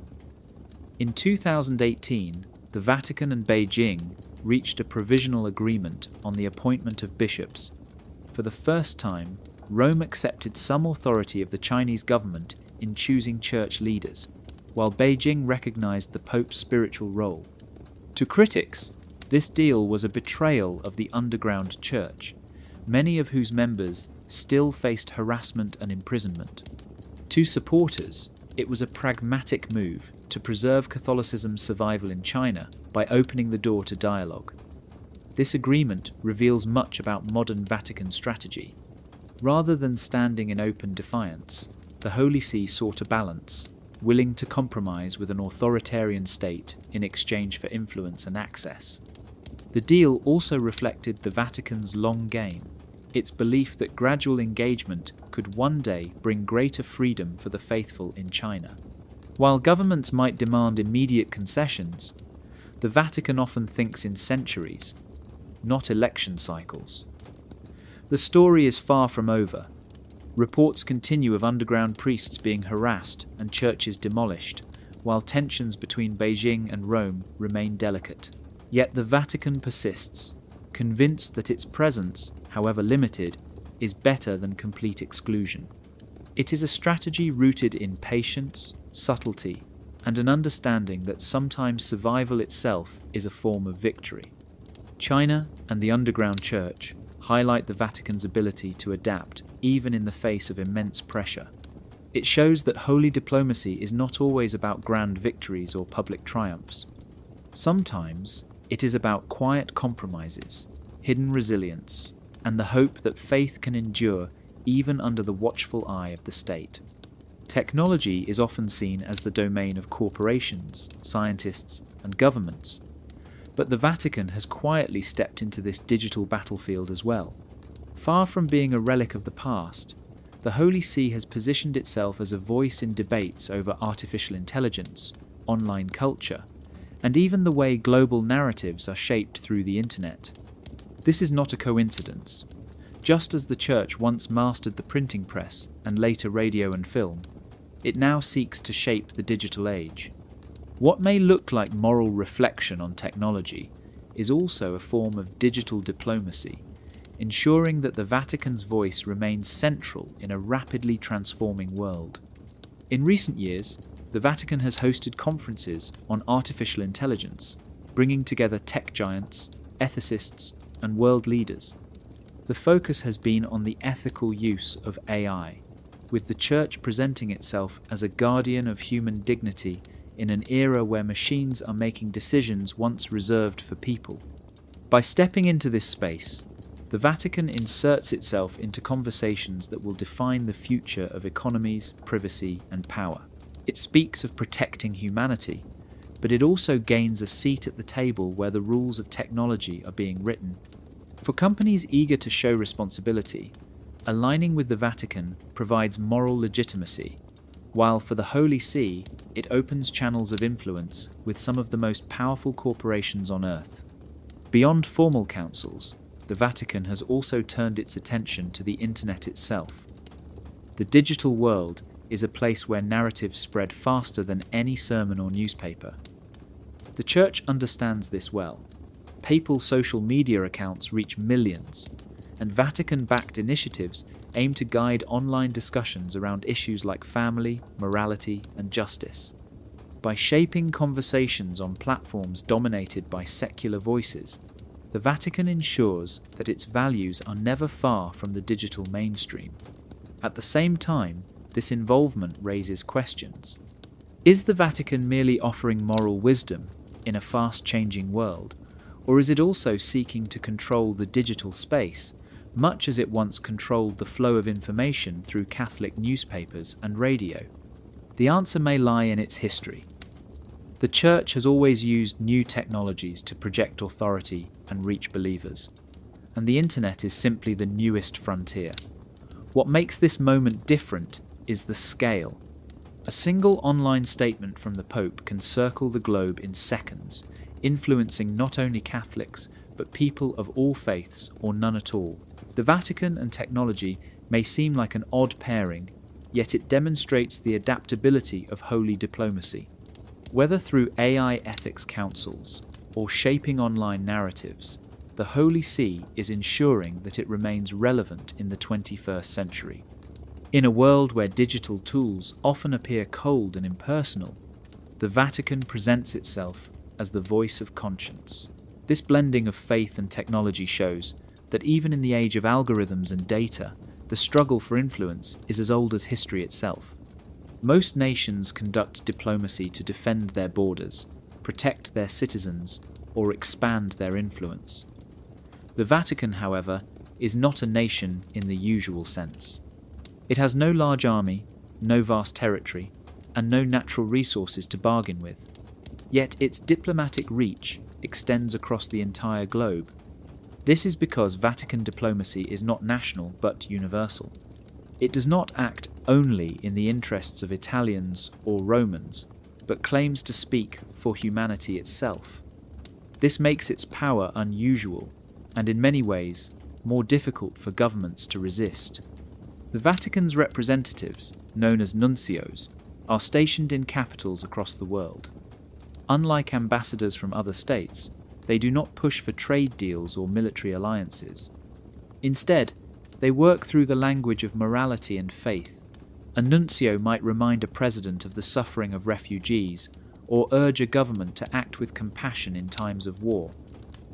In 2018, the Vatican and Beijing reached a provisional agreement on the appointment of bishops. For the first time, Rome accepted some authority of the Chinese government in choosing church leaders, while Beijing recognized the Pope's spiritual role. To critics, this deal was a betrayal of the underground church, many of whose members still faced harassment and imprisonment. To supporters, it was a pragmatic move to preserve Catholicism's survival in China by opening the door to dialogue. This agreement reveals much about modern Vatican strategy. Rather than standing in open defiance, the Holy See sought a balance, willing to compromise with an authoritarian state in exchange for influence and access. The deal also reflected the Vatican's long game, its belief that gradual engagement could one day bring greater freedom for the faithful in China. While governments might demand immediate concessions, the Vatican often thinks in centuries, not election cycles. The story is far from over. Reports continue of underground priests being harassed and churches demolished, while tensions between Beijing and Rome remain delicate. Yet the Vatican persists, convinced that its presence, however limited, is better than complete exclusion. It is a strategy rooted in patience, subtlety, and an understanding that sometimes survival itself is a form of victory. China and the underground church highlight the Vatican's ability to adapt even in the face of immense pressure. It shows that holy diplomacy is not always about grand victories or public triumphs. Sometimes it is about quiet compromises, hidden resilience, and the hope that faith can endure even under the watchful eye of the state. Technology is often seen as the domain of corporations, scientists, and governments, but the Vatican has quietly stepped into this digital battlefield as well. Far from being a relic of the past, the Holy See has positioned itself as a voice in debates over artificial intelligence, online culture, and even the way global narratives are shaped through the internet. This is not a coincidence. Just as the Church once mastered the printing press and later radio and film, it now seeks to shape the digital age. What may look like moral reflection on technology is also a form of digital diplomacy, ensuring that the Vatican's voice remains central in a rapidly transforming world. In recent years, the Vatican has hosted conferences on artificial intelligence, bringing together tech giants, ethicists, and world leaders. The focus has been on the ethical use of AI, with the Church presenting itself as a guardian of human dignity in an era where machines are making decisions once reserved for people. By stepping into this space, the Vatican inserts itself into conversations that will define the future of economies, privacy, and power. It speaks of protecting humanity, but it also gains a seat at the table where the rules of technology are being written. For companies eager to show responsibility, aligning with the Vatican provides moral legitimacy, while for the Holy See, it opens channels of influence with some of the most powerful corporations on earth. Beyond formal councils, the Vatican has also turned its attention to the internet itself. The digital world is a place where narratives spread faster than any sermon or newspaper. The Church understands this well. Papal social media accounts reach millions, and Vatican-backed initiatives aim to guide online discussions around issues like family, morality, and justice. By shaping conversations on platforms dominated by secular voices, the Vatican ensures that its values are never far from the digital mainstream. At the same time, this involvement raises questions. Is the Vatican merely offering moral wisdom in a fast-changing world, or is it also seeking to control the digital space, much as it once controlled the flow of information through Catholic newspapers and radio? The answer may lie in its history. The Church has always used new technologies to project authority and reach believers, and the internet is simply the newest frontier. What makes this moment different is the scale. A single online statement from the Pope can circle the globe in seconds, influencing not only Catholics, but people of all faiths or none at all. The Vatican and technology may seem like an odd pairing, yet it demonstrates the adaptability of holy diplomacy. Whether through AI ethics councils or shaping online narratives, the Holy See is ensuring that it remains relevant in the 21st century. In a world where digital tools often appear cold and impersonal, the Vatican presents itself as the voice of conscience. This blending of faith and technology shows that even in the age of algorithms and data, the struggle for influence is as old as history itself. Most nations conduct diplomacy to defend their borders, protect their citizens, or expand their influence. The Vatican, however, is not a nation in the usual sense. It has no large army, no vast territory, and no natural resources to bargain with. Yet its diplomatic reach extends across the entire globe. This is because Vatican diplomacy is not national but universal. It does not act only in the interests of Italians or Romans, but claims to speak for humanity itself. This makes its power unusual, and in many ways, more difficult for governments to resist. The Vatican's representatives, known as nuncios, are stationed in capitals across the world. Unlike ambassadors from other states, they do not push for trade deals or military alliances. Instead, they work through the language of morality and faith. A nuncio might remind a president of the suffering of refugees, or urge a government to act with compassion in times of war.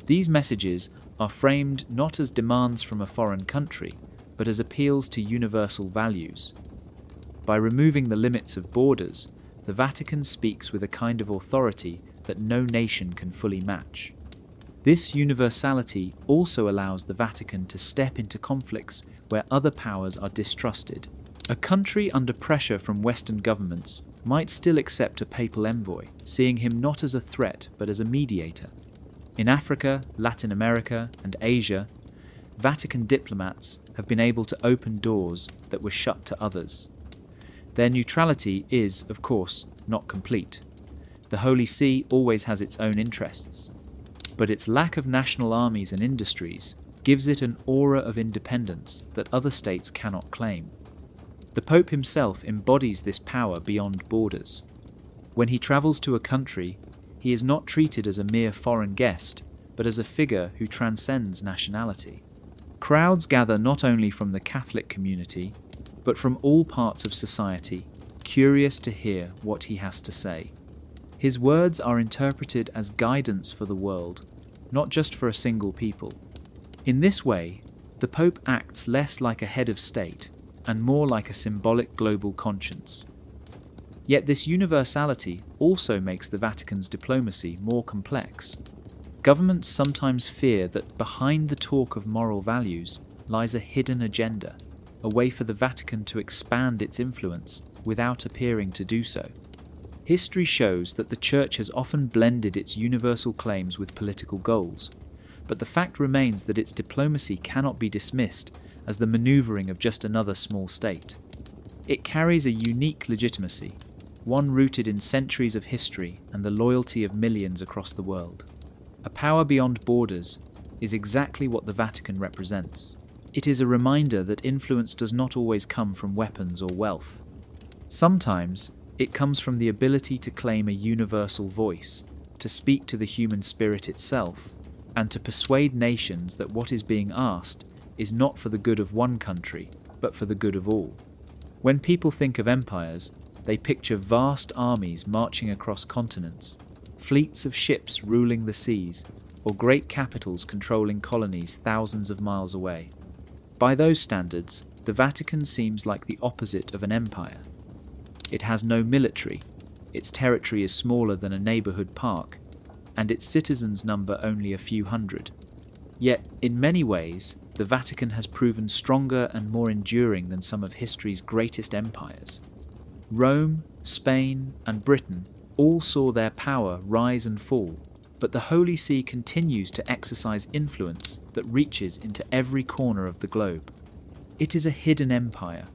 These messages are framed not as demands from a foreign country, but as appeals to universal values. By removing the limits of borders, the Vatican speaks with a kind of authority that no nation can fully match. This universality also allows the Vatican to step into conflicts where other powers are distrusted. A country under pressure from Western governments might still accept a papal envoy, seeing him not as a threat but as a mediator. In Africa, Latin America, and Asia, Vatican diplomats have been able to open doors that were shut to others. Their neutrality is, of course, not complete. The Holy See always has its own interests, but its lack of national armies and industries gives it an aura of independence that other states cannot claim. The Pope himself embodies this power beyond borders. When he travels to a country, he is not treated as a mere foreign guest, but as a figure who transcends nationality. Crowds gather not only from the Catholic community, but from all parts of society, curious to hear what he has to say. His words are interpreted as guidance for the world, not just for a single people. In this way, the Pope acts less like a head of state and more like a symbolic global conscience. Yet this universality also makes the Vatican's diplomacy more complex. Governments sometimes fear that behind the talk of moral values lies a hidden agenda, a way for the Vatican to expand its influence without appearing to do so. History shows that the Church has often blended its universal claims with political goals, but the fact remains that its diplomacy cannot be dismissed as the maneuvering of just another small state. It carries a unique legitimacy, one rooted in centuries of history and the loyalty of millions across the world. A power beyond borders is exactly what the Vatican represents. It is a reminder that influence does not always come from weapons or wealth. Sometimes, it comes from the ability to claim a universal voice, to speak to the human spirit itself, and to persuade nations that what is being asked is not for the good of one country, but for the good of all. When people think of empires, they picture vast armies marching across continents, fleets of ships ruling the seas, or great capitals controlling colonies thousands of miles away. By those standards, the Vatican seems like the opposite of an empire. It has no military, its territory is smaller than a neighborhood park, and its citizens number only a few hundred. Yet, in many ways, the Vatican has proven stronger and more enduring than some of history's greatest empires. Rome, Spain, and Britain all saw their power rise and fall, but the Holy See continues to exercise influence that reaches into every corner of the globe. It is a hidden empire,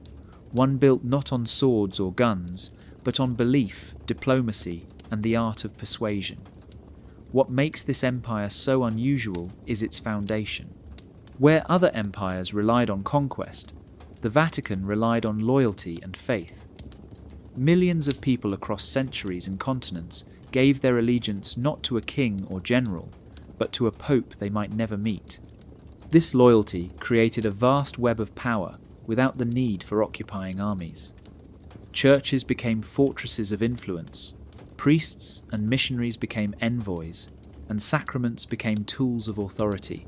one built not on swords or guns, but on belief, diplomacy, and the art of persuasion. What makes this empire so unusual is its foundation. Where other empires relied on conquest, the Vatican relied on loyalty and faith. Millions of people across centuries and continents gave their allegiance not to a king or general, but to a pope they might never meet. This loyalty created a vast web of power without the need for occupying armies. Churches became fortresses of influence, priests and missionaries became envoys, and sacraments became tools of authority.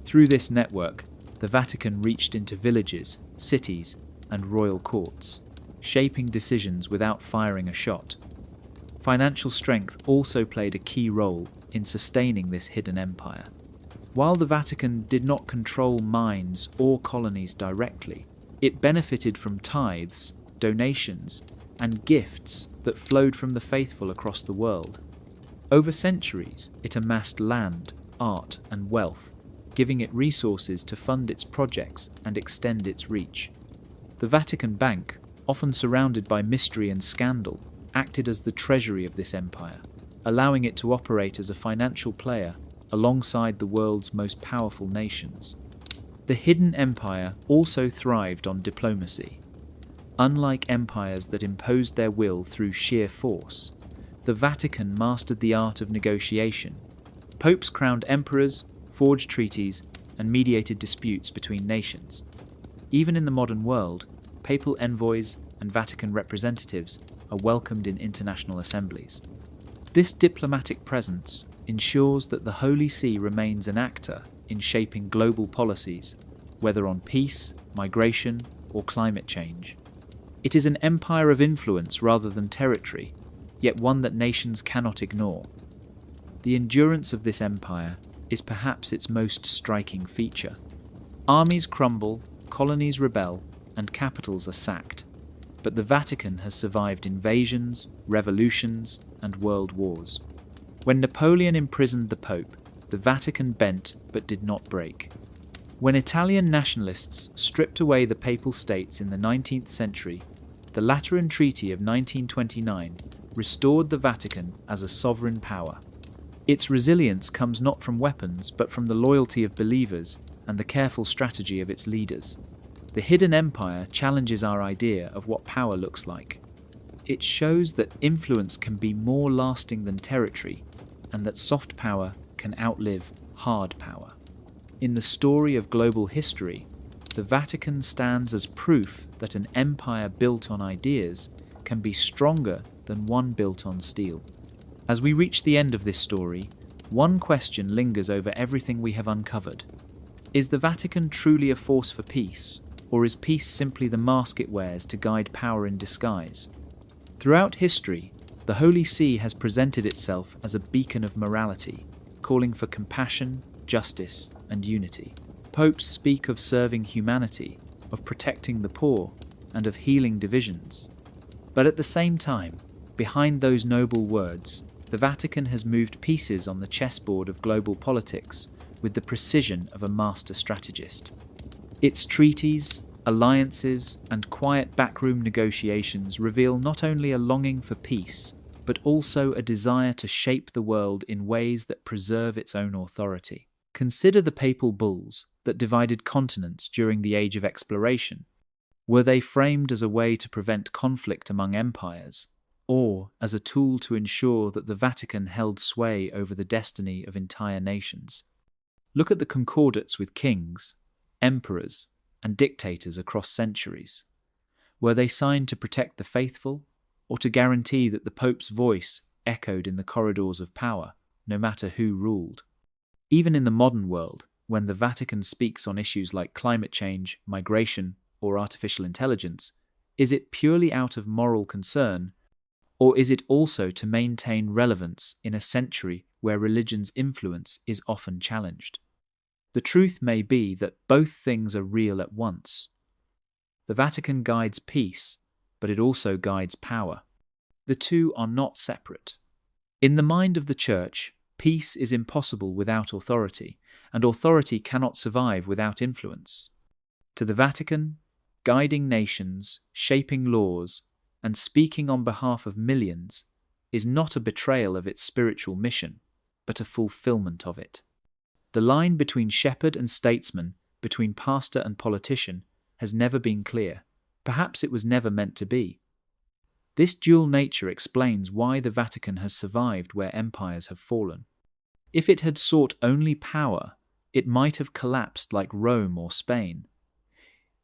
Through this network, the Vatican reached into villages, cities, and royal courts, shaping decisions without firing a shot. Financial strength also played a key role in sustaining this hidden empire. While the Vatican did not control mines or colonies directly, it benefited from tithes, donations, and gifts that flowed from the faithful across the world. Over centuries, it amassed land, art, and wealth, giving it resources to fund its projects and extend its reach. The Vatican Bank, often surrounded by mystery and scandal, acted as the treasury of this empire, allowing it to operate as a financial player alongside the world's most powerful nations. The hidden empire also thrived on diplomacy. Unlike empires that imposed their will through sheer force, the Vatican mastered the art of negotiation. Popes crowned emperors, forged treaties, and mediated disputes between nations. Even in the modern world, papal envoys and Vatican representatives are welcomed in international assemblies. This diplomatic presence ensures that the Holy See remains an actor in shaping global policies, whether on peace, migration, or climate change. It is an empire of influence rather than territory, yet one that nations cannot ignore. The endurance of this empire is perhaps its most striking feature. Armies crumble, colonies rebel, and capitals are sacked, but the Vatican has survived invasions, revolutions, and world wars. When Napoleon imprisoned the Pope, the Vatican bent but did not break. When Italian nationalists stripped away the Papal States in the 19th century, the Lateran Treaty of 1929 restored the Vatican as a sovereign power. Its resilience comes not from weapons but from the loyalty of believers and the careful strategy of its leaders. The hidden empire challenges our idea of what power looks like. It shows that influence can be more lasting than territory, and that soft power can outlive hard power. In the story of global history, the Vatican stands as proof that an empire built on ideas can be stronger than one built on steel. As we reach the end of this story, one question lingers over everything we have uncovered. Is the Vatican truly a force for peace, or is peace simply the mask it wears to guide power in disguise? Throughout history, the Holy See has presented itself as a beacon of morality, calling for compassion, justice, and unity. Popes speak of serving humanity, of protecting the poor, and of healing divisions. But at the same time, behind those noble words, the Vatican has moved pieces on the chessboard of global politics with the precision of a master strategist. Its treaties, alliances, and quiet backroom negotiations reveal not only a longing for peace, but also a desire to shape the world in ways that preserve its own authority. Consider the papal bulls that divided continents during the Age of Exploration. Were they framed as a way to prevent conflict among empires, or as a tool to ensure that the Vatican held sway over the destiny of entire nations? Look at the concordats with kings, emperors, and dictators across centuries. Were they signed to protect the faithful, or to guarantee that the Pope's voice echoed in the corridors of power, no matter who ruled? Even in the modern world, when the Vatican speaks on issues like climate change, migration, or artificial intelligence, is it purely out of moral concern, or is it also to maintain relevance in a century where religion's influence is often challenged? The truth may be that both things are real at once. The Vatican guides peace, but it also guides power. The two are not separate. In the mind of the Church, peace is impossible without authority, and authority cannot survive without influence. To the Vatican, guiding nations, shaping laws, and speaking on behalf of millions is not a betrayal of its spiritual mission, but a fulfillment of it. The line between shepherd and statesman, between pastor and politician, has never been clear. Perhaps it was never meant to be. This dual nature explains why the Vatican has survived where empires have fallen. If it had sought only power, it might have collapsed like Rome or Spain.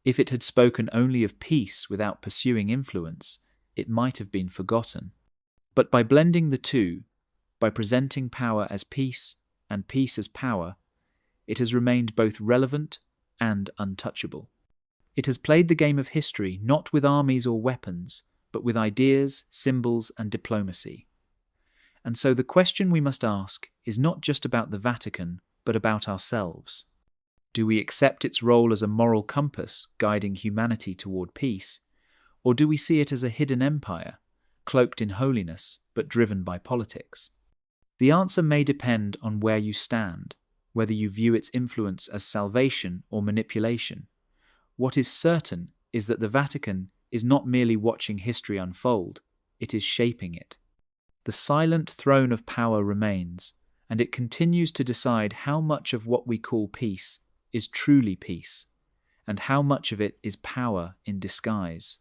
If it had spoken only of peace without pursuing influence, it might have been forgotten. But by blending the two, by presenting power as peace and peace as power, it has remained both relevant and untouchable. It has played the game of history not with armies or weapons, but with ideas, symbols, and diplomacy. And so the question we must ask is not just about the Vatican, but about ourselves. Do we accept its role as a moral compass guiding humanity toward peace, or do we see it as a hidden empire, cloaked in holiness but driven by politics? The answer may depend on where you stand, whether you view its influence as salvation or manipulation. What is certain is that the Vatican is not merely watching history unfold, it is shaping it. The silent throne of power remains, and it continues to decide how much of what we call peace is truly peace, and how much of it is power in disguise.